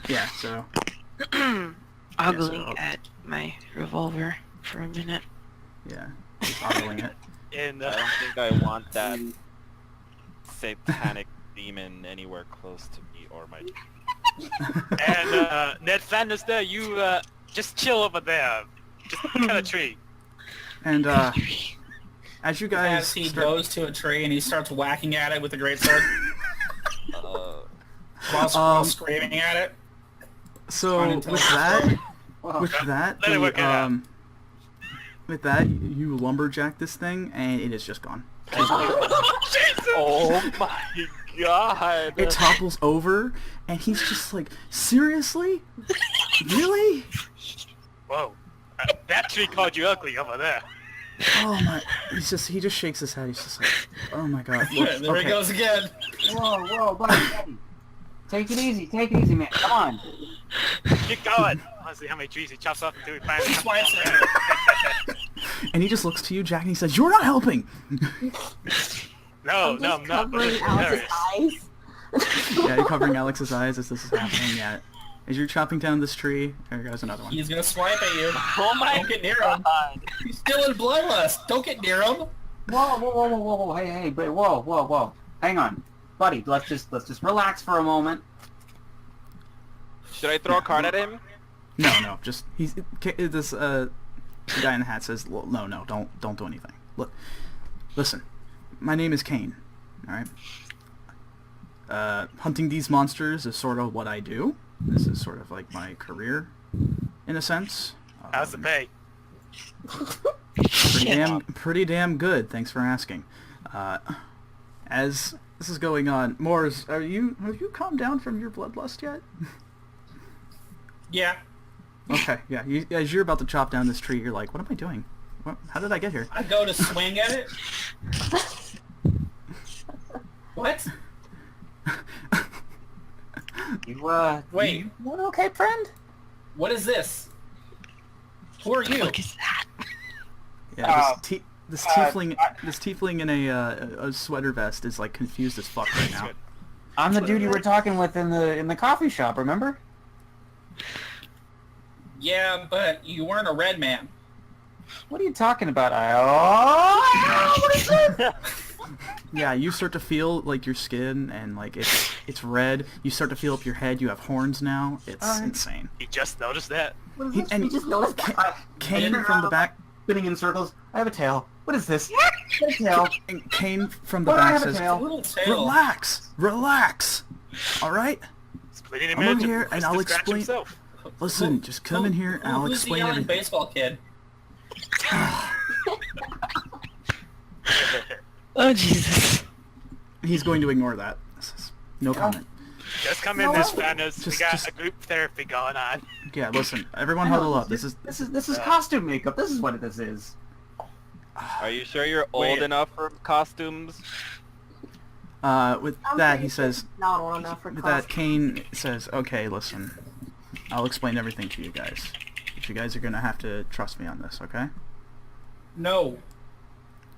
Speaker 1: Yeah, so...
Speaker 6: Ogling at my revolver for a minute.
Speaker 1: Yeah, just ogling it.
Speaker 2: And,
Speaker 9: I don't think I want that satanic demon anywhere close to me or my...
Speaker 2: and Ned Flanders there, you just chill over there. Just cut a tree.
Speaker 1: And as you guys
Speaker 7: As he goes to a tree and he starts whacking at it with a greatsword. While screaming at it.
Speaker 1: So with that, you lumberjack this thing, and it is just gone.
Speaker 9: Oh my god!
Speaker 1: It topples over, and he's just like, seriously? Really?
Speaker 2: Whoa. That tree called you ugly over there.
Speaker 1: Oh my! He just shakes his head. He's just like, oh my god.
Speaker 8: There he
Speaker 1: Okay.
Speaker 8: goes again.
Speaker 7: Whoa, buddy. Take it easy, man. Come on.
Speaker 2: Keep going. Let's see how many trees he chops off until he finally
Speaker 8: Twice.
Speaker 1: And he just looks to you, Jack, and he says, "You're not helping."
Speaker 2: No,
Speaker 4: I'm
Speaker 2: no,
Speaker 4: just
Speaker 2: I'm not.
Speaker 4: covering Alex's eyes.
Speaker 1: Yeah, you're covering Alex's eyes as this is happening. Yeah. As you're chopping down this tree, there goes another one.
Speaker 8: He's gonna swipe at you.
Speaker 3: Oh my
Speaker 8: Don't get near him.
Speaker 3: god.
Speaker 8: He's still in bloodlust. Don't get near him.
Speaker 7: Whoa. Hey, but whoa. Hang on. Buddy, let's just relax for a moment.
Speaker 9: Should I throw a card at him?
Speaker 1: No, just this the guy in the hat says, no, don't do anything. Look, listen, my name is Kane. All right. Hunting these monsters is sort of what I do. This is sort of like my career, in a sense.
Speaker 2: How's the pay?
Speaker 1: Pretty damn good. Thanks for asking. As this is going on, Moors, have you calmed down from your bloodlust yet?
Speaker 8: Yeah.
Speaker 1: Okay, yeah. As you're about to chop down this tree, you're like, what am I doing? How did I get here?
Speaker 8: I go to swing at it. What? Wait.
Speaker 7: You okay, friend?
Speaker 8: What is this? Who are you?
Speaker 3: What is that?
Speaker 1: Yeah, this tiefling in a sweater vest is like confused as fuck right now.
Speaker 7: I'm the dude you were talking with in the coffee shop, remember?
Speaker 8: Yeah, but you weren't a red man.
Speaker 7: What are you talking about? What is this?
Speaker 1: Yeah, you start to feel like your skin and like it's red. You start to feel up your head. You have horns now. It's insane.
Speaker 2: He just noticed that.
Speaker 4: What is this?
Speaker 1: And
Speaker 4: We just noticed that.
Speaker 1: Kane from the back.
Speaker 7: Spinning in circles. I have a tail. What is this? I have a tail.
Speaker 1: And Kane from the
Speaker 7: Why do I
Speaker 1: back
Speaker 7: have a
Speaker 1: says,
Speaker 7: tail?
Speaker 8: Little tail.
Speaker 1: Relax. All right.
Speaker 2: Splitting him
Speaker 1: I'm over
Speaker 2: into
Speaker 1: here and I'll
Speaker 2: to scratch
Speaker 1: explain.
Speaker 2: himself.
Speaker 1: Listen, just come in here and I'll
Speaker 8: Who's
Speaker 1: explain
Speaker 8: the yelling
Speaker 1: everything.
Speaker 8: baseball kid?
Speaker 3: Oh Jesus.
Speaker 1: He's going to ignore that. No comment.
Speaker 2: Just come in, Miss Flanders. We got
Speaker 1: just-
Speaker 2: a group therapy going on.
Speaker 1: Yeah, listen, everyone huddle up. This is
Speaker 7: This is costume makeup. This is what this is.
Speaker 9: Are you sure you're old
Speaker 8: Wait.
Speaker 9: enough for costumes?
Speaker 1: with
Speaker 4: I'm
Speaker 1: that
Speaker 4: pretty
Speaker 1: he says.
Speaker 4: Not old enough for
Speaker 1: With that,
Speaker 4: costumes.
Speaker 1: Kane says, "Okay, listen, I'll explain everything to you guys. But you guys are gonna have to trust me on this, okay?"
Speaker 8: No.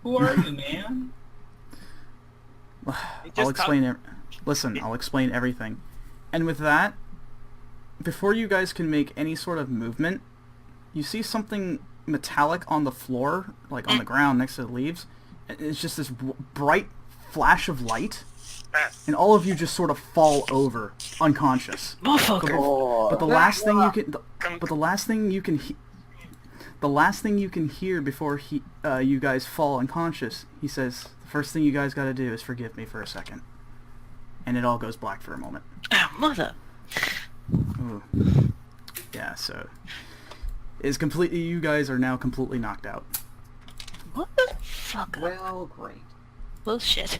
Speaker 8: Who are you, man?
Speaker 1: I'll explain. Listen, I'll explain everything. And with that, before you guys can make any sort of movement, you see something metallic on the floor, like on the ground next to the leaves. And it's just this bright flash of light, and all of you just sort of fall over, unconscious.
Speaker 3: Motherfucker.
Speaker 1: But the last thing you can, the last thing you can hear before you guys fall unconscious, he says, "The first thing you guys got to do is forgive me for a second." And it all goes black for a moment.
Speaker 3: Oh, mother.
Speaker 1: Ooh. Yeah, so is completely. You guys are now completely knocked out.
Speaker 3: What the fuck?
Speaker 7: Well, great.
Speaker 3: Bullshit.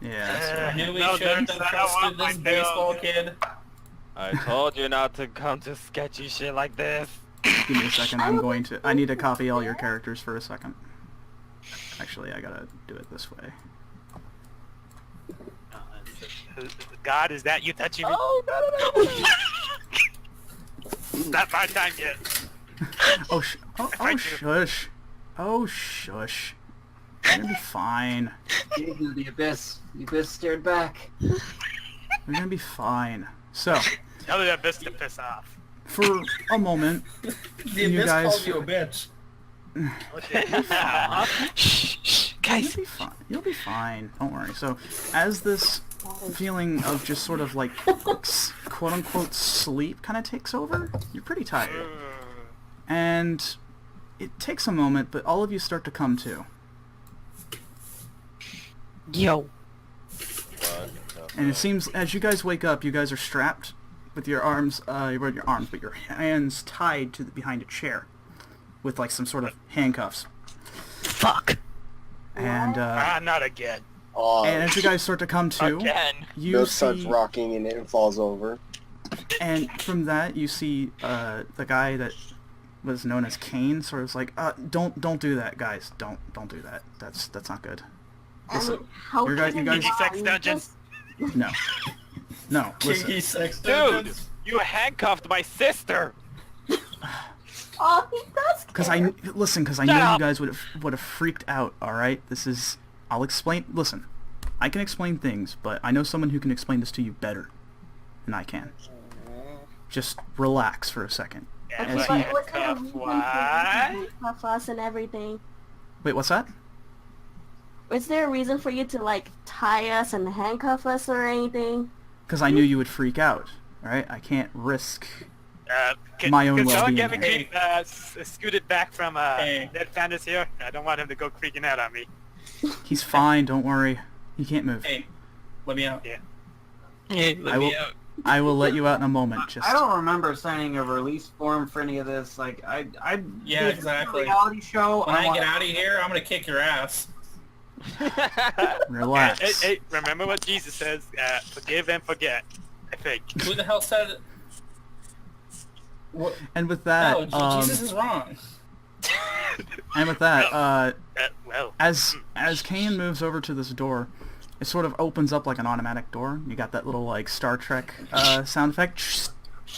Speaker 1: Yeah.
Speaker 8: I knew we
Speaker 2: No,
Speaker 8: shouldn't
Speaker 2: there's
Speaker 8: have
Speaker 2: that
Speaker 8: trusted
Speaker 2: one
Speaker 8: this
Speaker 2: I
Speaker 8: baseball
Speaker 2: know.
Speaker 8: kid.
Speaker 9: I told you not to come to sketchy shit like this.
Speaker 1: Give me a second. I need to copy all your characters for a second. Actually, I gotta do it this way.
Speaker 2: God, is that you touching me?
Speaker 3: Oh, no.
Speaker 2: Not my time yet.
Speaker 1: Oh shush. Oh shush. You're gonna be fine.
Speaker 7: Into the abyss. The abyss stared back.
Speaker 1: You're gonna be fine. So,
Speaker 2: Tell the abyss to piss off.
Speaker 1: for a moment,
Speaker 8: The
Speaker 1: You
Speaker 8: abyss
Speaker 1: guys-
Speaker 8: called you a bitch.
Speaker 3: Shh, guys.
Speaker 1: you'll be fine. You'll be fine. Don't worry. So, as this feeling of just sort of like quote unquote sleep kind of takes over, you're pretty tired. And it takes a moment, but all of you start to come to.
Speaker 3: Yo.
Speaker 1: And it seems as you guys wake up, you guys are strapped with your arms, but your hands tied to behind a chair with like some sort of handcuffs.
Speaker 3: Fuck.
Speaker 1: And
Speaker 2: Not again.
Speaker 1: and as you guys start to come to,
Speaker 3: Again.
Speaker 1: you
Speaker 5: Bill starts
Speaker 1: see,
Speaker 5: rocking and it falls over.
Speaker 1: and from that you see the guy that was known as Cain sort of was like, don't do that, guys. Don't do that. That's not good. Listen,
Speaker 4: how
Speaker 1: you guys,
Speaker 2: Kinky sex dungeons.
Speaker 1: no, listen.
Speaker 8: Kinky sex
Speaker 9: Dude,
Speaker 8: dungeons.
Speaker 9: you handcuffed my sister.
Speaker 4: Oh, he does
Speaker 1: Because
Speaker 4: care.
Speaker 1: I know you guys would have freaked out. All right, I'll explain. Listen, I can explain things, but I know someone who can explain this to you better than I can. Just relax for a second.
Speaker 2: Yeah,
Speaker 1: As
Speaker 2: but
Speaker 1: he-
Speaker 4: What's the
Speaker 2: handcuff,
Speaker 4: reason for
Speaker 2: why?
Speaker 4: you to handcuff us and everything?
Speaker 1: Wait, what's that?
Speaker 4: Is there a reason for you to like tie us and handcuff us or anything?
Speaker 1: Because I knew you would freak out. All right, I can't risk.
Speaker 2: My
Speaker 1: own
Speaker 2: Can someone
Speaker 1: well-being
Speaker 2: get me
Speaker 8: here.
Speaker 2: scooted back from Ned Flanders here? I don't want him to go creaking out on me.
Speaker 1: He's fine. Don't worry. He can't move.
Speaker 8: Hey, let me out.
Speaker 2: Yeah.
Speaker 10: Hey, let me out.
Speaker 1: I will let you out in a moment. Just.
Speaker 7: I don't remember signing a release form for any of this. Like,
Speaker 8: Yeah,
Speaker 7: this is
Speaker 8: exactly.
Speaker 7: a reality show.
Speaker 8: When I
Speaker 7: want-
Speaker 8: get out of here, I'm gonna kick your ass.
Speaker 1: Relax.
Speaker 2: Hey, remember what Jesus says, forgive and forget, I think.
Speaker 8: Who the hell said it? What?
Speaker 1: And with that,
Speaker 8: No, Jesus is wrong.
Speaker 1: and with that,
Speaker 2: Well,
Speaker 1: as Cain moves over to this door, it sort of opens up like an automatic door. You got that little like Star Trek sound effect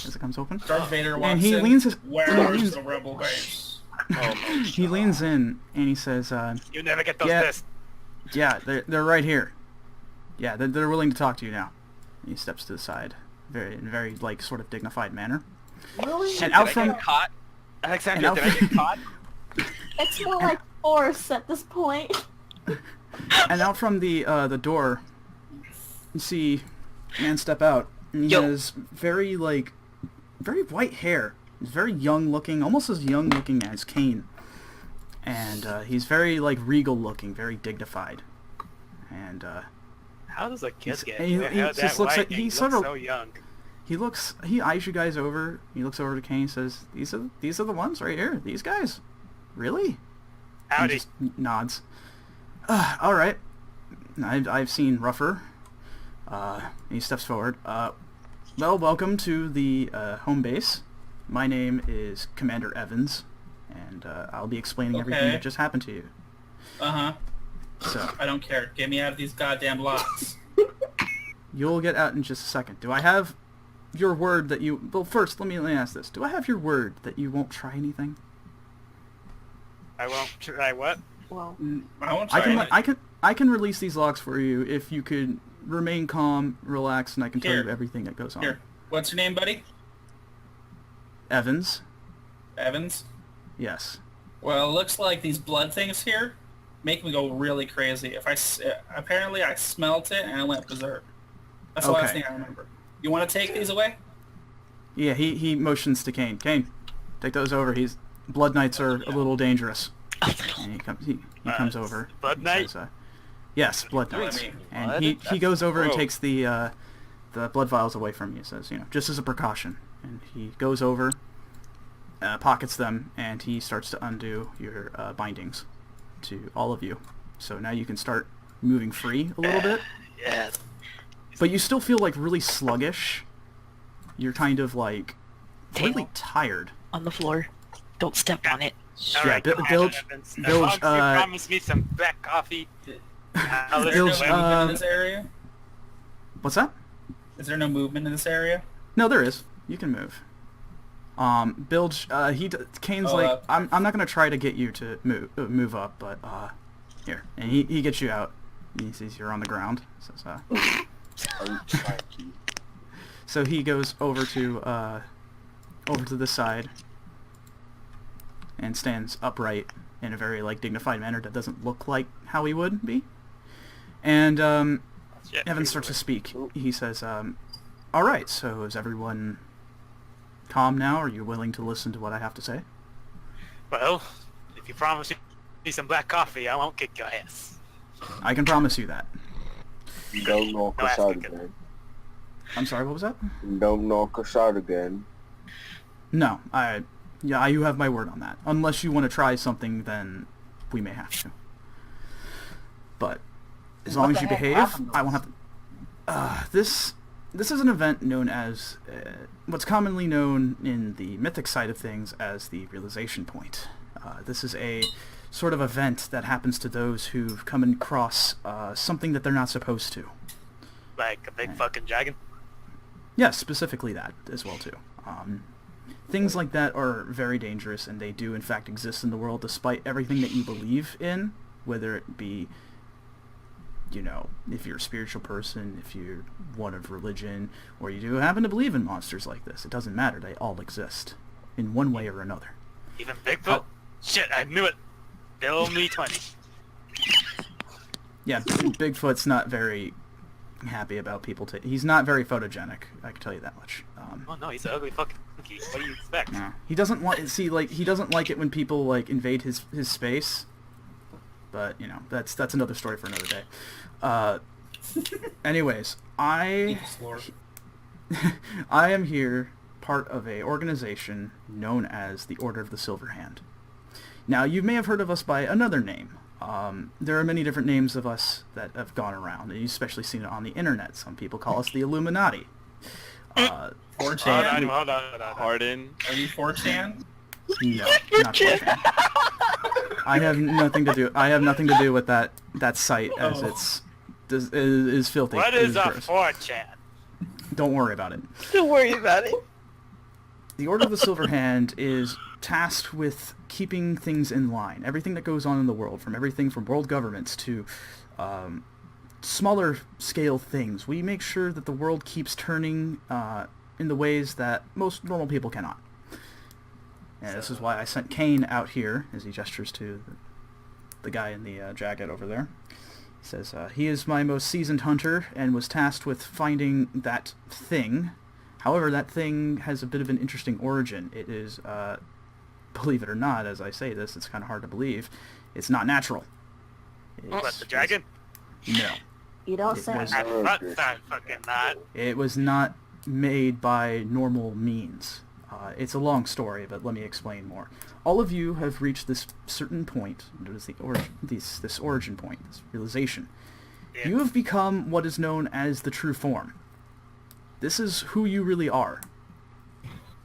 Speaker 1: as it comes open.
Speaker 8: Darth Vader walks
Speaker 1: And he
Speaker 8: in.
Speaker 1: leans his.
Speaker 8: Where's the rebel base?
Speaker 1: He leans in and he says,
Speaker 2: you never get those
Speaker 1: yeah.
Speaker 2: lists.
Speaker 1: "Yeah, they're right here. Yeah, they're willing to talk to you now." And he steps to the side, very like sort of dignified manner.
Speaker 4: Really?
Speaker 1: And
Speaker 9: Did
Speaker 1: out
Speaker 9: I
Speaker 1: from
Speaker 9: get caught? Alexandria,
Speaker 1: and
Speaker 9: did
Speaker 1: out
Speaker 9: I get caught?
Speaker 4: It's more like force at this point.
Speaker 1: and out from the door, you see a man step out, and he
Speaker 10: Yo.
Speaker 1: has very white hair. He's very young looking, almost as young looking as Cain, and he's very like regal looking, very dignified, and
Speaker 2: How does a kid get
Speaker 1: he
Speaker 2: their hair
Speaker 1: just
Speaker 2: that
Speaker 1: looks
Speaker 2: white
Speaker 1: like
Speaker 2: and
Speaker 1: he
Speaker 2: look
Speaker 1: sort of-
Speaker 2: so young?
Speaker 1: he eyes you guys over. He looks over to Cain, and says, "These are the ones right here. These guys, really?" And
Speaker 2: Howdy.
Speaker 1: just nods. All right. I've seen rougher. He steps forward. Well, welcome to the home base. My name is Commander Evans, and I'll be explaining everything
Speaker 8: Okay.
Speaker 1: that just happened to you.
Speaker 8: Uh-huh.
Speaker 1: So
Speaker 8: I don't care. Get me out of these goddamn locks.
Speaker 1: you'll get out in just a second. Do I have your word that you? Well, first let me ask this. Do I have your word that you won't try anything?
Speaker 2: I won't try what?
Speaker 4: Well,
Speaker 8: I won't try it.
Speaker 1: I can release these locks for you if you could remain calm, relax, and I can tell
Speaker 8: Here.
Speaker 1: you everything that goes on.
Speaker 8: Here. What's your name, buddy?
Speaker 1: Evans.
Speaker 8: Evans?
Speaker 1: Yes.
Speaker 8: Well, it looks like these blood things here make me go really crazy. Apparently I smelt it and I went berserk. That's the last
Speaker 1: Okay.
Speaker 8: thing I remember. You want to take these away?
Speaker 1: Yeah, he motions to Cain. Cain, take those over. Blood Knights are a little dangerous. And he comes over.
Speaker 2: Blood
Speaker 1: He
Speaker 2: Knight?
Speaker 1: says, yes, Blood
Speaker 8: What do you
Speaker 1: Knights.
Speaker 8: mean?
Speaker 1: And
Speaker 9: What?
Speaker 1: he
Speaker 9: That's
Speaker 1: goes over and
Speaker 9: gross.
Speaker 1: takes the blood vials away from you. He says, just as a precaution. And he goes over, pockets them, and he starts to undo your bindings to all of you. So now you can start moving free a little bit.
Speaker 2: Yeah.
Speaker 1: But you still feel like really sluggish. You're kind of like really tired.
Speaker 10: On the floor. Don't step on it.
Speaker 2: All
Speaker 1: Yeah,
Speaker 2: right,
Speaker 1: Bilge,
Speaker 2: Commander Evans. As long as you promise me some black coffee, I'll
Speaker 8: Is
Speaker 2: listen
Speaker 8: there
Speaker 1: Bilge,
Speaker 2: to
Speaker 8: no movement
Speaker 2: him.
Speaker 8: in this area?
Speaker 1: What's that?
Speaker 8: Is there no movement in this area?
Speaker 1: No, there is. You can move. Bilge, Kane's
Speaker 8: Oh,
Speaker 1: like, I'm not gonna try to get you to move up, but here, and he gets you out. He sees you're on the ground. Says, so he goes over to the side and stands upright in a very dignified manner that doesn't look like how he would be. And
Speaker 2: Yeah,
Speaker 1: Evan starts to speak. He says, all right, so is everyone calm now? Are you willing to listen to what I have to say?
Speaker 2: Well, if you promise me some black coffee, I won't kick your ass.
Speaker 1: I can promise you that.
Speaker 5: Don't knock
Speaker 2: No
Speaker 5: us
Speaker 2: ass
Speaker 5: out
Speaker 2: kicking.
Speaker 5: again.
Speaker 1: I'm sorry, what was that?
Speaker 5: Don't knock us out again.
Speaker 1: No, you have my word on that. Unless you want to try something, then we may have to. But as long as you behave, I won't have to... this is an event known as what's commonly known in the mythic side of things as the realization point. This is a sort of event that happens to those who've come across something that they're not supposed to.
Speaker 2: Like a big fucking dragon?
Speaker 1: Yes, specifically that as well too. Things like that are very dangerous, and they do in fact exist in the world despite everything that you believe in, whether it be, you know, if you're a spiritual person, if you're one of religion, or you do happen to believe in monsters like this. It doesn't matter. They all exist in one way or another.
Speaker 2: Even Bigfoot? Shit, I knew it. Bill me 20.
Speaker 1: Yeah, Bigfoot's not very happy about people. He's not very photogenic. I can tell you that much.
Speaker 2: Oh no, he's an ugly fucking monkey. What do you expect?
Speaker 1: No, he doesn't want. See, like he doesn't like it when people like invade his space. But you know, that's another story for another day. Anyways, I am here, part of a organization known as the Order of the Silver Hand. Now, you may have heard of us by another name. There are many different names of us that have gone around, and you've especially seen it on the internet. Some people call us the Illuminati.
Speaker 8: 4chan?
Speaker 2: Hold on.
Speaker 9: Pardon?
Speaker 8: Are you 4chan?
Speaker 1: No, not 4chan. I have nothing to do with that site, as it is filthy.
Speaker 2: What
Speaker 1: It
Speaker 2: is a
Speaker 1: gross.
Speaker 2: 4chan?
Speaker 1: Don't worry about it.
Speaker 10: Don't worry about it.
Speaker 1: The Order of the Silver Hand is tasked with keeping things in line. Everything that goes on in the world, from everything from world governments to smaller scale things. We make sure that the world keeps turning in the ways that most normal people cannot. And this is why I sent Kane out here, as he gestures to the guy in the jacket over there. He says, he is my most seasoned hunter and was tasked with finding that thing. However, that thing has a bit of an interesting origin. It is, believe it or not, as I say this, it's kind of hard to believe, it's not natural.
Speaker 2: What, the dragon?
Speaker 1: No.
Speaker 4: You don't say.
Speaker 2: I'm fucking not.
Speaker 1: It was not made by normal means. It's a long story, but let me explain more. All of you have reached this certain point, this origin point, this realization. Yeah. You have become what is known as the true form. This is who you really are.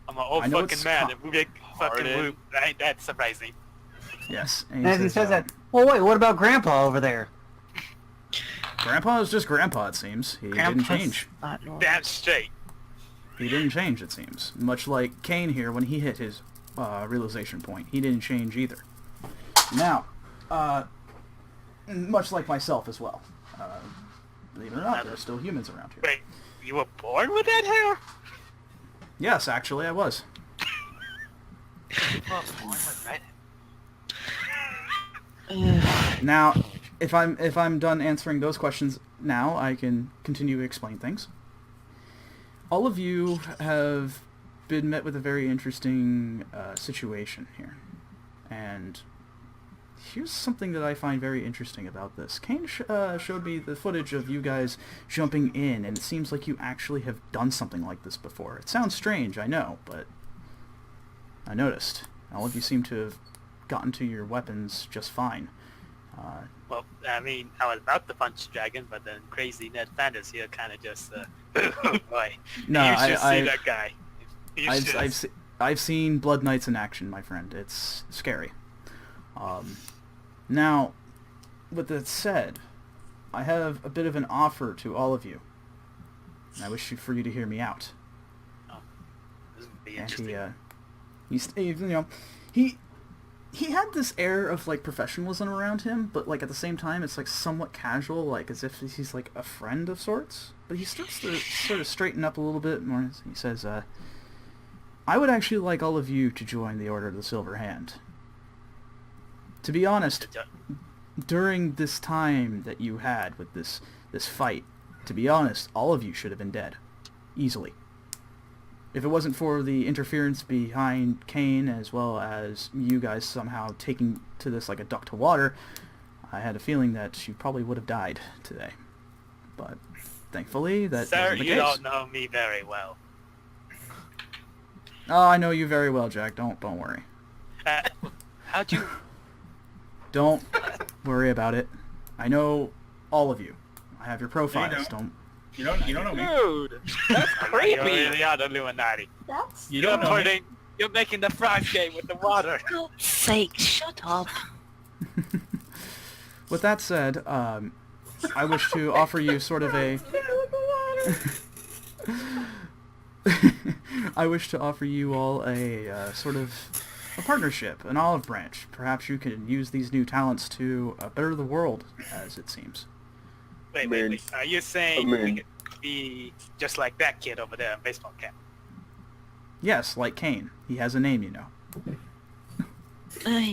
Speaker 2: I'm an old fucking man. If we make fucking loop, ain't that surprising?
Speaker 1: Yes.
Speaker 7: And as he says that, well, wait, what about Grandpa over there?
Speaker 1: Grandpa is just Grandpa, it seems. He didn't change.
Speaker 2: Damn straight.
Speaker 1: He didn't change, it seems. Much like Kane here, when he hit his realization point, he didn't change either. Now, much like myself as well. Believe it or not, there are still humans around here.
Speaker 2: Wait, you were born with that hair?
Speaker 1: Yes, actually, I was. Now, if I'm done answering those questions now, I can continue to explain things. All of you have been met with a very interesting situation here, and here's something that I find very interesting about this. Kane showed me the footage of you guys jumping in, and it seems like you actually have done something like this before. It sounds strange, I know, but I noticed. All of you seem to have gotten to your weapons just fine.
Speaker 2: Well, I mean, I was about to punch the dragon, but then crazy Ned Flanders here kind of just, boy.
Speaker 1: No,
Speaker 2: you should see that guy.
Speaker 1: I've seen Blood Knights in action, my friend. It's scary. Now, with that said, I have a bit of an offer to all of you. And I wish for you to hear me out.
Speaker 2: Oh, this would be
Speaker 1: and
Speaker 2: interesting.
Speaker 1: He had this air of like professionalism around him, but like at the same time it's like somewhat casual, like as if he's like a friend of sorts. But he starts to sort of straighten up a little bit more. He says, I would actually like all of you to join the Order of the Silver Hand. To be honest, during this time that you had with this fight, to be honest, all of you should have been dead. Easily. If it wasn't for the interference behind Kane, as well as you guys somehow taking to this like a duck to water, I had a feeling that you probably would have died today. But thankfully, that
Speaker 2: Sir,
Speaker 1: wasn't the
Speaker 2: you
Speaker 1: case.
Speaker 2: don't know me very well.
Speaker 1: Oh, I know you very well, Jack. Don't worry.
Speaker 2: How'd you...
Speaker 1: Don't worry about it. I know all of you. I have your profiles.
Speaker 8: You don't know me.
Speaker 2: Dude,
Speaker 3: That's
Speaker 2: you
Speaker 3: creepy.
Speaker 2: really are the Illuminati.
Speaker 4: That's
Speaker 8: You don't know me.
Speaker 2: You're making the fries game with the water.
Speaker 6: For God's sake, shut up.
Speaker 1: With that said, I wish to offer you sort of a... I wish to offer you all a sort of a partnership, an olive branch. Perhaps you can use these new talents to better the world, as it seems.
Speaker 2: Wait. Are you saying we could be just like that kid over there in baseball cap?
Speaker 1: Yes, like Kane. He has a name, you know.
Speaker 5: I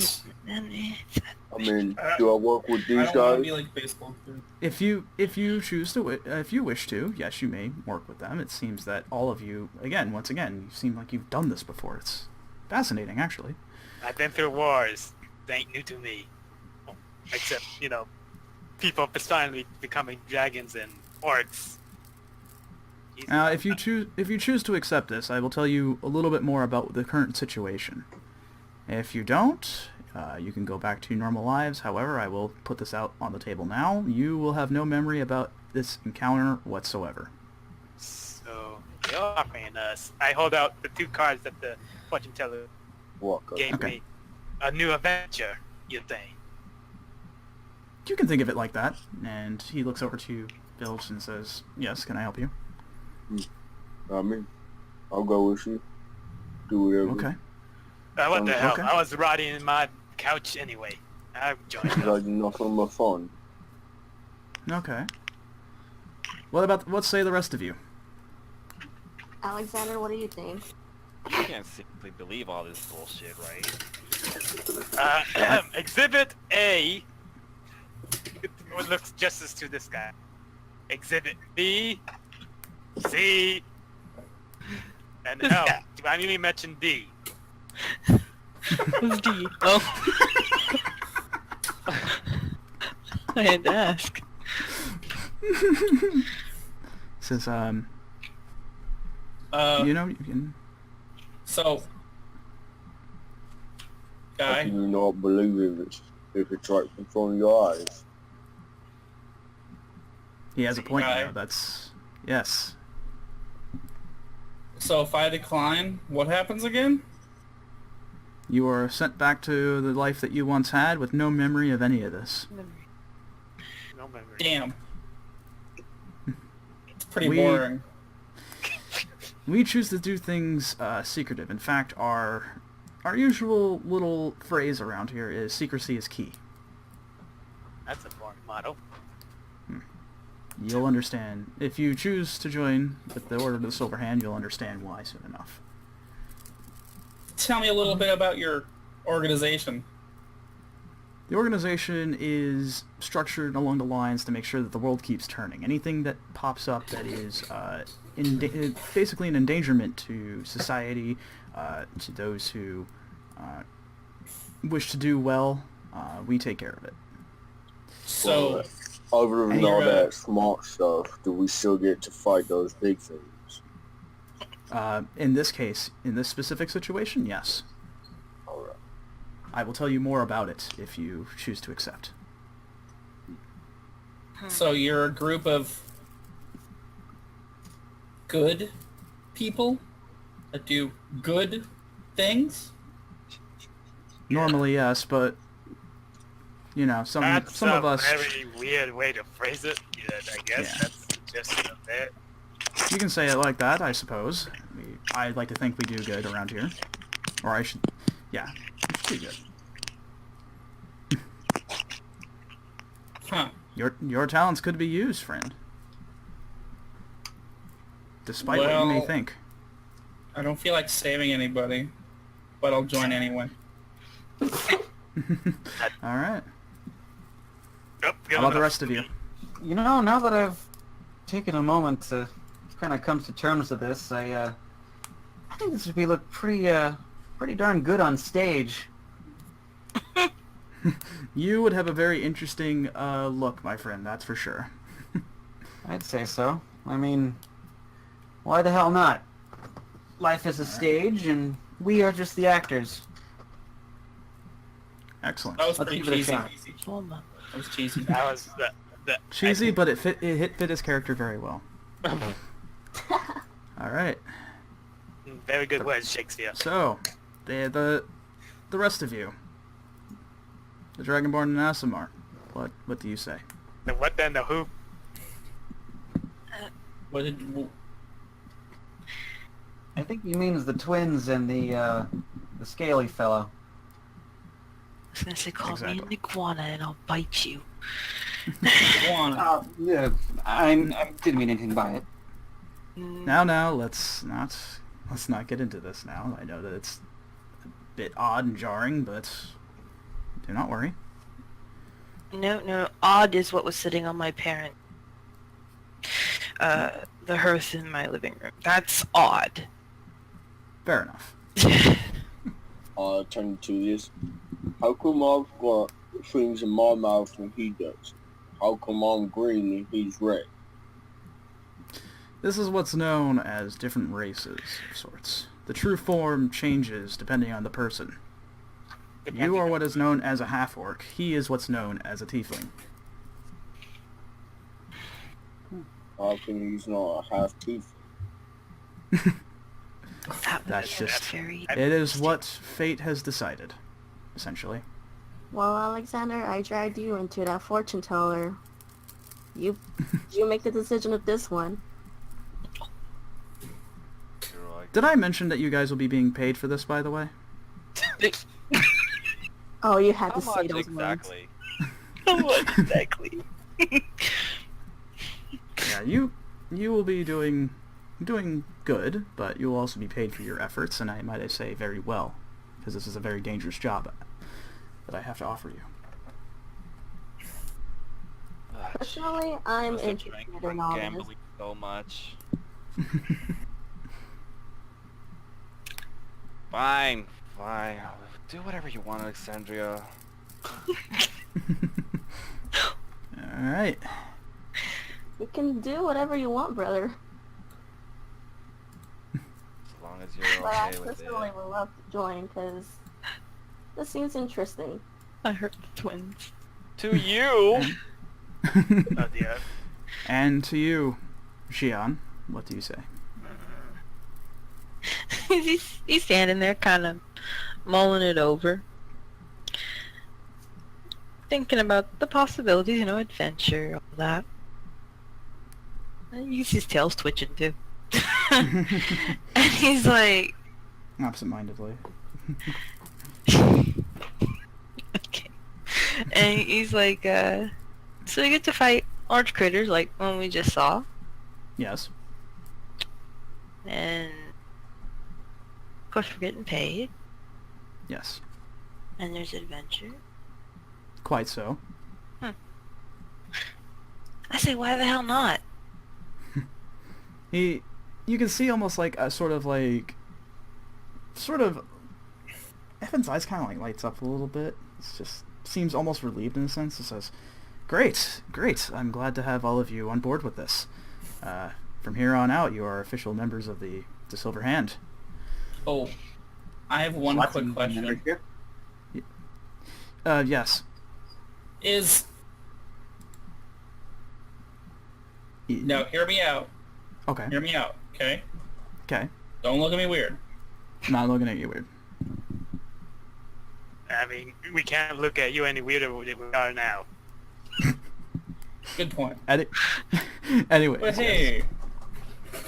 Speaker 5: mean, do I work with these
Speaker 8: I don't want to
Speaker 5: guys?
Speaker 8: be like baseball too.
Speaker 1: If you choose to, if you wish to, yes, you may work with them. It seems that all of you, once again, you seem like you've done this before. It's fascinating, actually.
Speaker 2: I've been through wars. They ain't new to me. Except, people finally becoming dragons and orcs.
Speaker 1: Now, if you choose to accept this, I will tell you a little bit more about the current situation. If you don't, you can go back to your normal lives. However, I will put this out on the table now. You will have no memory about this encounter whatsoever.
Speaker 2: So, you're offering us. I hold out the 2 cards that the fortune teller gave me. A new adventure, you think?
Speaker 1: You can think of it like that. And he looks over to Bilge and says, "Yes, can I help you?"
Speaker 5: I mean, I'll go with you. Do whatever.
Speaker 1: Okay.
Speaker 2: What the hell?
Speaker 1: Okay.
Speaker 2: I was rotting in my couch anyway. I joined
Speaker 5: It's like enough of my fun.
Speaker 1: Okay. What say the rest of you?
Speaker 4: Alexander, what do you think?
Speaker 9: You can't simply believe all this bullshit, right?
Speaker 2: Exhibit A. What looks justice to this guy? Exhibit B, C, and hell, do I even mention D?
Speaker 10: Who's D? Oh. I had to ask.
Speaker 1: Says, you can...
Speaker 8: So,
Speaker 5: How
Speaker 8: guy,
Speaker 5: can you not believe if it's right in front of your eyes?
Speaker 1: He has a point,
Speaker 8: Guy.
Speaker 1: That's... Yes.
Speaker 8: so if I decline, what happens again?
Speaker 1: You are sent back to the life that you once had with no memory of any of this.
Speaker 2: No memory.
Speaker 8: Damn. It's pretty
Speaker 1: We-
Speaker 8: boring.
Speaker 1: We choose to do things secretive. In fact, our usual little phrase around here is secrecy is key.
Speaker 2: That's a boring motto.
Speaker 1: You'll understand. If you choose to join with the Order of the Silver Hand, you'll understand why soon enough.
Speaker 8: Tell me a little bit about your organization.
Speaker 1: The organization is structured along the lines to make sure that the world keeps turning. Anything that pops up that is basically an endangerment to society, to those who wish to do well, we take care of it.
Speaker 8: So,
Speaker 5: Other than
Speaker 8: And
Speaker 5: all
Speaker 8: you're a-
Speaker 5: that smart stuff, do we still get to fight those big things?
Speaker 1: In this case, in this specific situation, yes.
Speaker 5: Alright.
Speaker 1: I will tell you more about it if you choose to accept.
Speaker 8: so you're a group of good people that do good things?
Speaker 1: Normally, yes, but some
Speaker 2: That's
Speaker 1: of
Speaker 2: a
Speaker 1: us.
Speaker 2: very weird way to phrase it. Yeah, I guess
Speaker 1: Yeah.
Speaker 2: that's the gist of it.
Speaker 1: You can say it like that, I suppose. I'd like to think we do good around here, or I should. Yeah, we should do good.
Speaker 8: Huh.
Speaker 1: Your talents could be used, friend. Despite what you may
Speaker 8: Well-
Speaker 1: think.
Speaker 8: I don't feel like saving anybody, but I'll join anyway.
Speaker 1: All right.
Speaker 2: Yep,
Speaker 1: How about the rest of you?
Speaker 7: Now that I've taken a moment to kind of come to terms with this, I think this would look pretty darn good on stage.
Speaker 1: You would have a very interesting look, my friend. That's for sure.
Speaker 7: I'd say so. I mean, why the hell not? Life is a stage, and we are just the actors.
Speaker 1: Excellent.
Speaker 8: That was
Speaker 7: Let's
Speaker 8: pretty
Speaker 7: give it a
Speaker 8: cheesy.
Speaker 7: shot.
Speaker 8: That was cheesy.
Speaker 2: That was the
Speaker 1: Cheesy, but it fit his character very well. All right.
Speaker 2: Very good words, Shakespeare.
Speaker 1: So, the rest of you, the Dragonborn and Asimar, what do you say?
Speaker 2: The what then? The who?
Speaker 8: What did...
Speaker 7: I think he means the twins and the scaly fellow.
Speaker 6: I was gonna say, call me
Speaker 1: Exactly.
Speaker 6: an iguana and I'll bite you.
Speaker 8: Iguana.
Speaker 7: Yeah, I didn't mean anything by it.
Speaker 1: Now, let's not get into this now. I know that it's a bit odd and jarring, but do not worry.
Speaker 6: No. Odd is what was sitting on my parent. The hearth in my living room. That's odd.
Speaker 1: Fair enough.
Speaker 5: Turn to this. How come I've got things in my mouth and he does? How come I'm green and he's red?
Speaker 1: This is what's known as different races of sorts. The true form changes depending on the person. You are what is known as a half-orc. He is what's known as a tiefling.
Speaker 5: How come he's not a half tooth?
Speaker 1: That's just...
Speaker 6: very...
Speaker 1: It is what fate has decided, essentially.
Speaker 4: Well, Alexander, I dragged you into that fortune teller. You make the decision of this one.
Speaker 1: Did I mention that you guys will be being paid for this, by the way?
Speaker 4: Oh, you had
Speaker 9: How
Speaker 4: to say
Speaker 9: much
Speaker 4: those words.
Speaker 9: exactly?
Speaker 6: What exactly?
Speaker 1: Yeah, you will be doing good, but you'll also be paid for your efforts, and I might say very well, because this is a very dangerous job that I have to offer you.
Speaker 4: Personally, I'm
Speaker 9: Must have
Speaker 4: interested
Speaker 9: drank
Speaker 4: in
Speaker 9: from
Speaker 4: all this.
Speaker 9: gambling so much. Fine. Do whatever you want, Alexandria.
Speaker 1: Alright.
Speaker 4: You can do whatever you want, brother.
Speaker 9: As long as you're
Speaker 4: But I
Speaker 9: okay with
Speaker 4: personally
Speaker 9: it.
Speaker 4: would love to join, because this seems interesting.
Speaker 6: I hurt the twins.
Speaker 9: To you!
Speaker 2: Oh dear.
Speaker 1: And to you, Xian, what do you say?
Speaker 6: He's standing there kind of mulling it over. Thinking about the possibilities, adventure, all that. And you see his tail's twitching too. And he's like...
Speaker 1: Absent-mindedly.
Speaker 6: Okay. And he's like, so you get to fight large critters like one we just saw.
Speaker 1: Yes.
Speaker 6: And of course we're getting paid.
Speaker 1: Yes.
Speaker 6: And there's adventure.
Speaker 1: Quite so.
Speaker 6: I say, why the hell not?
Speaker 1: You can see almost like a sort of Evan's eyes kind of like lights up a little bit. It's just seems almost relieved in a sense. It says, great, I'm glad to have all of you on board with this. From here on out, you are official members of the Silver Hand.
Speaker 8: Oh, I have one quick question.
Speaker 1: Yes.
Speaker 8: No, hear me out.
Speaker 1: Okay.
Speaker 8: Hear me out, okay?
Speaker 1: Okay.
Speaker 8: Don't look at me weird.
Speaker 1: Not looking at you weird.
Speaker 2: I mean, we can't look at you any weirder than we are now.
Speaker 8: Good point.
Speaker 1: Anyways.
Speaker 8: But hey, you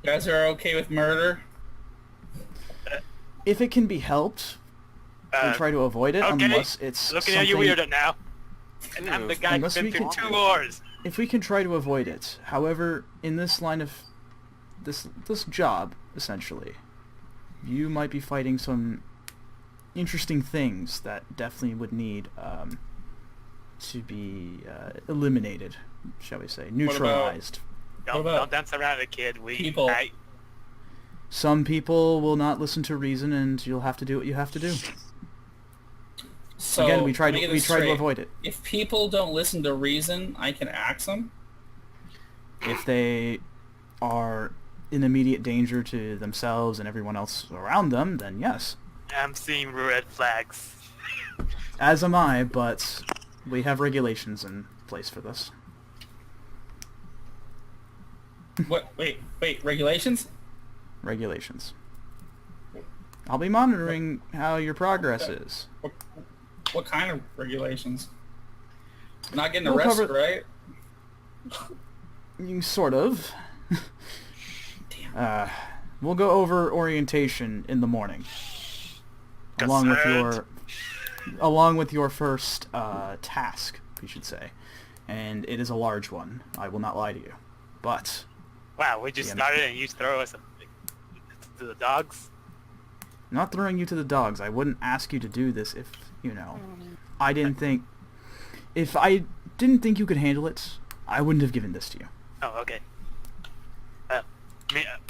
Speaker 8: guys are okay with murder?
Speaker 1: If it can be helped, we'll try to avoid it
Speaker 2: okay.
Speaker 1: unless it's
Speaker 2: looking at you
Speaker 1: something-
Speaker 2: weirder now. And I'm the guy who's
Speaker 1: Unless
Speaker 2: been
Speaker 1: we
Speaker 2: through
Speaker 1: can-
Speaker 2: 2 wars.
Speaker 1: If we can try to avoid it. However, in this line of this job, essentially, you might be fighting some interesting things that definitely would need to be eliminated, shall we say, neutralized.
Speaker 2: Don't dance around it, kid.
Speaker 8: People.
Speaker 1: Some people will not listen to reason, and you'll have to do what you have to do.
Speaker 8: So,
Speaker 1: Again, we try
Speaker 8: let me get
Speaker 1: to
Speaker 8: this straight.
Speaker 1: avoid it.
Speaker 8: If people don't listen to reason, I can axe them?
Speaker 1: If they are in immediate danger to themselves and everyone else around them, then yes.
Speaker 2: I'm seeing red flags.
Speaker 1: As am I, but we have regulations in place for this.
Speaker 8: What? Wait. Regulations?
Speaker 1: Regulations. I'll be monitoring how your progress is.
Speaker 8: What kind of regulations? Not getting
Speaker 1: We'll
Speaker 8: arrested,
Speaker 1: cover-
Speaker 8: right?
Speaker 1: You sort of. We'll go over orientation in the morning, along with your first task, we should say, and it is a large one. I will not lie to you, but
Speaker 2: Wow, we just started and you throw us to the dogs?
Speaker 1: I'm not throwing you to the dogs. I wouldn't ask you to do this if I didn't think you could handle it. I wouldn't have given this to you.
Speaker 2: Oh, okay.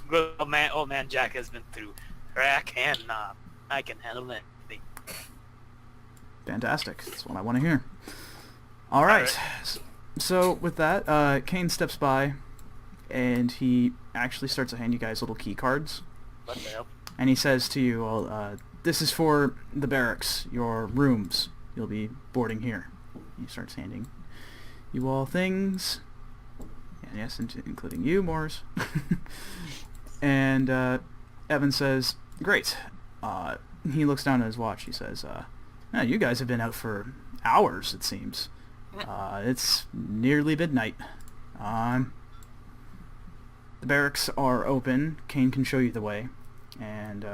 Speaker 2: Good old man Jack has been through crack and knob. I can handle anything.
Speaker 1: Fantastic. That's what I want to hear. All right. So with that, Kane steps by, and he actually starts to hand you guys little key cards.
Speaker 2: What the hell?
Speaker 1: And he says to you, this is for the barracks, your rooms. You'll be boarding here. He starts handing you all things. And yes, including you, Morris. And Evan says, great. He looks down at his watch. He says, you guys have been out for hours, it seems. It's nearly midnight. The barracks are open. Kane can show you the way. And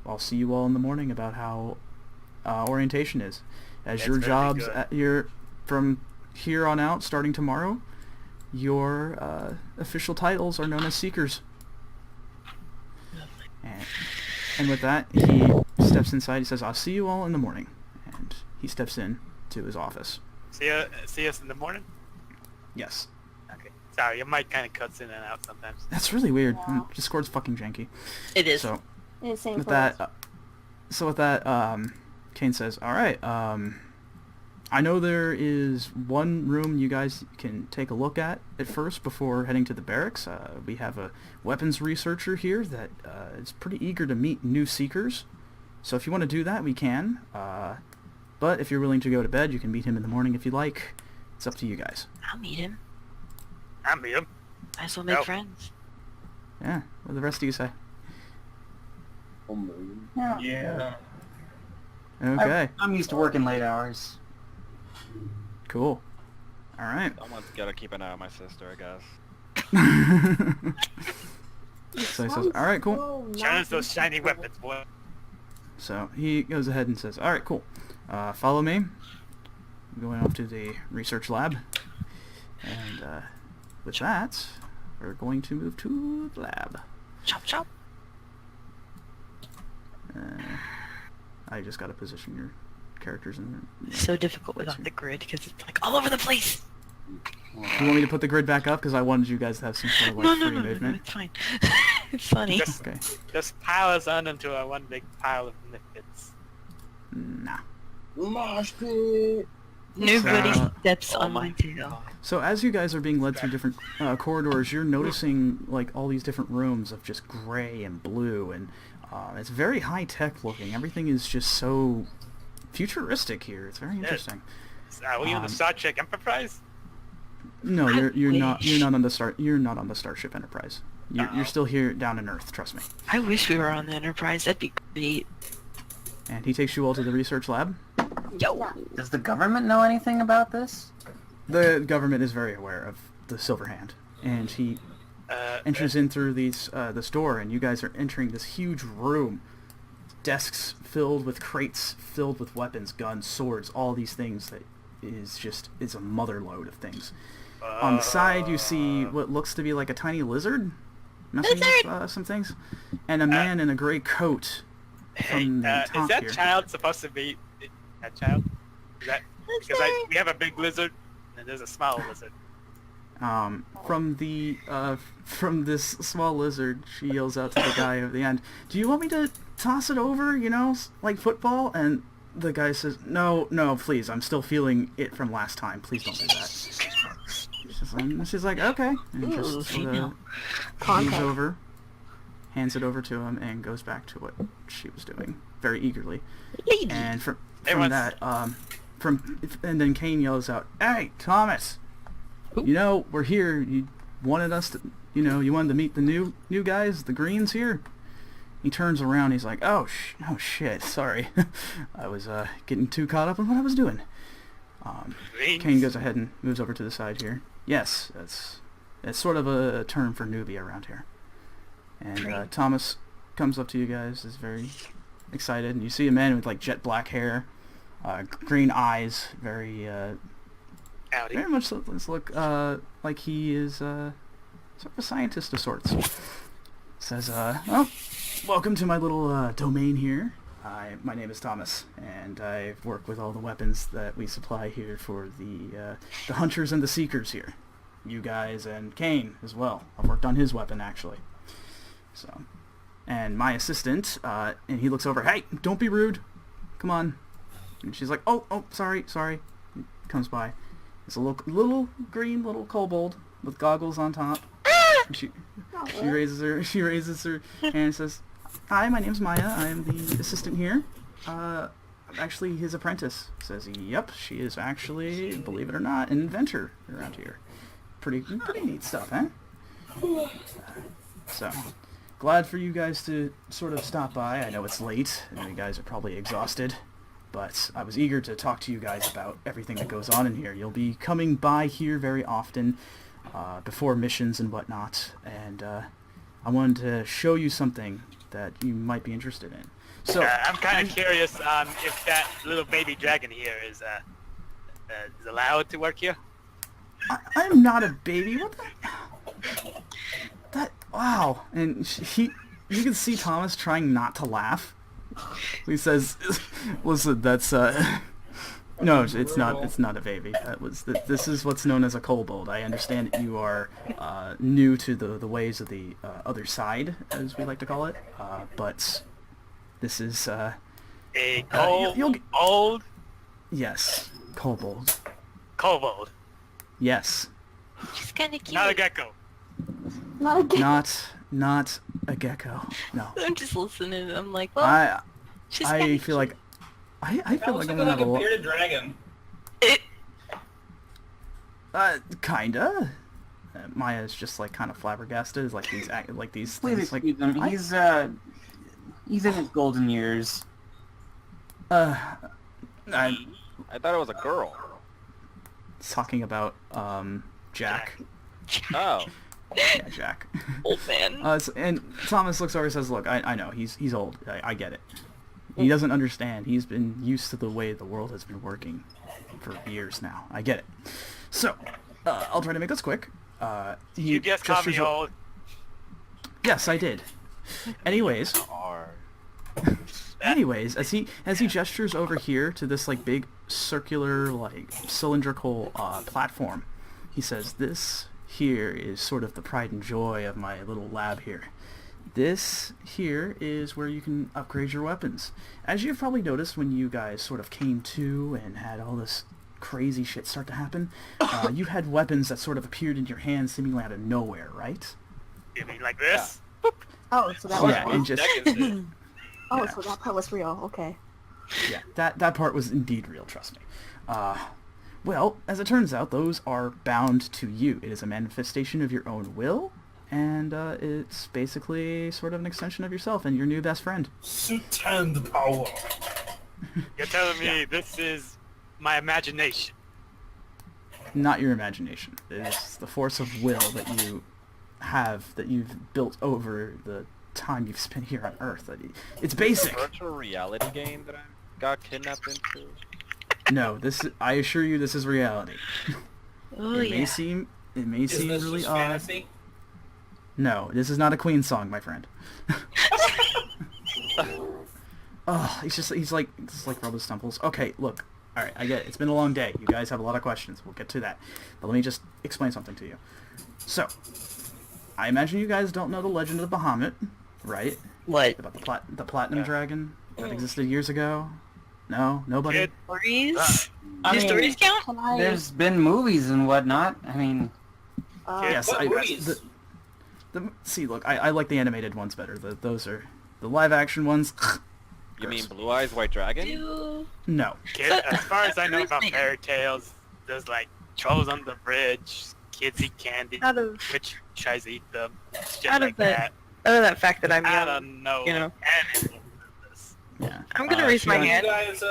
Speaker 1: I'll see you all in the morning about how orientation is. As your jobs, from here on out, starting tomorrow, your official titles are known as Seekers. And with that, he steps inside. He says, I'll see you all in the morning. And he steps in to his office.
Speaker 2: See us in the morning?
Speaker 1: Yes.
Speaker 2: Okay. Sorry, your mic kind of cuts in and out sometimes.
Speaker 1: That's really weird.
Speaker 4: Yeah.
Speaker 1: Discord's fucking janky.
Speaker 3: It is.
Speaker 1: So
Speaker 4: Yeah, same
Speaker 1: with
Speaker 4: for us.
Speaker 1: that, Kane says, all right, I know there is one room you guys can take a look at first before heading to the barracks. We have a weapons researcher here that is pretty eager to meet new seekers. So if you want to do that, we can. But if you're willing to go to bed, you can meet him in the morning if you like. It's up to you guys.
Speaker 6: I'll meet him.
Speaker 2: I meet him.
Speaker 6: Might as well make
Speaker 2: Nope.
Speaker 6: friends.
Speaker 1: Yeah, what do the rest of you say?
Speaker 8: Yeah.
Speaker 1: Okay,
Speaker 7: I'm used to working late hours.
Speaker 1: cool. All right.
Speaker 9: Someone's gotta keep an eye on my sister, I guess.
Speaker 1: So he says, all right, cool.
Speaker 2: Show us those shiny weapons, boy.
Speaker 1: So he goes ahead and says, all right, cool. Follow me. I'm going off to the research lab. And with that, we're going to move to the lab.
Speaker 6: Chop chop.
Speaker 1: I just got to position your characters in there.
Speaker 6: So difficult without the grid because it's like all over the place.
Speaker 1: Do you want me to put the grid back up? Because I wanted you guys to have some sort of like free
Speaker 6: No,
Speaker 1: movement.
Speaker 6: it's fine. It's funny.
Speaker 1: Okay.
Speaker 2: Just pile us on into a one big pile of nitbits.
Speaker 1: Nah.
Speaker 5: Mosh pit.
Speaker 6: Nobody
Speaker 1: So-
Speaker 6: steps on my tail.
Speaker 1: So as you guys are being led through different corridors, you're noticing like all these different rooms of just gray and blue, and it's very high tech looking. Everything is just so futuristic here. It's very interesting.
Speaker 2: Are we on the Star Trek Enterprise?
Speaker 1: No,
Speaker 6: I
Speaker 1: you're not
Speaker 6: wish.
Speaker 1: on the Starship Enterprise. You're still here down on Earth. Trust me.
Speaker 6: I wish we were on the Enterprise. That'd be great.
Speaker 1: And he takes you all to the research lab.
Speaker 6: Yo.
Speaker 7: Does the government know anything about this?
Speaker 1: The government is very aware of the Silver Hand, and he enters in through this door, and you guys are entering this huge room. Desks filled with crates, filled with weapons, guns, swords, all these things that is a mother load of things. On the side, you see what looks to be like a tiny lizard messing with some things, and a man in a gray coat. From the
Speaker 2: Is
Speaker 1: top
Speaker 2: that
Speaker 1: here.
Speaker 2: child supposed to be that child? Is that because we have a big lizard and there's a small lizard.
Speaker 1: From this small lizard, she yells out to the guy at the end, "Do you want me to toss it over, like football?" And the guy says, "No, please, I'm still feeling it from last time. Please don't do that." She's like, "Okay." And
Speaker 6: Ooh,
Speaker 1: just sort of
Speaker 6: female.
Speaker 1: leans over, hands it over to him, and goes back to what she was doing very eagerly.
Speaker 6: Lady.
Speaker 1: And from
Speaker 2: Everyone's-
Speaker 1: that, and then Kane yells out, "Hey, Thomas! We're here. wanted us to, you wanted to meet the new guys, the Greens here. He turns around. He's like, oh shit, sorry. I was getting too caught up in what I was doing. Kane goes ahead and moves over to the side here. Yes, it's sort of a term for newbie around here. And Thomas comes up to you guys, is very excited, and you see a man with like jet black hair, green eyes, very much look like he is sort of a scientist of sorts. Says, well, welcome to my little domain here. My name is Thomas, and I work with all the weapons that we supply here for the hunters and the seekers here. You guys and Kane as well. I've worked on his weapon actually. So, and my assistant, and he looks over. Hey, don't be rude. Come on. And she's like, oh, sorry. He comes by. It's a little green little kobold with goggles on top. And she raises her hand and says, hi, my name's Maya. I am the assistant here. I'm actually his apprentice. Says, yep, she is actually, believe it or not, an inventor around here. Pretty neat stuff, eh? So, glad for you guys to sort of stop by. I know it's late, and you guys are probably exhausted, but I was eager to talk to you guys about everything that goes on in here. You'll be coming by here very often, before missions and whatnot, and I wanted to show you something that you might be interested in. So
Speaker 2: I'm kind of curious if that little baby dragon here is allowed to work here.
Speaker 1: I'm not a baby. What the? Wow. And you can see Thomas trying not to laugh. He says, "Listen, that's no, it's not a baby. This is what's known as a kobold. I understand that you are new to the ways of the other side, as we like to call it. But this is
Speaker 2: a kobold.
Speaker 1: Yes, kobold.
Speaker 2: Kobold.
Speaker 1: Yes.
Speaker 6: She's kind of cute.
Speaker 2: Not a gecko.
Speaker 4: Not a gecko.
Speaker 1: Not a gecko. No.
Speaker 6: I'm just listening. I'm like, well,
Speaker 1: I feel like I feel like I'm gonna have a
Speaker 8: bearded dragon.
Speaker 1: Kinda. Maya's just like kind of flabbergasted. Like these
Speaker 7: Please
Speaker 1: things. Like
Speaker 7: excuse him. He's in his golden years.
Speaker 9: I thought it was a girl.
Speaker 1: Talking about Jack.
Speaker 9: Oh.
Speaker 1: Yeah, Jack.
Speaker 6: Old man.
Speaker 1: And Thomas looks over and says, look, I know, he's old. I get it. He doesn't understand. He's been used to the way the world has been working for years now. I get it. So, I'll try to make this quick.
Speaker 2: You just called me old.
Speaker 1: Yes, I did. Anyways, as he gestures over here to this like big circular like cylindrical platform, he says, this here is sort of the pride and joy of my little lab here. This here is where you can upgrade your weapons. As you've probably noticed when you guys sort of came to and had all this crazy shit start to happen, you had weapons that sort of appeared in your hands seemingly out of nowhere, right?
Speaker 2: You mean like this?
Speaker 4: Oh, so that was real.
Speaker 1: And just
Speaker 4: Oh, so that part was real. Okay.
Speaker 1: yeah, that part was indeed real. Trust me. Well, as it turns out, those are bound to you. It is a manifestation of your own will, and it's basically sort of an extension of yourself and your new best friend.
Speaker 8: Suitand power.
Speaker 2: You're telling me this is my imagination?
Speaker 1: Not your imagination. It's the force of will that you have, that you've built over the time you've spent here on Earth. It's basic.
Speaker 9: A virtual reality game that I got kidnapped into.
Speaker 1: No, I assure you, this is reality.
Speaker 6: Oh,
Speaker 1: It may
Speaker 6: yeah.
Speaker 1: seem
Speaker 8: Is this
Speaker 1: really
Speaker 8: just
Speaker 1: odd.
Speaker 8: fantasy?
Speaker 1: No, this is not a Queen song, my friend. Oh, he's like rub his temples. Okay, look. All right, I get it. It's been a long day. You guys have a lot of questions. We'll get to that. But let me just explain something to you. So, I imagine you guys don't know the legend of Bahamut, right?
Speaker 10: What?
Speaker 1: About the platinum dragon that existed years ago. No, nobody.
Speaker 2: Kid.
Speaker 6: Stories?
Speaker 7: I
Speaker 6: Do
Speaker 7: mean,
Speaker 6: stories count?
Speaker 4: Can I?
Speaker 7: There's been movies and whatnot. I mean,
Speaker 1: Yes,
Speaker 8: What movies?
Speaker 1: See, look, I like the animated ones better. Those are the live action ones.
Speaker 9: You mean Blue Eyes White Dragon?
Speaker 6: Do...
Speaker 1: No.
Speaker 2: Kid, as far as I know about fairy tales, there's like trolls on the bridge, kids eat candy.
Speaker 6: Out of
Speaker 2: Rich tries to eat them. Shit
Speaker 6: out
Speaker 2: like
Speaker 6: of that,
Speaker 2: that.
Speaker 6: out of that fact that I'm
Speaker 2: I
Speaker 6: young,
Speaker 2: don't know.
Speaker 6: you know.
Speaker 2: anything about this.
Speaker 1: Yeah.
Speaker 6: I'm gonna raise my
Speaker 8: You
Speaker 6: hand.
Speaker 8: guys,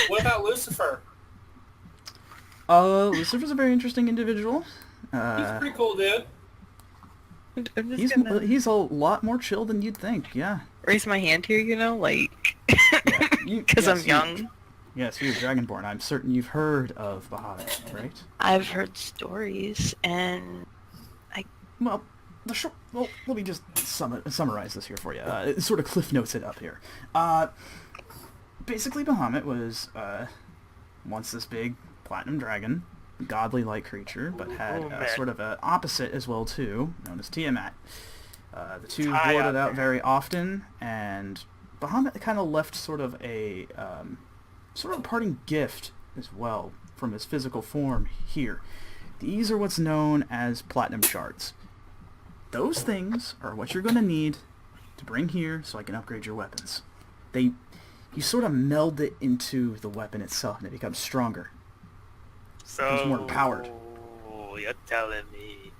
Speaker 8: what about Lucifer?
Speaker 1: Lucifer's a very interesting individual.
Speaker 8: He's a pretty cool dude.
Speaker 6: I'm just gonna
Speaker 1: He's a lot more chill than you'd think. Yeah.
Speaker 6: raise my hand here, you know, like,
Speaker 1: Yeah,
Speaker 6: because I'm young.
Speaker 1: Yes, you're Dragonborn. I'm certain you've heard of Bahamut, right?
Speaker 6: I've heard stories, and
Speaker 1: Well, let me just summarize this here for you. It sort of cliff notes it up here. Basically, Bahamut was once this big platinum dragon, godly-like creature, but had sort of an opposite as well too, known as Tiamat. The two boarded out very often, and Bahamut kind of left sort of a parting gift as well from his physical form here. These are what's known as platinum shards. Those things are what you're going to need to bring here so I can upgrade your weapons. You sort of meld it into the weapon itself and it becomes stronger.
Speaker 2: So,
Speaker 1: Becomes more empowered.
Speaker 2: You're telling me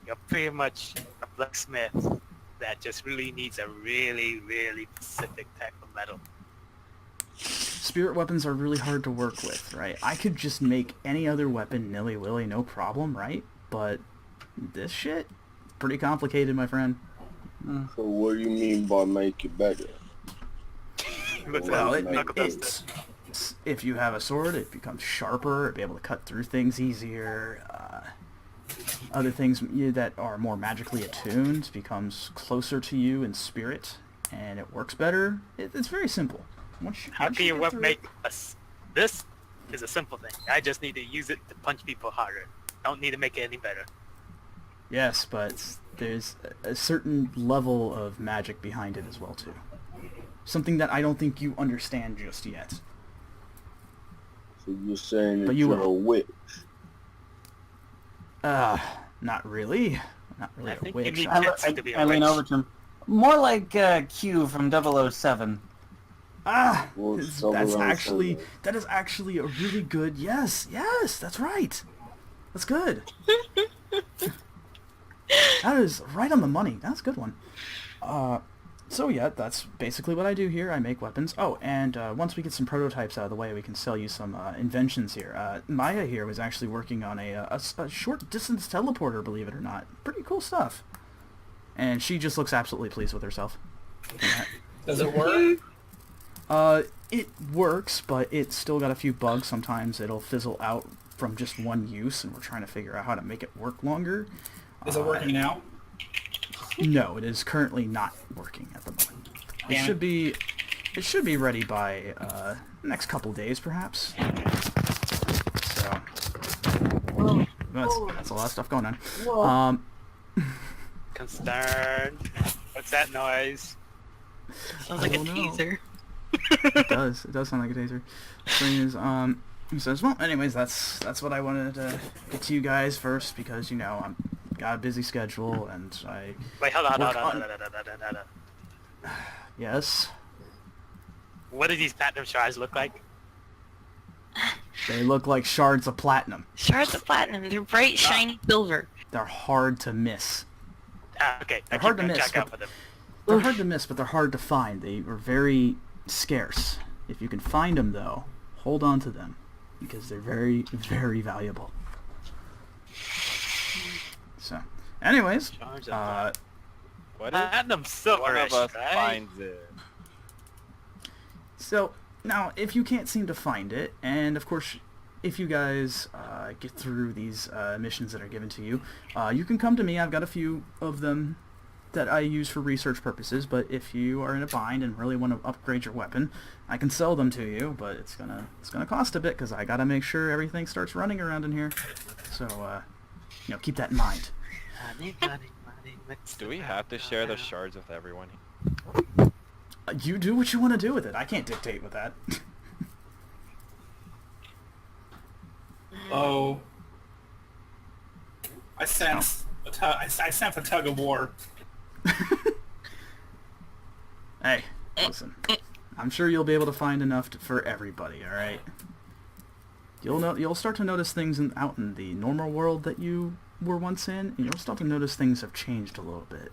Speaker 2: you're pretty much a blacksmith that just really needs a really, really specific type of metal.
Speaker 1: Spirit weapons are really hard to work with, right? I could just make any other weapon nilly-willy, no problem, right? But this shit, pretty complicated, my friend.
Speaker 5: So what do you mean by make it better?
Speaker 1: Well, if you have a sword, it becomes sharper, it'll be able to cut through things easier. Other things that are more magically attuned becomes closer to you in spirit, and it works better. It's very simple.
Speaker 2: How can your weapon make us? This is a simple thing. I just need to use it to punch people harder. Don't need to make it any better.
Speaker 1: Yes, but there's a certain level of magic behind it as well too. Something that I don't think you understand just yet.
Speaker 5: So you're saying
Speaker 1: But
Speaker 5: that
Speaker 1: you
Speaker 5: you're
Speaker 1: will.
Speaker 5: a witch?
Speaker 1: Not really. Not really
Speaker 2: I
Speaker 1: a
Speaker 2: think
Speaker 1: witch.
Speaker 2: you need
Speaker 7: I,
Speaker 2: tits
Speaker 7: I,
Speaker 2: to be
Speaker 7: I
Speaker 2: a
Speaker 7: lean
Speaker 2: witch.
Speaker 7: over to him. More like Q from 007.
Speaker 5: Well,
Speaker 1: That is actually a really good, yes, that's right. That's good. That is right on the money. That's a good one. So yeah, that's basically what I do here. I make weapons. Oh, and once we get some prototypes out of the way, we can sell you some inventions here. Maya here was actually working on a short distance teleporter, believe it or not. Pretty cool stuff. And she just looks absolutely pleased with herself.
Speaker 8: Does it work?
Speaker 1: It works, but it's still got a few bugs. Sometimes it'll fizzle out from just one use, and we're trying to figure out how to make it work longer.
Speaker 8: Is it working now?
Speaker 1: No, it is currently not working at the moment. It should be ready by next couple days, perhaps. So that's a lot of stuff going on.
Speaker 2: Concerned. What's that noise?
Speaker 6: sounds like a
Speaker 1: don't know.
Speaker 6: teaser.
Speaker 1: It does sound like a taser. Thing is, he says, well, anyways, that's what I wanted to get to you guys first because I'm got a busy schedule and I.
Speaker 2: Wait, hold on.
Speaker 1: Yes.
Speaker 2: What do these platinum shards look like?
Speaker 1: They look like shards of platinum.
Speaker 6: Shards of platinum. They're bright, shiny silver.
Speaker 1: They're hard to miss.
Speaker 2: Okay,
Speaker 1: They're
Speaker 2: I
Speaker 1: hard
Speaker 2: keep
Speaker 1: to
Speaker 2: gonna
Speaker 1: miss,
Speaker 2: check out for them.
Speaker 1: They're hard to miss, but they're hard to find. They are very scarce. If you can find them, though, hold on to them because they're very, very valuable. So, anyways,
Speaker 9: What if
Speaker 2: Platinum
Speaker 9: one
Speaker 2: silverish,
Speaker 9: of us
Speaker 2: right?
Speaker 9: finds it?
Speaker 1: so now if you can't seem to find it, and of course, if you guys get through these missions that are given to you, you can come to me. I've got a few of them that I use for research purposes, but if you are in a bind and really want to upgrade your weapon, I can sell them to you, but it's gonna cost a bit because I gotta make sure everything starts running around in here. So, keep that in mind.
Speaker 9: Do we have to share the shards with everyone?
Speaker 1: You do what you want to do with it. I can't dictate with that.
Speaker 8: Oh. I sense a tug of war.
Speaker 1: Hey, listen. I'm sure you'll be able to find enough for everybody, alright? you'll start to notice things out in the normal world that you were once in, and you'll start to notice things have changed a little bit.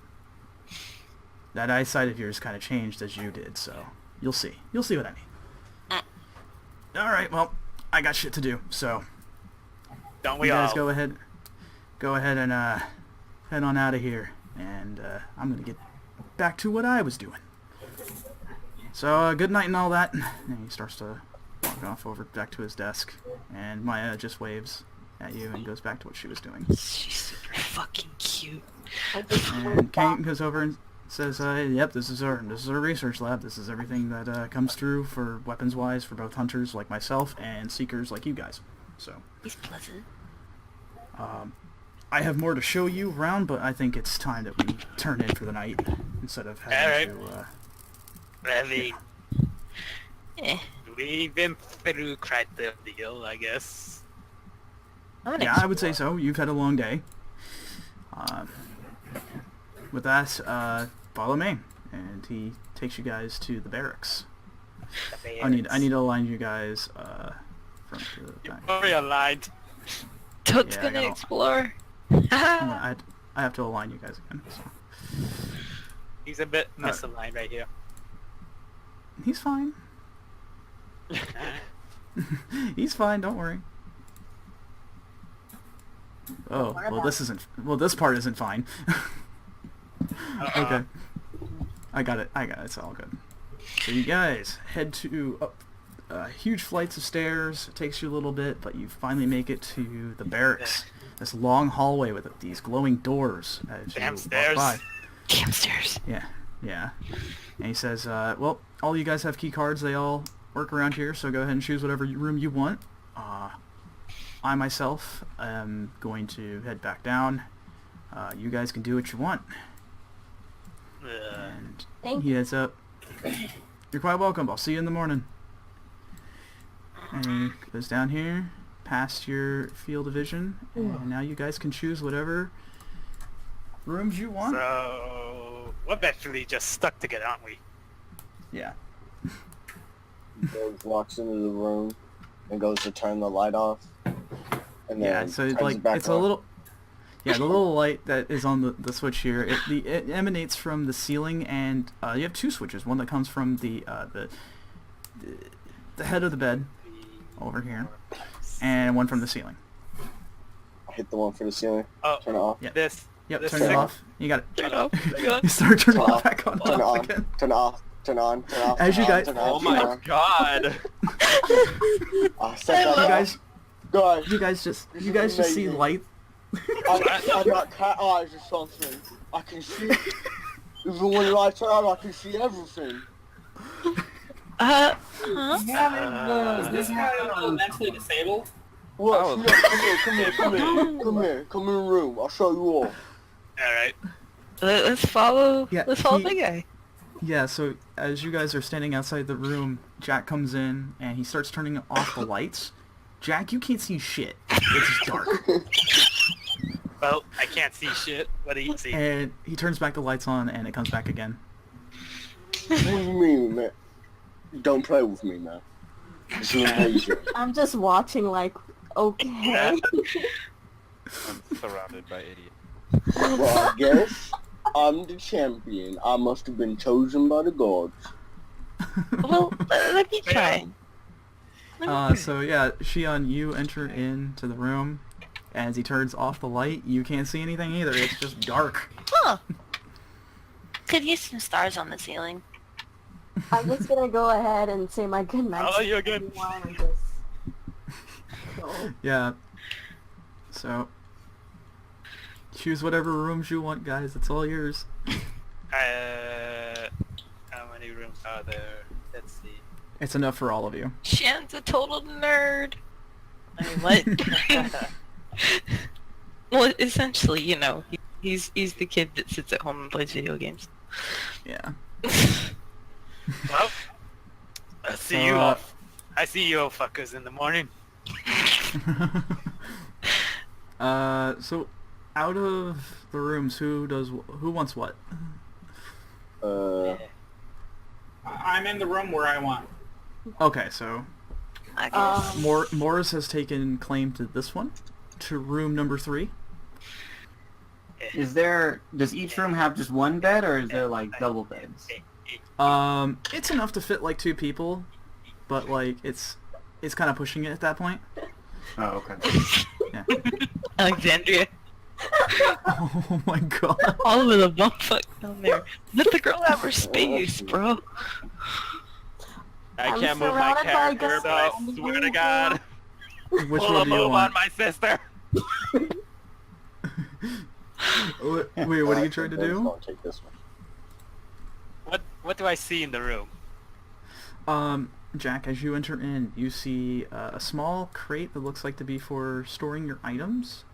Speaker 1: That eyesight of yours kind of changed as you did, so you'll see. You'll see what I mean. All right, well, I got shit to do, so
Speaker 2: Don't we
Speaker 1: you guys
Speaker 2: all?
Speaker 1: go ahead and head on out of here, and I'm gonna get back to what I was doing. So good night and all that. And he starts to walk off over back to his desk, and Maya just waves at you and goes back to what she was doing.
Speaker 6: She's super fucking cute.
Speaker 1: And Kate goes over and says, "Yep, this is our research lab. This is everything that comes through for weapons-wise for both hunters like myself and seekers like you guys." So
Speaker 6: He's pleasant.
Speaker 1: I have more to show you around, but I think it's time that we turn in for the night instead of having to.
Speaker 2: I mean,
Speaker 6: Eh.
Speaker 2: we've been through quite the deal, I guess.
Speaker 1: Yeah, I would say so. You've had a long day. With that, follow me, and he takes you guys to the barracks. I need to align you guys front to the back.
Speaker 2: Very aligned.
Speaker 6: Toad's
Speaker 1: Yeah, I
Speaker 6: gonna
Speaker 1: gotta-
Speaker 6: explore.
Speaker 1: I have to align you guys again. So.
Speaker 2: He's a bit misaligned right here.
Speaker 1: He's fine. He's fine. Don't worry. Oh well, this isn't. Well, this part isn't fine. Okay. I got it. It's all good. So you guys head to up huge flights of stairs. It takes you a little bit, but you finally make it to the barracks. This long hallway with these glowing doors as you
Speaker 2: Damn
Speaker 1: walk
Speaker 2: stairs.
Speaker 1: by.
Speaker 6: Damn stairs.
Speaker 1: Yeah. And he says, well, all you guys have key cards. They all work around here, so go ahead and choose whatever room you want. I myself am going to head back down. You guys can do what you want. And
Speaker 4: Thank
Speaker 1: he heads up. You're quite welcome. I'll see you in the morning. And he goes down here, past your field of vision, and now you guys can choose whatever rooms you want.
Speaker 2: So we're actually just stuck together, aren't we?
Speaker 1: Yeah.
Speaker 5: Goes, walks into the room and goes to turn the light off. And
Speaker 1: Yeah,
Speaker 5: then
Speaker 1: so it's
Speaker 5: turns
Speaker 1: like
Speaker 5: it back
Speaker 1: it's
Speaker 5: on.
Speaker 1: a little. Yeah, the little light that is on the switch here, it emanates from the ceiling, and you have two switches. One that comes from the head of the bed over here, and one from the ceiling.
Speaker 5: I hit the one for the ceiling.
Speaker 2: Oh,
Speaker 5: Turn it off.
Speaker 1: Yeah.
Speaker 2: this.
Speaker 1: Yep,
Speaker 2: this
Speaker 1: turn it
Speaker 2: thing-
Speaker 1: off. You got it.
Speaker 10: Turn off. God.
Speaker 1: You start turning
Speaker 5: Turn
Speaker 1: it
Speaker 5: off.
Speaker 1: back on and
Speaker 5: Turn it
Speaker 1: off
Speaker 5: on.
Speaker 1: again.
Speaker 5: Turn it off. Turn on. Turn off.
Speaker 1: As
Speaker 5: turn
Speaker 1: you
Speaker 5: on,
Speaker 1: guys-
Speaker 5: turn on,
Speaker 9: Oh
Speaker 5: turn
Speaker 9: my
Speaker 5: on.
Speaker 9: god!
Speaker 5: I set that
Speaker 1: You
Speaker 5: off.
Speaker 1: guys,
Speaker 5: Guys,
Speaker 1: you guys just see
Speaker 5: amazing.
Speaker 1: light.
Speaker 5: I got cat eyes or something. I can see. Even when the lights are out, I can see everything.
Speaker 6: Huh?
Speaker 8: Is this guy mentally disabled?
Speaker 5: What?
Speaker 9: Oh.
Speaker 5: Come here. Come in the room. I'll show you all.
Speaker 2: All right.
Speaker 6: Let's follow.
Speaker 1: Yeah,
Speaker 6: Let's follow
Speaker 1: he-
Speaker 6: the guy.
Speaker 1: Yeah, so as you guys are standing outside the room, Jack comes in and he starts turning off the lights. Jack, you can't see shit. It's dark.
Speaker 2: Well, I can't see shit. What do you see?
Speaker 1: And he turns back the lights on and it comes back again.
Speaker 5: What do you mean, man? Don't play with me, man. This is amazing.
Speaker 4: I'm just watching like, okay.
Speaker 9: I'm surrounded by idiots.
Speaker 5: Well, I guess I'm the champion. I must have been chosen by the gods.
Speaker 6: Well, let me try.
Speaker 1: So yeah, Xian, you enter into the room. As he turns off the light, you can't see anything either. It's just dark.
Speaker 6: Huh. Could use some stars on the ceiling.
Speaker 4: I'm just gonna go ahead and say my goodnight.
Speaker 2: Oh, you're good.
Speaker 4: And just go.
Speaker 1: Yeah. So choose whatever rooms you want, guys. It's all yours.
Speaker 2: How many rooms are there? Let's see.
Speaker 1: It's enough for all of you.
Speaker 6: Shan's a total nerd. I mean, what? Well, essentially, you know, he's the kid that sits at home and plays video games.
Speaker 1: Yeah.
Speaker 2: Well, I see you all. I see you all fuckers in the morning.
Speaker 1: So out of the rooms, who wants what?
Speaker 8: I'm in the room where I want.
Speaker 1: Okay, so
Speaker 6: I guess.
Speaker 1: Morris has taken claim to this one, to room number 3.
Speaker 7: Does each room have just one bed, or is there like double beds?
Speaker 1: It's enough to fit like 2 people, but like it's kind of pushing it at that point.
Speaker 7: Oh, okay.
Speaker 1: Yeah.
Speaker 10: Alexandria.
Speaker 1: Oh my god.
Speaker 10: All of the bumfuck down there. Let the girl have her space, bro.
Speaker 9: I
Speaker 4: I'm
Speaker 9: can't move my
Speaker 4: surrounded by
Speaker 9: character, but I
Speaker 4: ghosts.
Speaker 9: swear to God,
Speaker 1: Which
Speaker 9: pull a
Speaker 1: one do you
Speaker 9: move on
Speaker 1: want?
Speaker 9: my sister.
Speaker 1: Wait, what are you trying to do?
Speaker 5: Don't take this one.
Speaker 2: What do I see in the room?
Speaker 1: Jack, as you enter in, you see a small crate that looks like to be for storing your items.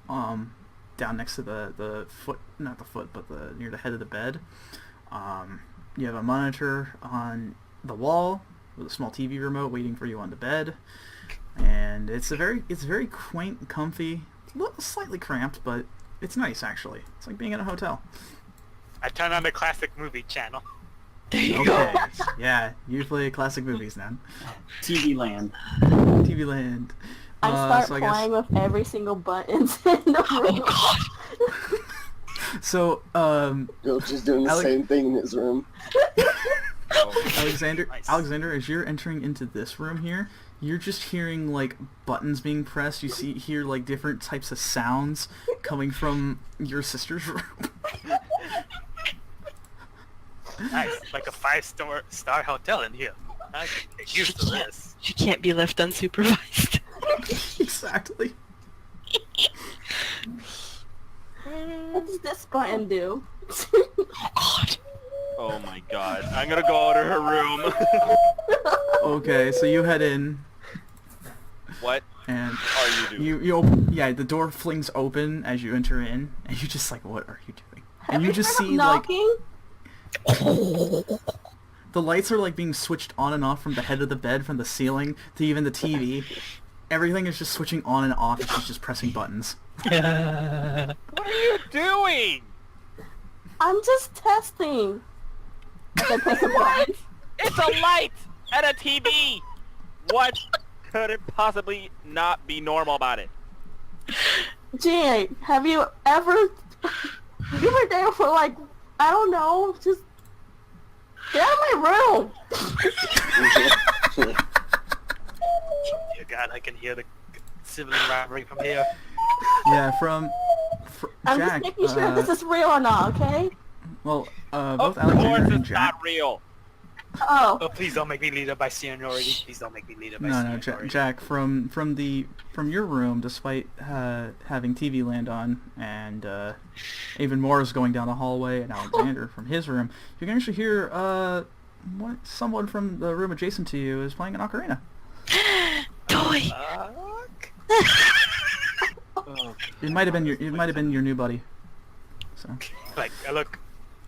Speaker 1: Down next to the foot, not the foot, but near the head of the bed. You have a monitor on the wall with a small TV remote waiting for you on the bed, and it's very quaint, comfy, a little slightly cramped, but it's nice actually. It's like being in a hotel.
Speaker 2: I turn on the classic movie channel.
Speaker 10: There you
Speaker 1: Okay,
Speaker 10: go.
Speaker 1: yeah, you play classic movies now.
Speaker 7: TV land.
Speaker 1: TV Land.
Speaker 4: I start
Speaker 1: so I guess-
Speaker 4: playing with every single button in the room.
Speaker 10: Oh god.
Speaker 1: So,
Speaker 5: You're just doing the
Speaker 1: Alex-
Speaker 5: same thing in his room.
Speaker 1: Alexander,
Speaker 2: Nice.
Speaker 1: Alexander, as you're entering into this room here, you're just hearing like buttons being pressed. You hear like different types of sounds coming from your sister's room.
Speaker 2: Nice, like a 5-star hotel in here. I can get used to this.
Speaker 10: She can't be left unsupervised.
Speaker 1: Exactly.
Speaker 4: What does this button do?
Speaker 10: Oh god.
Speaker 9: Oh my God, I'm gonna go to her room.
Speaker 1: Okay, so you head in,
Speaker 9: What
Speaker 1: and
Speaker 9: are you doing?
Speaker 1: you open, yeah, the door flings open as you enter in, and you're just like, what are you doing? And you just
Speaker 4: heard of
Speaker 1: see like
Speaker 4: knocking?
Speaker 1: the lights are like being switched on and off from the head of the bed, from the ceiling to even the TV. Everything is just switching on and off, and she's just pressing buttons.
Speaker 9: What are you doing?
Speaker 4: I'm just testing. Then press a button.
Speaker 9: It's a light and a TV. What could it possibly not be normal about it?
Speaker 4: Gee, have you ever... You were there for like, I don't know, just... Get out of my room!
Speaker 2: Dear God, I can hear the sibling rivalry from here.
Speaker 1: Yeah,
Speaker 4: I'm
Speaker 1: Jack.
Speaker 4: just making sure if this is real or not, okay?
Speaker 1: Well,
Speaker 9: Of
Speaker 1: both
Speaker 9: course
Speaker 1: Alexander and
Speaker 9: it's
Speaker 1: Jack.
Speaker 9: not real.
Speaker 4: Oh.
Speaker 2: Oh, please don't make me lead up by seniority. Please don't make me lead up by
Speaker 1: No,
Speaker 2: seniority.
Speaker 1: Jack. From your room, despite having TV Land on, and even more is going down the hallway, and Alexander from his room, you can actually hear someone from the room adjacent to you is playing an ocarina.
Speaker 10: Toy.
Speaker 2: Fuck.
Speaker 9: Oh,
Speaker 1: It might have been your new buddy. So
Speaker 2: Like, I look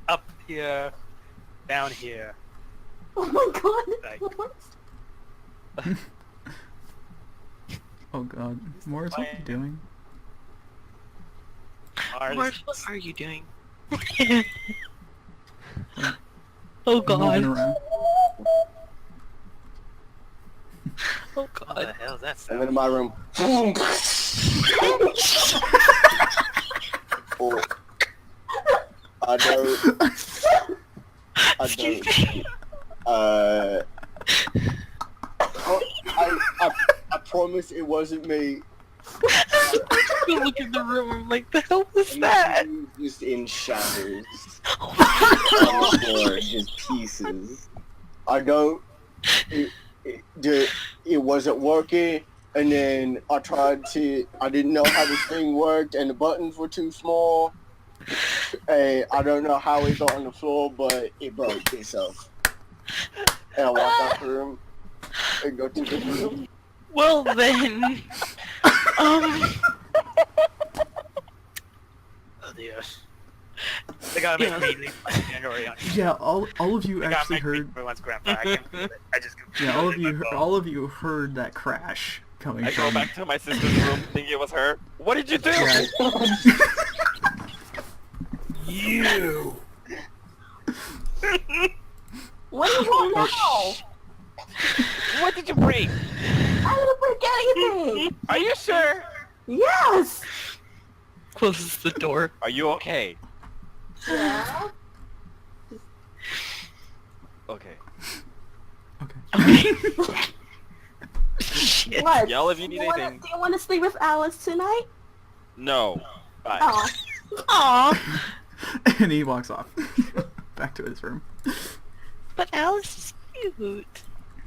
Speaker 2: up here, down here.
Speaker 4: Oh my god.
Speaker 2: Like-
Speaker 4: What?
Speaker 1: oh god, Morris, what are you doing?
Speaker 2: Mars.
Speaker 10: Morris, what are you doing? oh
Speaker 1: Moving
Speaker 10: god.
Speaker 1: around.
Speaker 10: Oh
Speaker 2: What the
Speaker 10: god.
Speaker 2: hell is that
Speaker 5: I'm
Speaker 2: sound?
Speaker 5: in my room. Oh. I don't. I
Speaker 10: Excuse
Speaker 5: don't.
Speaker 10: me.
Speaker 5: I promise it wasn't me.
Speaker 10: You look in the room, I'm like, the hell was that?
Speaker 5: Just in shatters.
Speaker 10: Oh my
Speaker 5: On the floor, just pieces. I don't. It wasn't working, and then I didn't know how this thing worked, and the buttons were too small. And I don't know how it got on the floor, but it broke itself. And I walked out the room and go to the room.
Speaker 10: Well then,
Speaker 2: Oh dear. They gotta make me leave by seniority on you.
Speaker 1: Yeah, all of you
Speaker 2: They gotta
Speaker 1: actually
Speaker 2: make me
Speaker 1: heard.
Speaker 2: everyone's grandpa. I can't believe it. I just
Speaker 1: Yeah, all of you heard that crash coming
Speaker 9: I
Speaker 1: from.
Speaker 9: go back to my sister's room thinking it was her. What did you do?
Speaker 1: Yeah.
Speaker 2: You.
Speaker 4: What do you want now?
Speaker 9: What did you break?
Speaker 4: anything.
Speaker 9: Are you sure?
Speaker 4: Yes.
Speaker 10: Closes the door.
Speaker 9: Are you okay?
Speaker 4: Yeah.
Speaker 9: Okay.
Speaker 10: Shit.
Speaker 4: What?
Speaker 9: Yell if you need anything.
Speaker 4: Do you want to sleep with Alice tonight?
Speaker 9: No. Bye.
Speaker 4: Oh.
Speaker 10: Aw.
Speaker 1: And he walks off. Back to his room.
Speaker 6: But Alice is cute.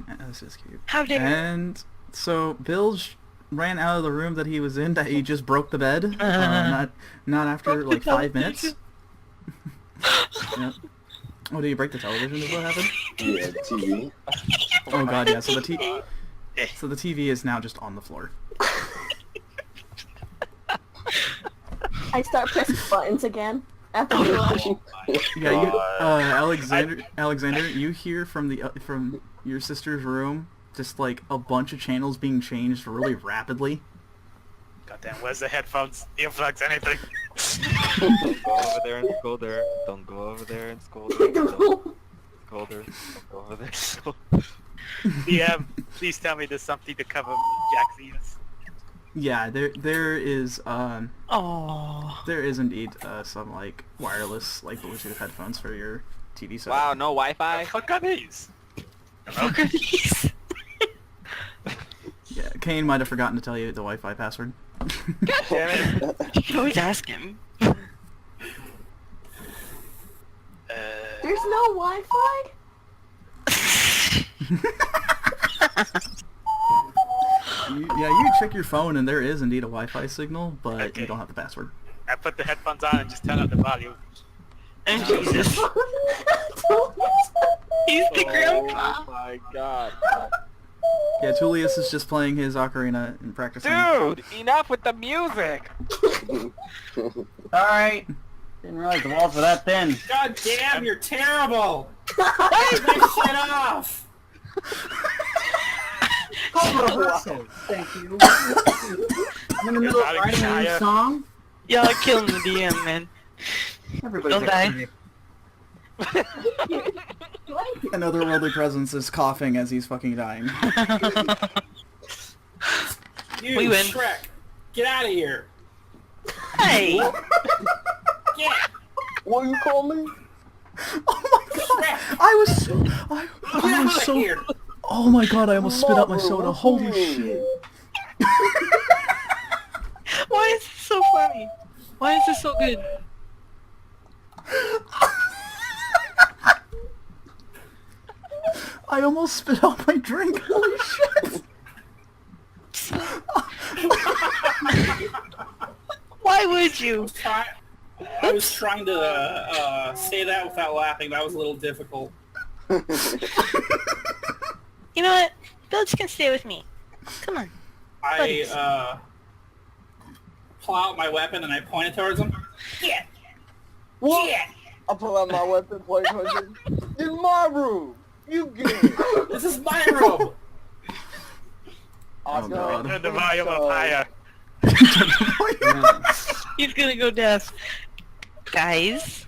Speaker 1: Yeah, this is cute.
Speaker 6: How dare
Speaker 1: And so Bilge ran out of the room that he was in. That he just broke the bed. Not after like 5 minutes. Yep. Oh, did you break the television? Is what happened?
Speaker 5: Yeah, TV.
Speaker 1: Oh god, yeah. So the TV is now just on the floor.
Speaker 4: I start pressing buttons again after you watch.
Speaker 1: Yeah, you, Alexander, you hear from from your sister's room just like a bunch of channels being changed really rapidly.
Speaker 2: Goddamn, where's the headphones? Earplugs, anything?
Speaker 9: Don't go over there and scold her. Don't go over there and scold her. Don't scold her. Don't go over there and scold her.
Speaker 2: DM, please tell me there's something to cover Jack's ears.
Speaker 1: Yeah, there is
Speaker 10: Aw.
Speaker 1: there is indeed some like wireless like Bluetooth headphones for your TV set.
Speaker 9: Wow, no Wi-Fi?
Speaker 2: Fuck are these?
Speaker 10: Fuck are these?
Speaker 1: Yeah, Kane might have forgotten to tell you the Wi-Fi password.
Speaker 2: God damn it.
Speaker 10: You can always ask him.
Speaker 4: There's no Wi-Fi?
Speaker 1: You check your phone and there is indeed a Wi-Fi signal, but
Speaker 2: Okay.
Speaker 1: you don't have the password.
Speaker 2: I put the headphones on and just turn up the volume.
Speaker 10: And Jesus. He's the grandpa.
Speaker 9: Oh my god.
Speaker 1: Yeah, Tulius is just playing his ocarina and practicing.
Speaker 9: Dude, enough with the music!
Speaker 7: Alright. Didn't realize the walls were that thin.
Speaker 8: God damn, you're terrible! Take that shit off!
Speaker 7: Thank you. I'm in the middle of writing a new song.
Speaker 10: Y'all are killing the DM, man.
Speaker 7: Everybody's
Speaker 10: Don't die.
Speaker 1: Another worldly presence is coughing as he's fucking dying.
Speaker 8: You,
Speaker 10: We win.
Speaker 8: Shrek, get out of here!
Speaker 10: Hey!
Speaker 8: Get!
Speaker 5: What you call me?
Speaker 1: Oh my god! I was so...
Speaker 8: Here!
Speaker 1: Oh my god, I almost spit out my soda. Holy shit.
Speaker 10: Why is this so funny? Why is this so good?
Speaker 1: I almost spit out my drink. Holy shit.
Speaker 10: Why would you?
Speaker 8: I was trying to say that without laughing. That was a little difficult.
Speaker 6: You know what? Bilge can stay with me. Come on.
Speaker 8: I pull out my weapon and I point it towards him. Yeah.
Speaker 5: What?
Speaker 8: Yeah.
Speaker 5: I pull out my weapon, point towards him. This is my room. You get it.
Speaker 8: This is my room.
Speaker 1: Oh god.
Speaker 2: Turn the volume up higher.
Speaker 10: He's gonna go deaf. Guys,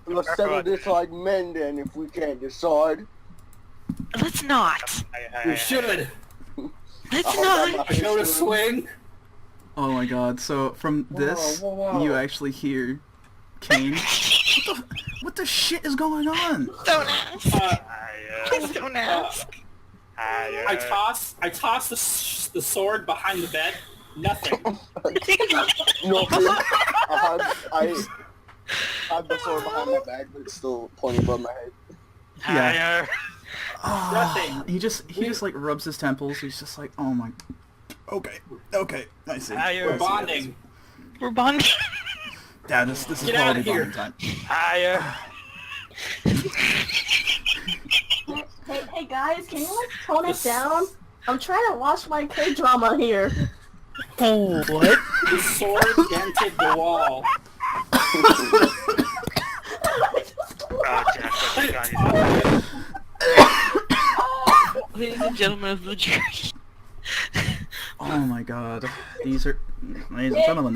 Speaker 5: Let's settle this like men then if we can't decide.
Speaker 10: let's not.
Speaker 8: We should.
Speaker 10: Let's
Speaker 5: I hope
Speaker 10: not.
Speaker 5: I'm not
Speaker 8: I go to
Speaker 5: fixed.
Speaker 8: swing.
Speaker 1: Oh my god, so from this,
Speaker 5: whoa.
Speaker 1: you actually hear Kane. What the shit is going on?
Speaker 10: Don't ask.
Speaker 2: Higher.
Speaker 10: Please don't ask.
Speaker 2: Higher.
Speaker 8: I toss the sword behind the bed. Nothing.
Speaker 5: No, I had the sword behind my back, but it's still pointing above my head.
Speaker 2: Higher.
Speaker 1: Oh,
Speaker 8: Nothing.
Speaker 1: he just like rubs his temples. He's just like, oh my. Okay, I see.
Speaker 2: Higher.
Speaker 8: We're bonding.
Speaker 10: We're bonding.
Speaker 1: Yeah, this is
Speaker 8: Get outta
Speaker 1: quality
Speaker 8: here.
Speaker 1: bonding time.
Speaker 2: Higher.
Speaker 4: Hey guys, can you like tone it down? I'm trying to watch my K-drama here.
Speaker 10: Oh, what?
Speaker 8: The sword dented the wall.
Speaker 2: Oh, Jack, what's going on?
Speaker 10: Ladies and gentlemen of the jury.
Speaker 1: Oh my god, these are, ladies and gentlemen,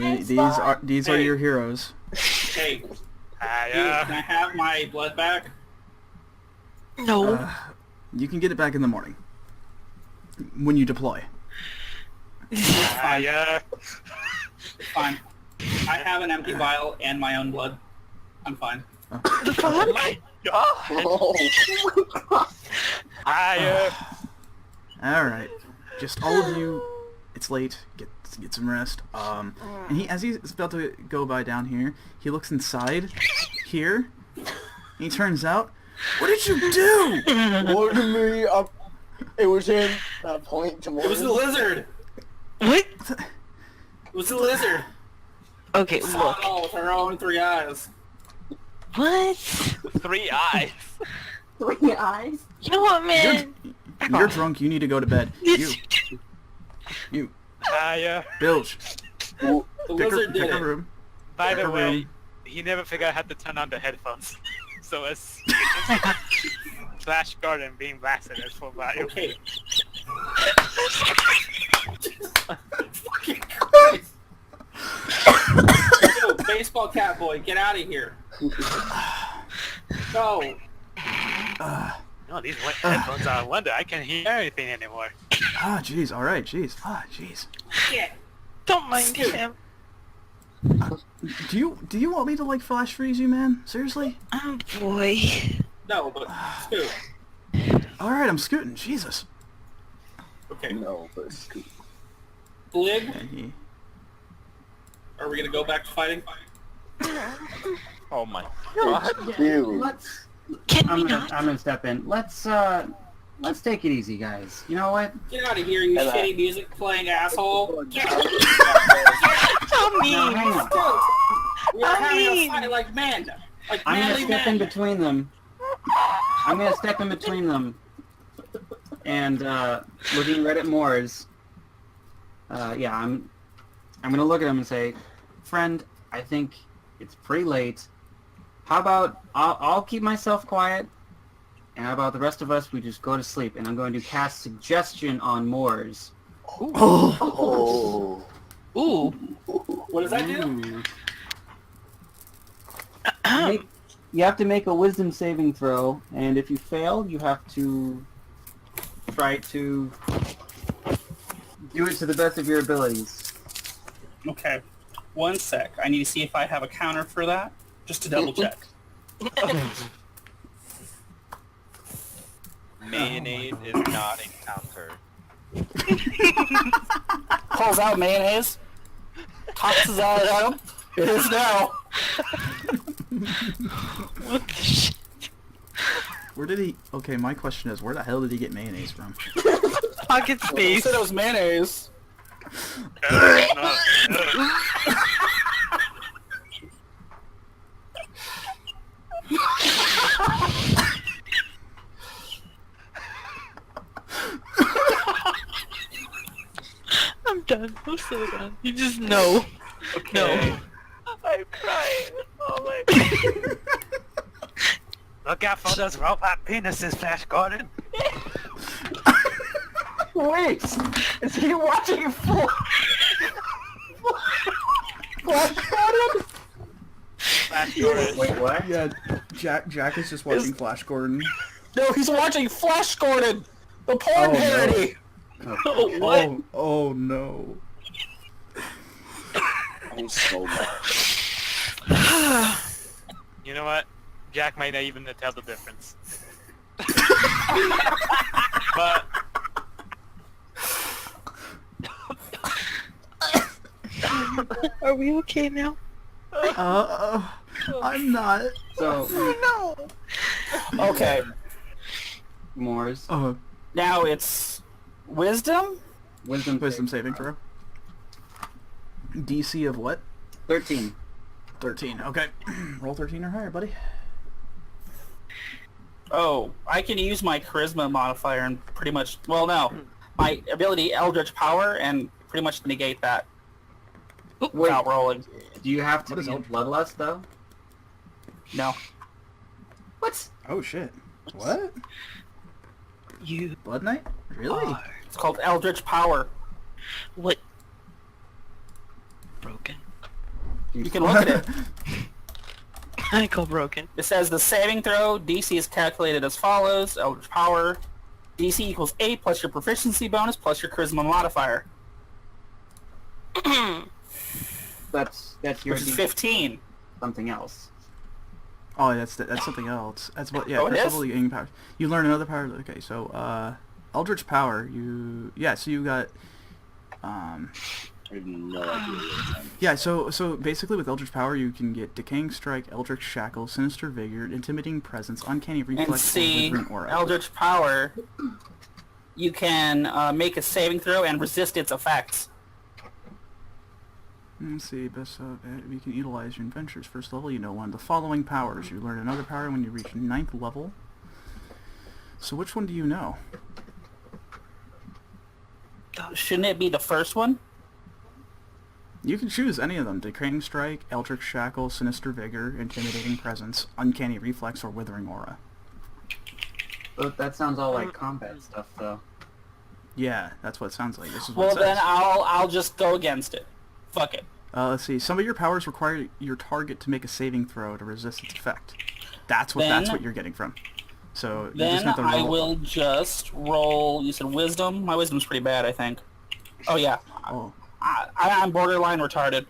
Speaker 1: these are your heroes.
Speaker 8: Hey, dude,
Speaker 2: Higher.
Speaker 8: can I have my blood back?
Speaker 10: No.
Speaker 1: You can get it back in the morning when you deploy.
Speaker 2: Yeah.
Speaker 8: Fine. I have an empty vial and my own blood. I'm fine.
Speaker 3: Oh my god!
Speaker 2: Higher.
Speaker 1: Alright. Just all of you, it's late, get some rest. And as he's about to go by down here, he looks inside here, and he turns out, what did you do?
Speaker 5: What to me? It was him. I point to
Speaker 8: It was the lizard!
Speaker 3: What?
Speaker 8: It was the lizard!
Speaker 3: Okay,
Speaker 8: Saw
Speaker 3: look.
Speaker 8: it all with her own 3 eyes.
Speaker 3: What?
Speaker 9: 3 eyes.
Speaker 4: 3 eyes?
Speaker 3: You know what, man?
Speaker 1: You're drunk, you need to go to bed. You.
Speaker 2: Higher.
Speaker 1: Bilge.
Speaker 8: The lizard did
Speaker 1: pick a
Speaker 8: it.
Speaker 1: room.
Speaker 2: By the
Speaker 1: Pick a
Speaker 2: way,
Speaker 1: room.
Speaker 2: he never figured out how to turn on the headphones. So as Flash Garden being blasted as full volume.
Speaker 8: Okay. Fucking Christ. Yo, baseball cat boy, get out of here. Go.
Speaker 2: No, these headphones are a wonder. I can't hear anything anymore.
Speaker 1: Jeez, alright, jeez. Jeez.
Speaker 8: Shit.
Speaker 3: Don't mind him.
Speaker 1: Do you want me to, like, flash freeze you, man? Seriously?
Speaker 3: Oh boy.
Speaker 8: No, but two.
Speaker 1: Alright, I'm scooting, Jesus.
Speaker 8: Okay.
Speaker 5: No, but scoot.
Speaker 8: Blig,
Speaker 1: And he...
Speaker 8: are we gonna go back to fighting?
Speaker 9: Oh my god.
Speaker 5: Dude.
Speaker 3: Can we not?
Speaker 7: I'm gonna step in. Let's take it easy, guys. You know what?
Speaker 8: Get out of here, you shitty music playing asshole.
Speaker 3: How
Speaker 7: No,
Speaker 3: mean?
Speaker 7: hang on.
Speaker 8: We are having a fight like men. Like
Speaker 7: I'm gonna
Speaker 8: manly
Speaker 7: step in
Speaker 8: men.
Speaker 7: between them. I'm gonna step in between them. And looking right at Moors. Yeah, I'm gonna look at him and say, friend, I think it's pretty late. How about I'll keep myself quiet, and how about the rest of us, we just go to sleep, and I'm going to cast Suggestion on Moors.
Speaker 5: Oh.
Speaker 3: Ooh.
Speaker 8: What does that do?
Speaker 7: You have to make a Wisdom saving throw, and if you fail, you have to try to do it to the best of your abilities.
Speaker 8: Okay. 1 sec. I need to see if I have a counter for that. Just to double check.
Speaker 9: Mayonnaise is not a counter.
Speaker 8: Pulls out mayonnaise. Tosses out at him. It is now.
Speaker 3: What the shit?
Speaker 1: Where did he... Okay, my question is, where the hell did he get mayonnaise from?
Speaker 3: Pocket
Speaker 8: You
Speaker 3: space.
Speaker 8: said it was mayonnaise.
Speaker 3: I'm done. I'm so done. You just know. No.
Speaker 2: I'm crying. Oh my god. Look out for those robot penises, Flash Gordon.
Speaker 7: Wait! Is he watching Flash Gordon?
Speaker 2: Flash Gordon.
Speaker 7: Wait, what?
Speaker 1: Yeah, Jack is just watching Flash Gordon.
Speaker 8: No, he's watching Flash Gordon, the porn
Speaker 1: Oh, no.
Speaker 8: parody.
Speaker 3: What?
Speaker 1: Oh no.
Speaker 5: I'm so mad.
Speaker 2: You know what? Jack might not even tell the difference. But
Speaker 3: Are we okay now?
Speaker 1: I'm not.
Speaker 7: So,
Speaker 8: Okay,
Speaker 7: Moors,
Speaker 8: now it's wisdom.
Speaker 1: Wisdom saving throw. DC of what?
Speaker 7: 13.
Speaker 1: 13. Okay. Roll 13 or higher, buddy.
Speaker 8: Oh, I can use my charisma modifier and pretty much, well, no, my ability Eldritch Power and pretty much negate that without rolling.
Speaker 7: Do you have to
Speaker 1: What is
Speaker 7: be
Speaker 1: Eldritch?
Speaker 7: bloodlust, though?
Speaker 8: No.
Speaker 7: What?
Speaker 1: Oh shit. What?
Speaker 3: You
Speaker 1: Blood Knight? Really?
Speaker 3: are
Speaker 8: It's called Eldritch Power.
Speaker 3: what? Broken.
Speaker 8: You can look at it.
Speaker 3: I call broken.
Speaker 8: It says the saving throw DC is calculated as follows: Eldritch Power, DC equals 8 plus your proficiency bonus plus your charisma modifier.
Speaker 7: That's your
Speaker 8: Which is 15.
Speaker 7: something else.
Speaker 1: Oh, that's something else. That's what. Yeah,
Speaker 8: Oh, it
Speaker 1: first
Speaker 8: is?
Speaker 1: level you gain power. You learn another power. Okay, so Eldritch Power. So you got
Speaker 5: I have no idea what time.
Speaker 1: yeah. So basically with Eldritch Power you can get Decaying Strike, Eldritch Shackle, Sinister Vigor, Intimidating Presence, Uncanny Reflex,
Speaker 8: And
Speaker 1: or
Speaker 8: see,
Speaker 1: Withering Aura.
Speaker 8: Eldritch Power, you can make a saving throw and resist its effects.
Speaker 1: Let's see, best you can utilize your adventures first level. You know one of the following powers. You learn another power when you reach 9th level. So which one do you know?
Speaker 8: Shouldn't it be the first one?
Speaker 1: You can choose any of them. Decaying Strike, Eldritch Shackle, Sinister Vigor, Intimidating Presence, Uncanny Reflex, or Withering Aura.
Speaker 7: But that sounds all like combat stuff, though.
Speaker 1: Yeah, that's what it sounds like. This is what
Speaker 8: Well,
Speaker 1: it says.
Speaker 8: then I'll just go against it. Fuck it.
Speaker 1: Let's see. Some of your powers require your target to make a saving throw to resist its effect. That's what you're getting from. So you just
Speaker 8: Then
Speaker 1: have to roll.
Speaker 8: I will just roll. You said wisdom. My wisdom's pretty bad, I think. Oh yeah.
Speaker 1: Oh.
Speaker 8: I'm borderline retarded.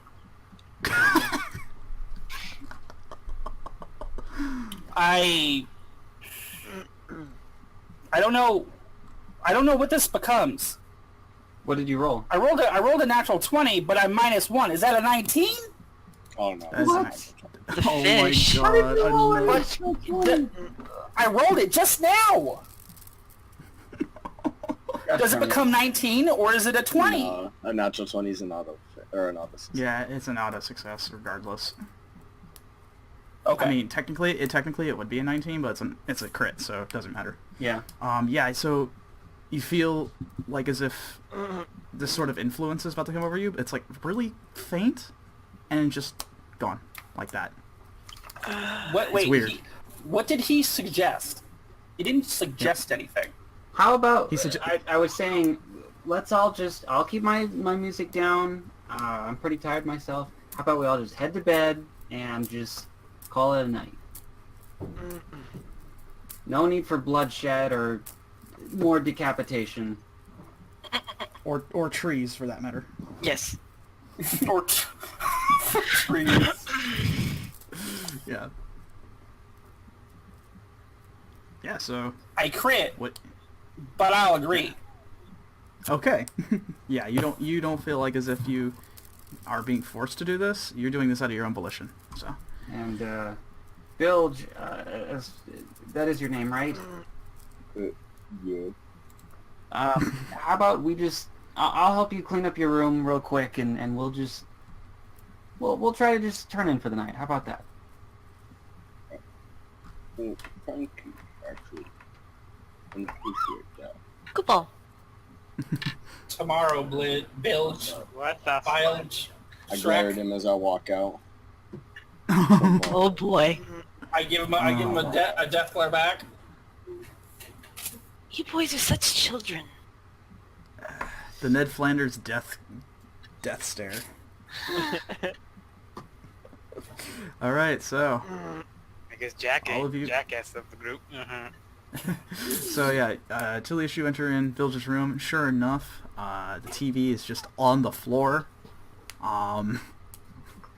Speaker 8: I don't know. I don't know what this becomes.
Speaker 7: What did you roll?
Speaker 8: I rolled a natural 20, but I'm -1. Is that a 19?
Speaker 5: Oh no.
Speaker 1: That's
Speaker 4: What?
Speaker 1: nice. Oh my
Speaker 10: fish.
Speaker 1: god.
Speaker 8: I rolled it just now. Does it become 19 or is it a 20?
Speaker 5: A natural 20 is an auto success.
Speaker 1: Yeah, it's an auto success regardless.
Speaker 8: Okay.
Speaker 1: I mean, technically it would be a 19, but it's a crit, so it doesn't matter.
Speaker 7: Yeah.
Speaker 1: Yeah, so you feel like as if this sort of influence is about to come over you. It's like really faint and just gone like that.
Speaker 8: Wait,
Speaker 1: It's weird.
Speaker 8: What did he suggest? He didn't suggest anything.
Speaker 7: How about,
Speaker 1: He
Speaker 7: I was saying, I'll keep my music down. I'm pretty tired myself. How about we all just head to bed and just call it a night? No need for bloodshed or more decapitation.
Speaker 1: Or trees for that matter.
Speaker 10: Yes.
Speaker 8: Or trees.
Speaker 1: Yeah. Yeah, so
Speaker 8: I crit,
Speaker 1: what
Speaker 8: but I'll agree.
Speaker 1: okay. Yeah, you don't feel like as if you are being forced to do this. You're doing this out of your own volition. So
Speaker 7: And, Bilge, that is your name, right?
Speaker 5: Yeah.
Speaker 7: How about we just, I'll help you clean up your room real quick and we'll try to just turn in for the night. How about that?
Speaker 5: Well, thank you, actually. I appreciate that.
Speaker 10: Goodball.
Speaker 8: Tomorrow, Bilge,
Speaker 2: What the
Speaker 8: Bilge,
Speaker 5: I glare at him as I walk out.
Speaker 10: Oh boy.
Speaker 8: I give him a death glare back.
Speaker 10: You boys are such children.
Speaker 1: the Ned Flanders death stare. All right, so
Speaker 2: I guess
Speaker 1: all of you-
Speaker 2: jackass of the group.
Speaker 1: so yeah, Tulius, you enter in Bilge's room. Sure enough, the TV is just on the floor.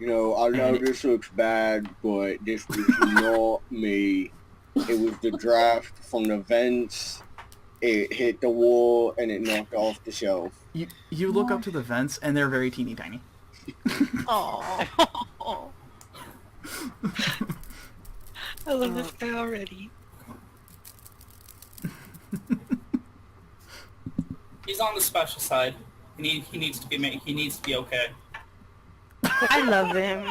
Speaker 5: You know, I know this looks bad, but this was not me. It was the draft from the vents. It hit the wall and it knocked off the shelf.
Speaker 1: You look up to the vents and they're very teeny tiny.
Speaker 10: Oh. I love this guy already.
Speaker 8: He's on the special side. He needs to be okay.
Speaker 10: I love him.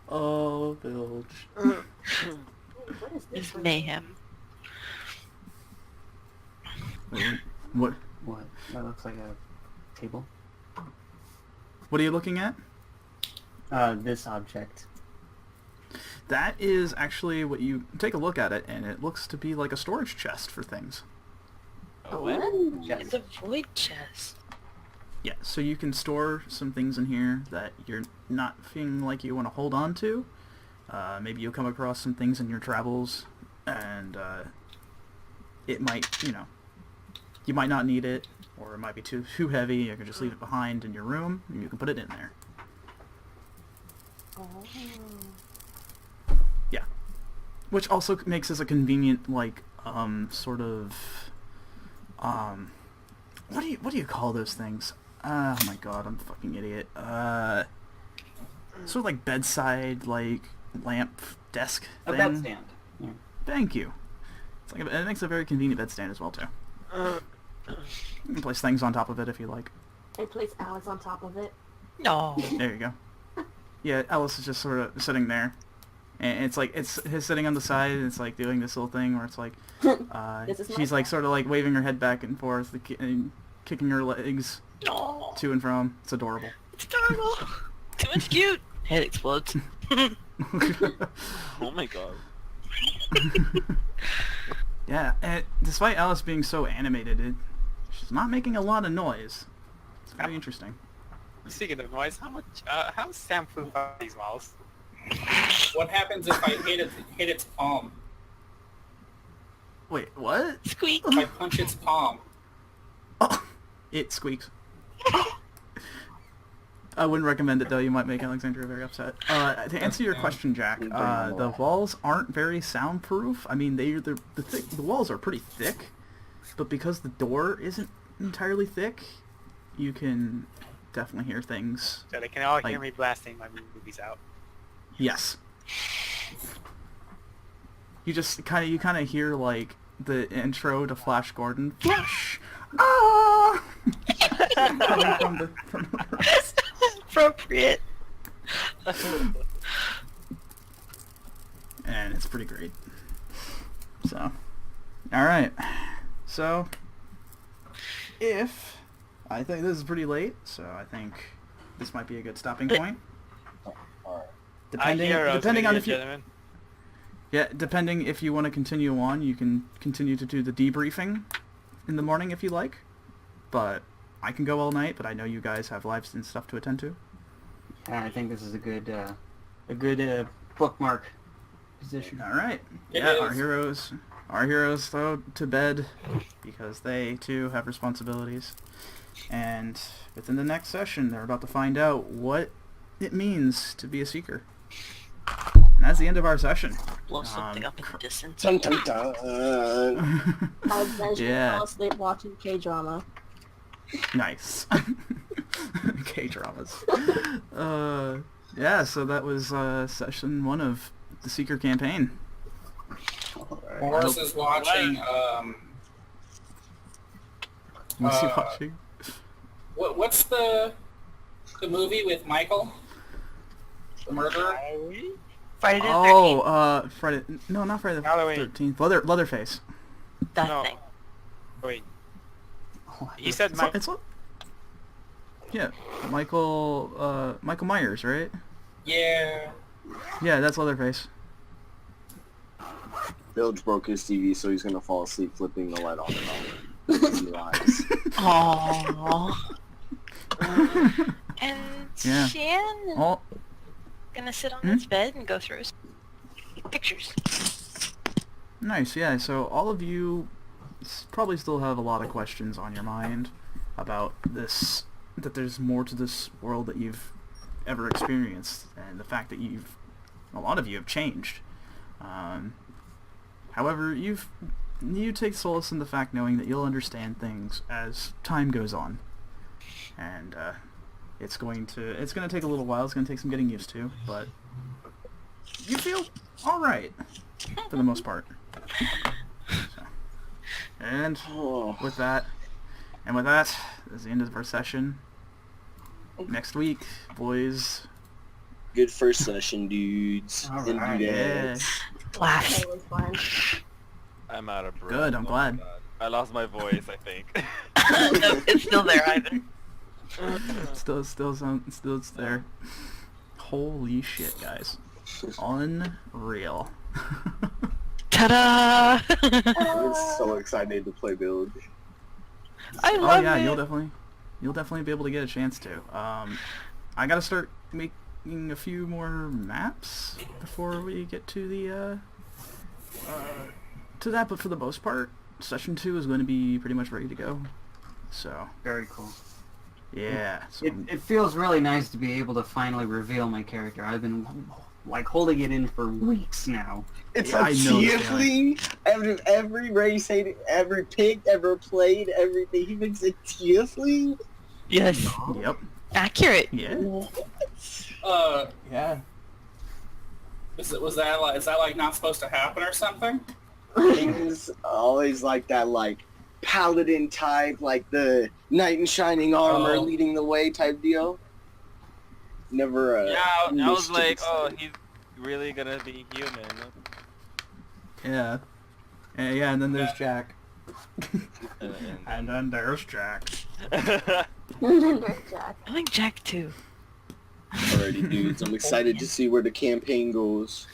Speaker 1: Oh, Bilge.
Speaker 4: What is this?
Speaker 10: It's mayhem.
Speaker 1: What?
Speaker 7: What? That looks like a table.
Speaker 1: What are you looking at?
Speaker 7: This object.
Speaker 1: That is actually what you take a look at it, and it looks to be like a storage chest for things.
Speaker 10: It's a void chest.
Speaker 1: Yeah, so you can store some things in here that you're not feeling like you want to hold on to. Maybe you'll come across some things in your travels, and it might, you might not need it, or it might be too heavy. You can just leave it behind in your room, and you can put it in there.
Speaker 4: Oh.
Speaker 1: Yeah. Which also makes this a convenient, like, sort of, what do you call those things? Oh my god, I'm a fucking idiot. Sort of like bedside, like, lamp desk
Speaker 7: A
Speaker 1: thing.
Speaker 7: bedstand. Yeah.
Speaker 1: Thank you. It's like it makes a very convenient bedstand as well, too. You can place things on top of it if you like.
Speaker 4: I place Alice on top of it.
Speaker 3: No.
Speaker 1: There you go. Yeah, Alice is just sort of sitting there. And it's like, it's sitting on the side, and it's like doing this little thing where it's like, she's like sort of like waving her head back and forth, and kicking her legs to and from. It's adorable.
Speaker 3: It's adorable. Too much cute. Head explodes.
Speaker 9: Oh my god.
Speaker 1: Yeah, and despite Alice being so animated, she's not making a lot of noise. It's very interesting.
Speaker 2: Speaking of noise, how soundproof are these walls?
Speaker 8: What happens if I hit its palm?
Speaker 1: Wait, what?
Speaker 3: Squeak.
Speaker 8: If I punch its palm.
Speaker 1: Oh, it squeaks. I wouldn't recommend it, though. You might make Alexandria very upset. To answer your question, Jack, the walls aren't very soundproof. I mean, the walls are pretty thick, but because the door isn't entirely thick, you can definitely hear things.
Speaker 2: So they can all
Speaker 1: like,
Speaker 2: hear me blasting my movies out.
Speaker 1: Yes. You just kind of hear like the intro to Flash Gordon. Flash. Ah! Coming from the
Speaker 3: Appropriate.
Speaker 1: and it's pretty great. So, all right. So, I think this is pretty late, so I think this might be a good stopping point. Depending on if you, depending if you want to continue on, you can continue to do the debriefing in the morning if you like. But I can go all night, but I know you guys have lives and stuff to attend to.
Speaker 7: I think this is a good bookmark position.
Speaker 1: All right. Yeah, our heroes go to bed because they too have responsibilities. And within the next session, they're about to find out what it means to be a seeker. And that's the end of our session.
Speaker 3: Blow something up in the distance.
Speaker 5: Dun, dun, dun.
Speaker 4: I fell asleep watching K-drama.
Speaker 1: Nice. K-dramas. Yeah, so that was session 1 of the Seeker campaign.
Speaker 8: Morris is watching,
Speaker 1: What's he watching?
Speaker 8: what's the movie with Michael? The murderer?
Speaker 3: Friday the 13th.
Speaker 1: Oh, Friday... No, not Friday the
Speaker 2: Halloween.
Speaker 1: 13th. Leatherface.
Speaker 3: That
Speaker 2: No.
Speaker 3: thing.
Speaker 2: Wait. You said Mike.
Speaker 1: Yeah, Michael Myers, right?
Speaker 8: Yeah.
Speaker 1: Yeah, that's Leatherface.
Speaker 5: Bilge broke his TV, so he's gonna fall asleep flipping the light on and off. New eyes.
Speaker 3: Aww. And
Speaker 1: Yeah.
Speaker 3: Xian
Speaker 1: Oh,
Speaker 3: gonna sit on his bed and go through his pictures.
Speaker 1: nice. Yeah. So all of you probably still have a lot of questions on your mind about this. That there's more to this world that you've ever experienced, and the fact that a lot of you have changed. However, you take solace in the fact knowing that you'll understand things as time goes on, and it's going to take a little while. It's going to take some getting used to, but you feel all right for the most part. So, and with that, this is the end of our session. Next week, boys.
Speaker 5: Good first session, dudes.
Speaker 7: All
Speaker 5: And
Speaker 7: right.
Speaker 5: dudettes.
Speaker 3: Laugh.
Speaker 4: That was fun.
Speaker 9: I'm out of breath.
Speaker 1: Good, I'm glad.
Speaker 9: God. I lost my voice, I think.
Speaker 3: No, it's still there either.
Speaker 1: Still there. Holy shit, guys. Unreal.
Speaker 3: Ta-da!
Speaker 5: I'm so excited to play Bilge.
Speaker 3: I love
Speaker 1: yeah,
Speaker 3: it.
Speaker 1: you'll definitely be able to get a chance to. I gotta start making a few more maps before we get to the to that, but for the most part, session 2 is going to be pretty much ready to go. So
Speaker 7: Very cool.
Speaker 1: yeah, so
Speaker 7: It feels really nice to be able to finally reveal my character. I've been like holding it in for weeks now.
Speaker 5: It's
Speaker 1: Yeah,
Speaker 5: a
Speaker 1: I know this
Speaker 5: tiefling. Every race, every pig ever played, everything. He makes a tiefling.
Speaker 10: Yes.
Speaker 1: yep,
Speaker 10: Accurate.
Speaker 1: yeah, yeah.
Speaker 8: Is that like not supposed to happen or something?
Speaker 5: He's always like that, like paladin type, like the knight in shining armor
Speaker 8: Oh.
Speaker 5: leading the way type deal. Never.
Speaker 9: Yeah, I was like,
Speaker 5: mischievous
Speaker 9: oh,
Speaker 5: type.
Speaker 9: he's really gonna be human.
Speaker 1: Yeah. Yeah, and then there's Jack.
Speaker 9: And-
Speaker 1: And then there's Jack.
Speaker 4: And then there's Jack.
Speaker 10: I like Jack too.
Speaker 5: Alrighty, dudes. I'm excited to see where the campaign goes.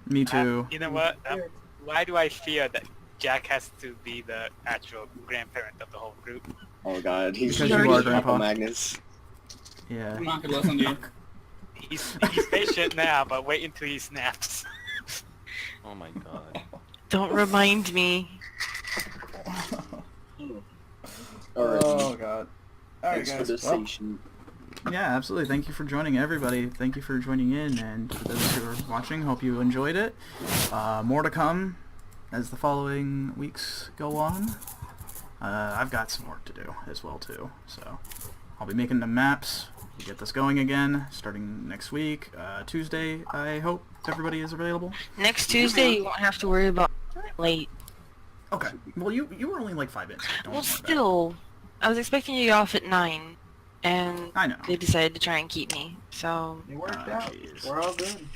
Speaker 1: Me too.
Speaker 2: You know what? Why do I fear that Jack has to be the actual grandparent of the whole group?
Speaker 5: Oh god, he's
Speaker 1: Because
Speaker 5: gonna
Speaker 1: you
Speaker 5: be
Speaker 1: are
Speaker 5: Papa
Speaker 1: Grandpa.
Speaker 5: Magnus.
Speaker 1: Yeah.
Speaker 8: I'm not gonna listen to you.
Speaker 2: He's patient now, but wait until he snaps.
Speaker 9: Oh my god.
Speaker 10: Don't remind me.
Speaker 5: Alright,
Speaker 1: Oh god. Alright
Speaker 5: thanks for
Speaker 1: guys.
Speaker 5: the
Speaker 1: Well,
Speaker 5: station.
Speaker 1: yeah, absolutely. Thank you for joining, everybody. Thank you for joining in, and for those who are watching, hope you enjoyed it. More to come as the following weeks go on. I've got some work to do as well too, so I'll be making the maps. We'll get this going again starting next week. Tuesday, I hope everybody is available.
Speaker 10: Next Tuesday, you won't have to worry about late.
Speaker 1: Okay. Well, you were only like 5 minutes. Don't
Speaker 10: Well,
Speaker 1: worry about it.
Speaker 10: still, I was expecting you to get off at 9, and
Speaker 1: I know.
Speaker 10: they decided to try and keep me. So
Speaker 7: It worked
Speaker 1: Oh,
Speaker 7: out.
Speaker 1: jeez.
Speaker 7: We're all good.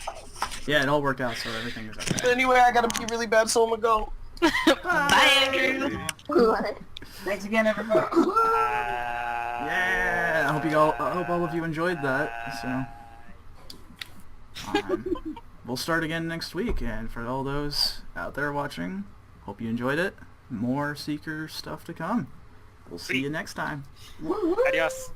Speaker 1: Yeah, it all worked out, so everything is okay.
Speaker 5: Anyway, I gotta pee really bad, so I'm gonna go.
Speaker 10: bye, Andrew.
Speaker 4: What?
Speaker 7: Thanks again, everybody.
Speaker 1: Yeah, I hope all of you enjoyed that. So, we'll start again next week, and for all those out there watching, hope you enjoyed it. More Seeker stuff to come. We'll see you next time.
Speaker 2: Adios.